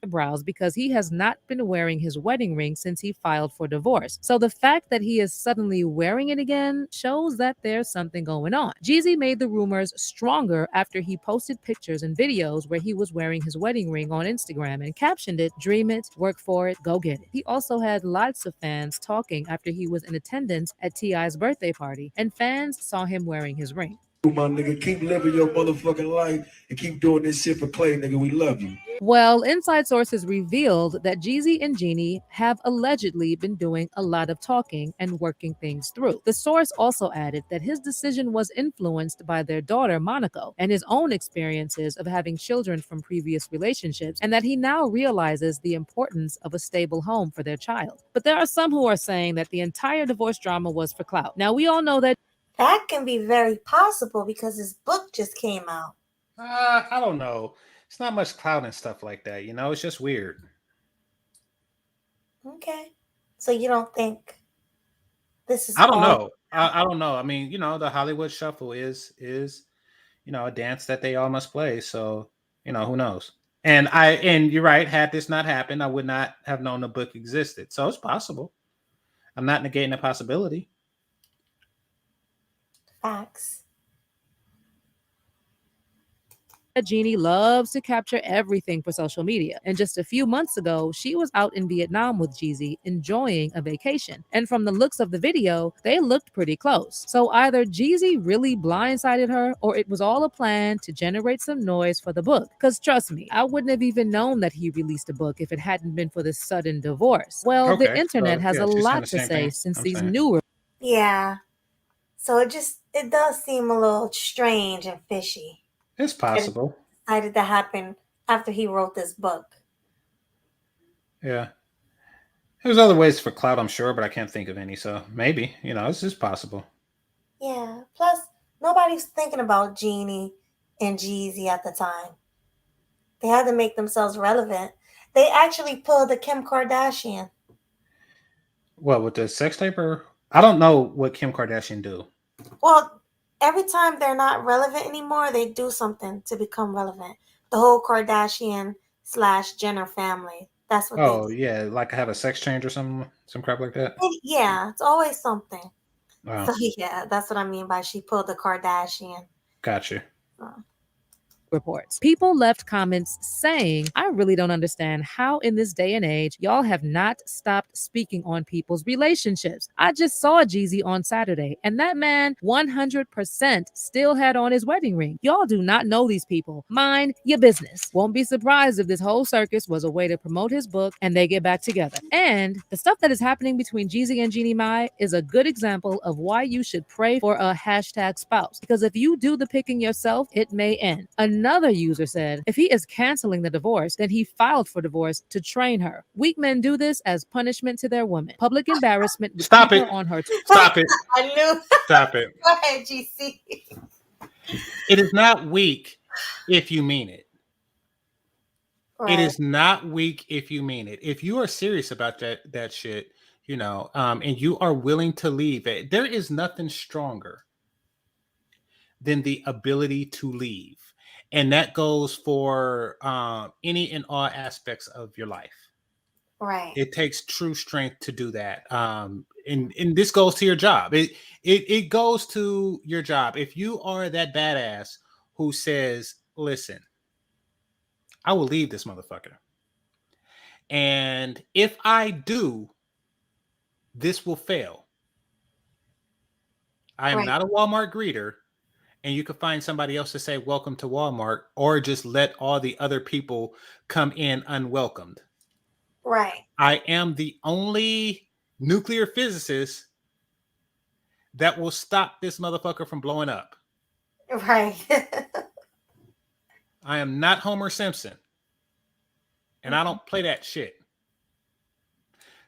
E: Eyebrows because he has not been wearing his wedding ring since he filed for divorce. So the fact that he is suddenly wearing it again shows that there's something going on. Jeezy made the rumors stronger after he posted pictures and videos where he was wearing his wedding ring on Instagram and captioned it, "Dream it, work for it, go get it." He also had lots of fans talking after he was in attendance at T.I.'s birthday party, and fans saw him wearing his ring.
F: My nigga, keep living your motherfucking life and keep doing this shit for Clay, nigga. We love you.
E: Well, inside sources revealed that Jeezy and Jeannie have allegedly been doing a lot of talking and working things through. The source also added that his decision was influenced by their daughter, Monaco, and his own experiences of having children from previous relationships, and that he now realizes the importance of a stable home for their child. But there are some who are saying that the entire divorce drama was for clout. Now, we all know that
C: can be very possible because his book just came out.
B: I don't know. It's not much clout and stuff like that. It's just weird.
C: Okay. So you don't think this is
B: I don't know. I don't know. I mean, the Hollywood Shuffle is a dance that they all must play. So, who knows? And you're right. Had this not happened, I would not have known the book existed. So it's possible. I'm not negating the possibility.
C: Facts.
E: Jeannie loves to capture everything for social media. And just a few months ago, she was out in Vietnam with Jeezy enjoying a vacation. And from the looks of the video, they looked pretty close. So either Jeezy really blindsided her or it was all a plan to generate some noise for the book. Because trust me, I wouldn't have even known that he released a book if it hadn't been for this sudden divorce. Well, the internet has a lot to say since these new...
C: Yeah. So it does seem a little strange and fishy.
B: It's possible.
C: How did that happen after he wrote this book?
B: Yeah. There's other ways for clout, I'm sure, but I can't think of any. So maybe, it's just possible.
C: Yeah. Plus, nobody's thinking about Jeannie and Jeezy at the time. They had to make themselves relevant. They actually pulled the Kim Kardashian.
B: What, with the sex tape? Or I don't know what Kim Kardashian do.
C: Well, every time they're not relevant anymore, they do something to become relevant. The whole Kardashian/Jenner family. That's what they do.
B: Oh, yeah. Like I have a sex change or some crap like that?
C: Yeah, it's always something.
B: Wow.
C: So, yeah, that's what I mean by she pulled the Kardashian.
B: Gotcha.
E: reports. People left comments saying, I really don't understand how in this day and age, y'all have not stopped speaking on people's relationships. I just saw Jeezy on Saturday, and that man 100% still had on his wedding ring. Y'all do not know these people. Mind your business. Won't be surprised if this whole circus was a way to promote his book and they get back together. And the stuff that is happening between Jeezy and Jeannie Mai is a good example of why you should pray for a hashtag spouse. Because if you do the picking yourself, it may end. Another user said, if he is canceling the divorce, then he filed for divorce to train her. Weak men do this as punishment to their woman. Public embarrassment would
B: Stop
E: keep
B: it.
E: her on her.
B: Stop it.
C: I knew.
B: Stop it.
C: Go ahead, GC.
B: It is not weak if you mean it.
C: Right.
B: It is not weak if you mean it. If you are serious about that shit, you know, and you are willing to leave it, there is nothing stronger than the ability to leave. And that goes for any and all aspects of your life.
C: Right.
B: It takes true strength to do that. And this goes to your job. It goes to your job. If you are that badass who says, listen, I will leave this motherfucker. And if I do, this will fail. I am not a Walmart greeter, and you can find somebody else to say, welcome to Walmart, or just let all the other people come in unwelcomed.
C: Right.
B: I am the only nuclear physicist that will stop this motherfucker from blowing up.
C: Right.
B: I am not Homer Simpson. And I don't play that shit.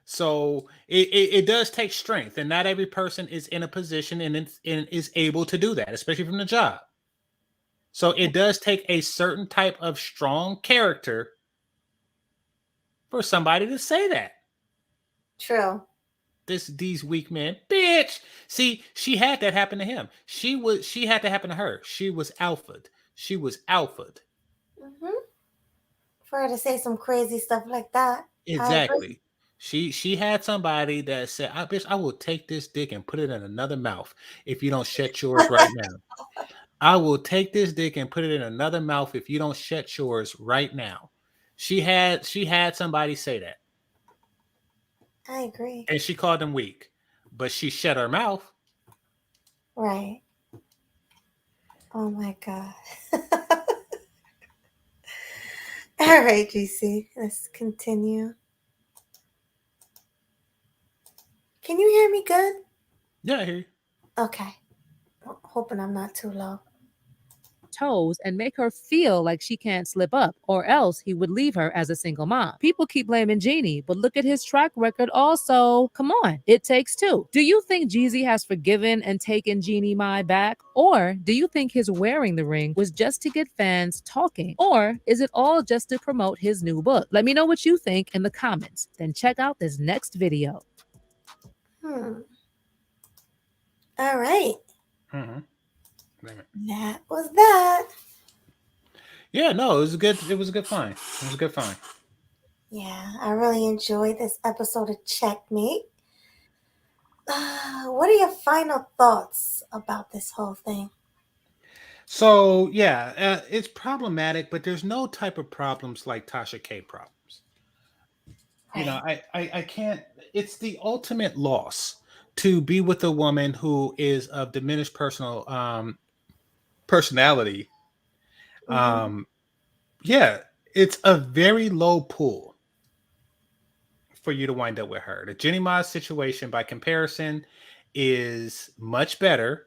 B: So it does take strength. And not every person is in a position and is able to do that, especially from the job. So it does take a certain type of strong character for somebody to say that.
C: True.
B: These weak men, bitch. See, she had that happen to him. She had that happen to her. She was alphaed. She was alphaed.
C: Mm-hmm. For her to say some crazy stuff like that.
B: Exactly. She had somebody that said, bitch, I will take this dick and put it in another mouth if you don't shut yours right now. I will take this dick and put it in another mouth if you don't shut yours right now. She had somebody say that.
C: I agree.
B: And she called them weak. But she shut her mouth.
C: Right. Oh my God. All right, GC. Let's continue. Can you hear me good?
B: Yeah, I hear you.
C: Okay. Hoping I'm not too low.
E: Toes and make her feel like she can't slip up, or else he would leave her as a single mom. People keep blaming Jeannie, but look at his track record also. Come on, it takes two. Do you think Jeezy has forgiven and taken Jeannie Mai back? Or do you think his wearing the ring was just to get fans talking? Or is it all just to promote his new book? Let me know what you think in the comments. Then check out this next video.
C: All right.
B: Mm-hmm.
C: That was that.
B: Yeah, no, it was good. It was a good find. It was a good find.
C: Yeah, I really enjoyed this episode of Checkmate. What are your final thoughts about this whole thing?
B: So, yeah, it's problematic, but there's no type of problems like Tasha K problems. Right. You know, I can't. It's the ultimate loss to be with a woman who is of diminished personality. Mm-hmm. Yeah, it's a very low pull for you to wind up with her. The Jeannie Mai situation, by comparison, is much better.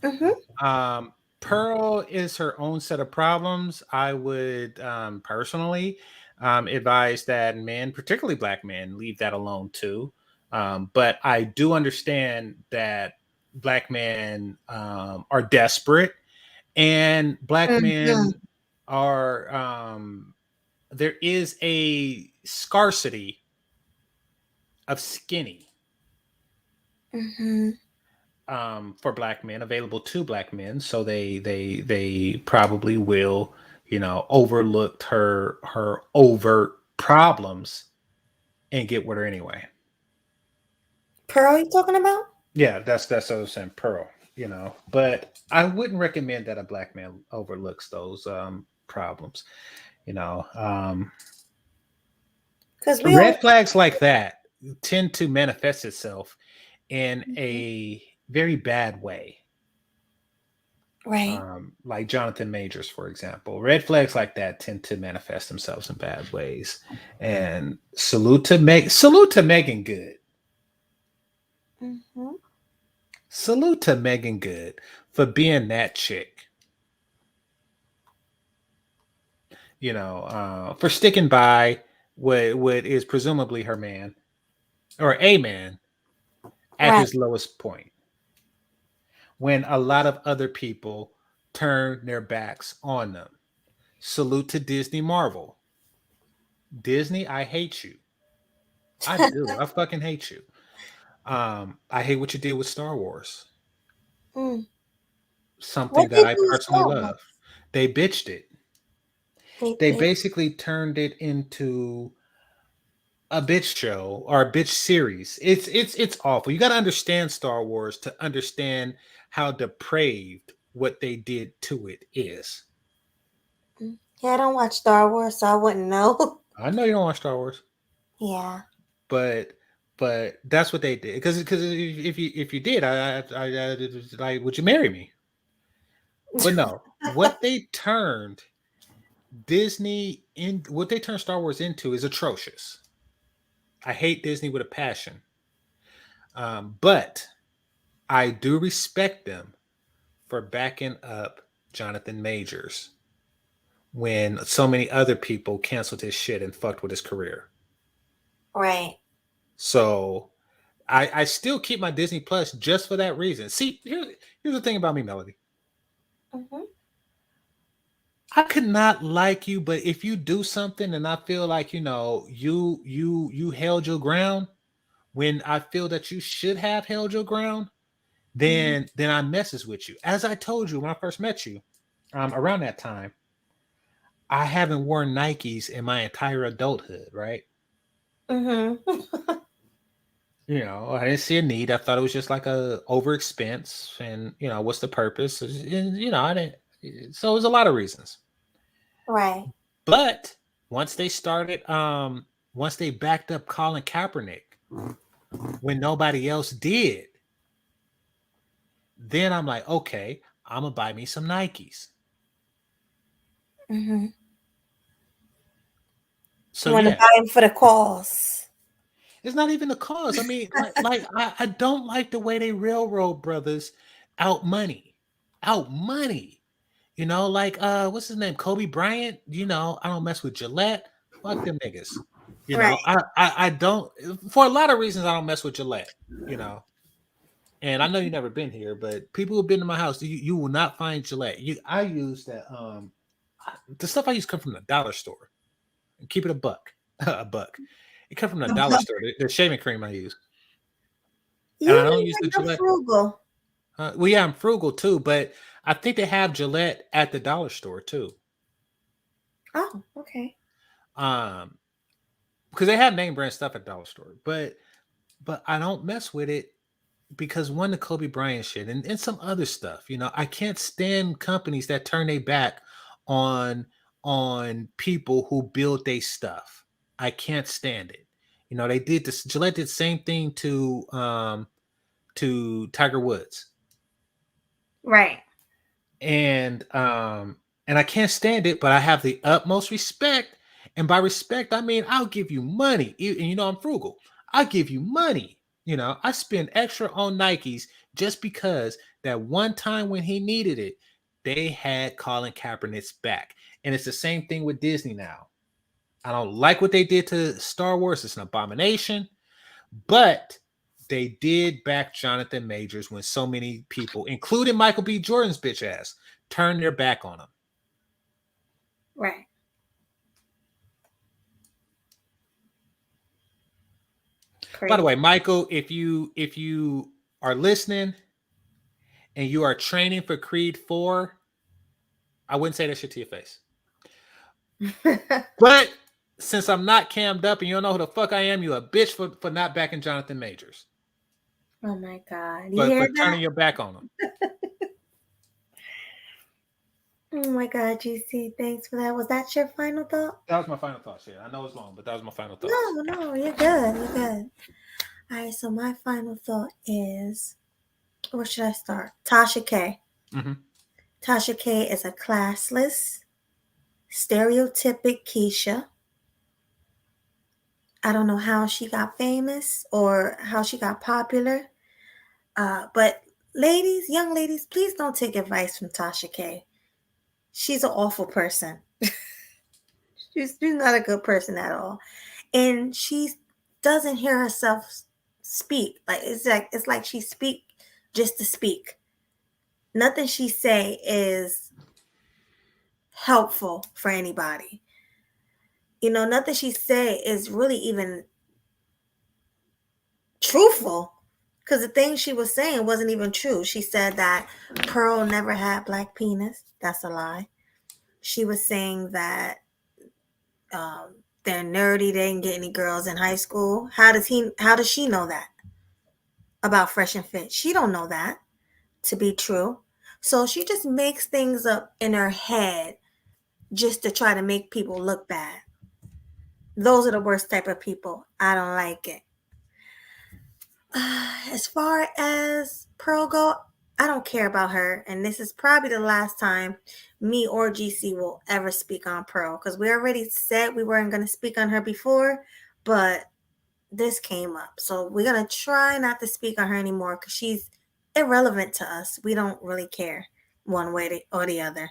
B: Mm-hmm. Pearl is her own set of problems. I would personally advise that men, particularly black men, leave that alone too. But I do understand that black men are desperate, and black men are there is a scarcity of skinny for black men available to black men, so they probably will, you know, overlook her overt problems and get with her anyway.
C: Pearl, you talking about?
B: Yeah, that's what I was saying. Pearl. you know, but I wouldn't recommend that a black man overlooks those problems, you know.
C: Because we all
B: Red flags like that tend to manifest itself in a very bad way.
C: right.
B: Like Jonathan Majors, for example. Red flags like that tend to manifest themselves in bad ways. And salute to Megan Good.
C: Mm-hmm.
B: Salute to Megan Good for being that chick. You know, for sticking by what is presumably her man or a man at
C: Right.
B: his lowest point. When a lot of other people turn their backs on them. Salute to Disney Marvel. Disney, I hate you. I do. I fucking hate you. I hate what you did with Star Wars.
C: Mm.
B: Something
C: What
B: that
C: they
B: I
C: do with
B: personally
C: Star Wars?
B: love. They bitched it.
C: They
B: They
C: did.
B: basically turned it into a bitch show or a bitch series. It's awful. You got to understand Star Wars to understand how depraved what they did to it is.
C: Yeah, I don't watch Star Wars, so I wouldn't know.
B: I know you don't watch Star Wars,
C: Yeah.
B: but that's what they did. Because if you did, I like, would you marry me? But no, what they turned what they turned Star Wars into is atrocious. I hate Disney with a passion, but I do respect them for backing up Jonathan Majors when so many other people canceled his shit and fucked with his career.
C: Right.
B: So I still keep my Disney Plus just for that reason. See, here's the thing about me, Melody.
C: Mm-hmm.
B: I could not like you, but if you do something and I feel like, you know, you held your ground when I feel that you should have held your ground, then I messes with you. As I told you when I first met you, around that time, I haven't worn Nikes in my entire adulthood, right?
C: Mm-hmm.
B: You know, I didn't see a need. I thought it was just like a over expense, and you know, what's the purpose? And, you know, I didn't. So it was a lot of reasons.
C: Right.
B: But once they started, once they backed up Colin Kaepernick when nobody else did, then I'm like, okay, I'm gonna buy me some Nikes.
C: Mm-hmm.
B: So
C: You want to
B: yeah,
C: buy him for the cause.
B: it's not even the cause. I mean, I don't like the way they railroad brothers out money. You know, like what's his name? Kobe Bryant. You know, I don't mess with Gillette. Fuck them niggas. You
C: Right.
B: know, I don't, for a lot of reasons I don't mess with Gillette, you know. And I know you've never been here, but people who've been to my house, you will not find Gillette. I use that the stuff I use come from the dollar store. Keep it a buck. A buck. It comes from the dollar store. The shaving cream I use. And I
C: You
B: don't
C: mean
B: use the
C: you're
B: Gillette.
C: frugal?
B: Well, yeah, I'm frugal too, but I think they have Gillette at the dollar store too.
C: Oh, okay.
B: Because they have name brand stuff at dollar store, but I don't mess with it because one, the Kobe Bryant shit and some other stuff. You know, I can't stand companies that turn their back on people who build their stuff. I can't stand it. You know, they did this. Gillette did the same thing to Tiger Woods.
C: Right.
B: And I can't stand it, but I have the utmost respect. And by respect, I mean I'll give you money. And you know I'm frugal. I give you money. You know, I spend extra on Nikes just because that one time when he needed it, they had Colin Kaepernick's back. And it's the same thing with Disney now. I don't like what they did to Star Wars. It's an abomination. But they did back Jonathan Majors when so many people, including Michael B. Jordan's bitch ass, turned their back on him.
C: Right.
B: By the way, Michael, if you are listening and you are training for Creed 4, I wouldn't say that shit to your face. But since I'm not cammed up and you don't know who the fuck I am, you a bitch for not backing Jonathan Majors.
C: Oh my God. You
B: But
C: hear
B: turning
C: that?
B: your back on them.
C: Oh my God, GC. Thanks for that. Was that your final thought?
B: That was my final thoughts. Yeah, I know it's long, but that was my final thoughts.
C: No, you're good. You're good. All right, so my final thought is, where should I start? Tasha K.
B: Mm-hmm.
C: Tasha K is a classless, stereotypic Keisha. I don't know how she got famous or how she got popular. But ladies, young ladies, please don't take advice from Tasha K. She's an awful person. she's not a good person at all. And she doesn't hear herself speak. It's like she speak just to speak. Nothing she say is helpful for anybody. You know, nothing she say is really even truthful, because the thing she was saying wasn't even true. She said that Pearl never had black penis. That's a lie. She was saying that they're nerdy. They didn't get any girls in high school. How does she know that about Fresh and Fit? She don't know that to be true. So she just makes things up in her head just to try to make people look bad. Those are the worst type of people. I don't like it. As far as Pearl go, I don't care about her, and this is probably the last time me or GC will ever speak on Pearl, because we already said we weren't going to speak on her before, but this came up, so we're going to try not to speak on her anymore, because she's irrelevant to us. We don't really care one way or the other.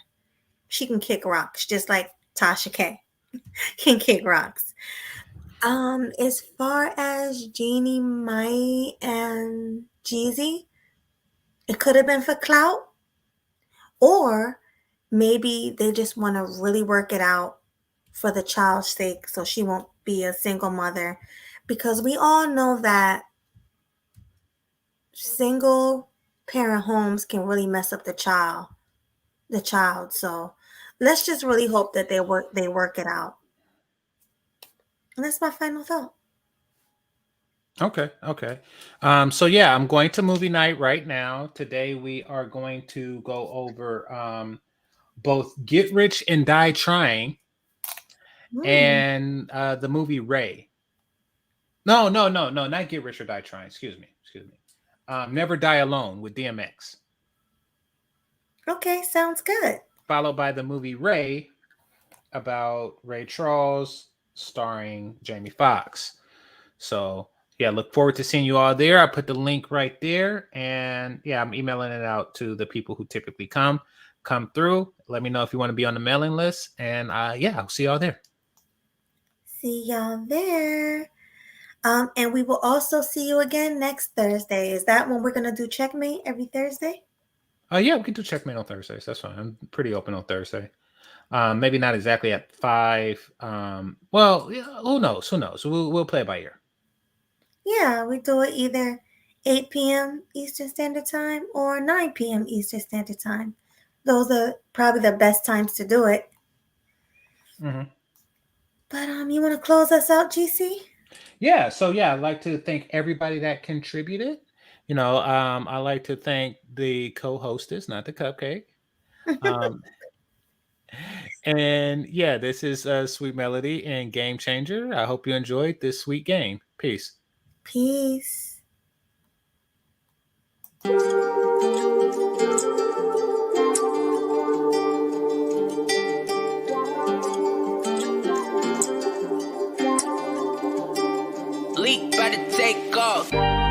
C: She can kick rocks, just like Tasha K can kick rocks. As far as Jeannie, Mai, and Jeezy, it could have been for clout, or maybe they just want to really work it out for the child's sake, so she won't be a single mother, because we all know that single parent homes can really mess up the child. So let's just really hope that they work it out. And that's my final thought.
B: Okay. So yeah, I'm going to movie night right now. Today we are going to go over both Get Rich and Die Trying and the movie Ray. No, not Get Rich or Die Trying. Excuse me. Never Die Alone with DMX.
C: Okay, sounds good.
B: Followed by the movie Ray about Ray Charles, starring Jamie Foxx. So yeah, look forward to seeing you all there. I put the link right there, and yeah, I'm emailing it out to the people who typically come through. Let me know if you want to be on the mailing list, and yeah, I'll see y'all there.
C: See y'all there. And we will also see you again next Thursday. Is that when we're gonna do Checkmate every Thursday?
B: Yeah, we can do Checkmate on Thursdays. That's fine. I'm pretty open on Thursday. Maybe not exactly at 5. Well, yeah, who knows? We'll play it by ear.
C: Yeah, we do it either 8 p.m. Eastern Standard Time or 9 p.m. Eastern Standard Time. Those are probably the best times to do it.
B: Mm-hmm.
C: But you want to close us out, GC?
B: Yeah. So yeah, I'd like to thank everybody that contributed. You know, I like to thank the co-hostess, not the cupcake. And yeah, this is Sweet Melody and Game Changer. I hope you enjoyed this sweet game. Peace.
C: Peace.
G: Leak about to take off.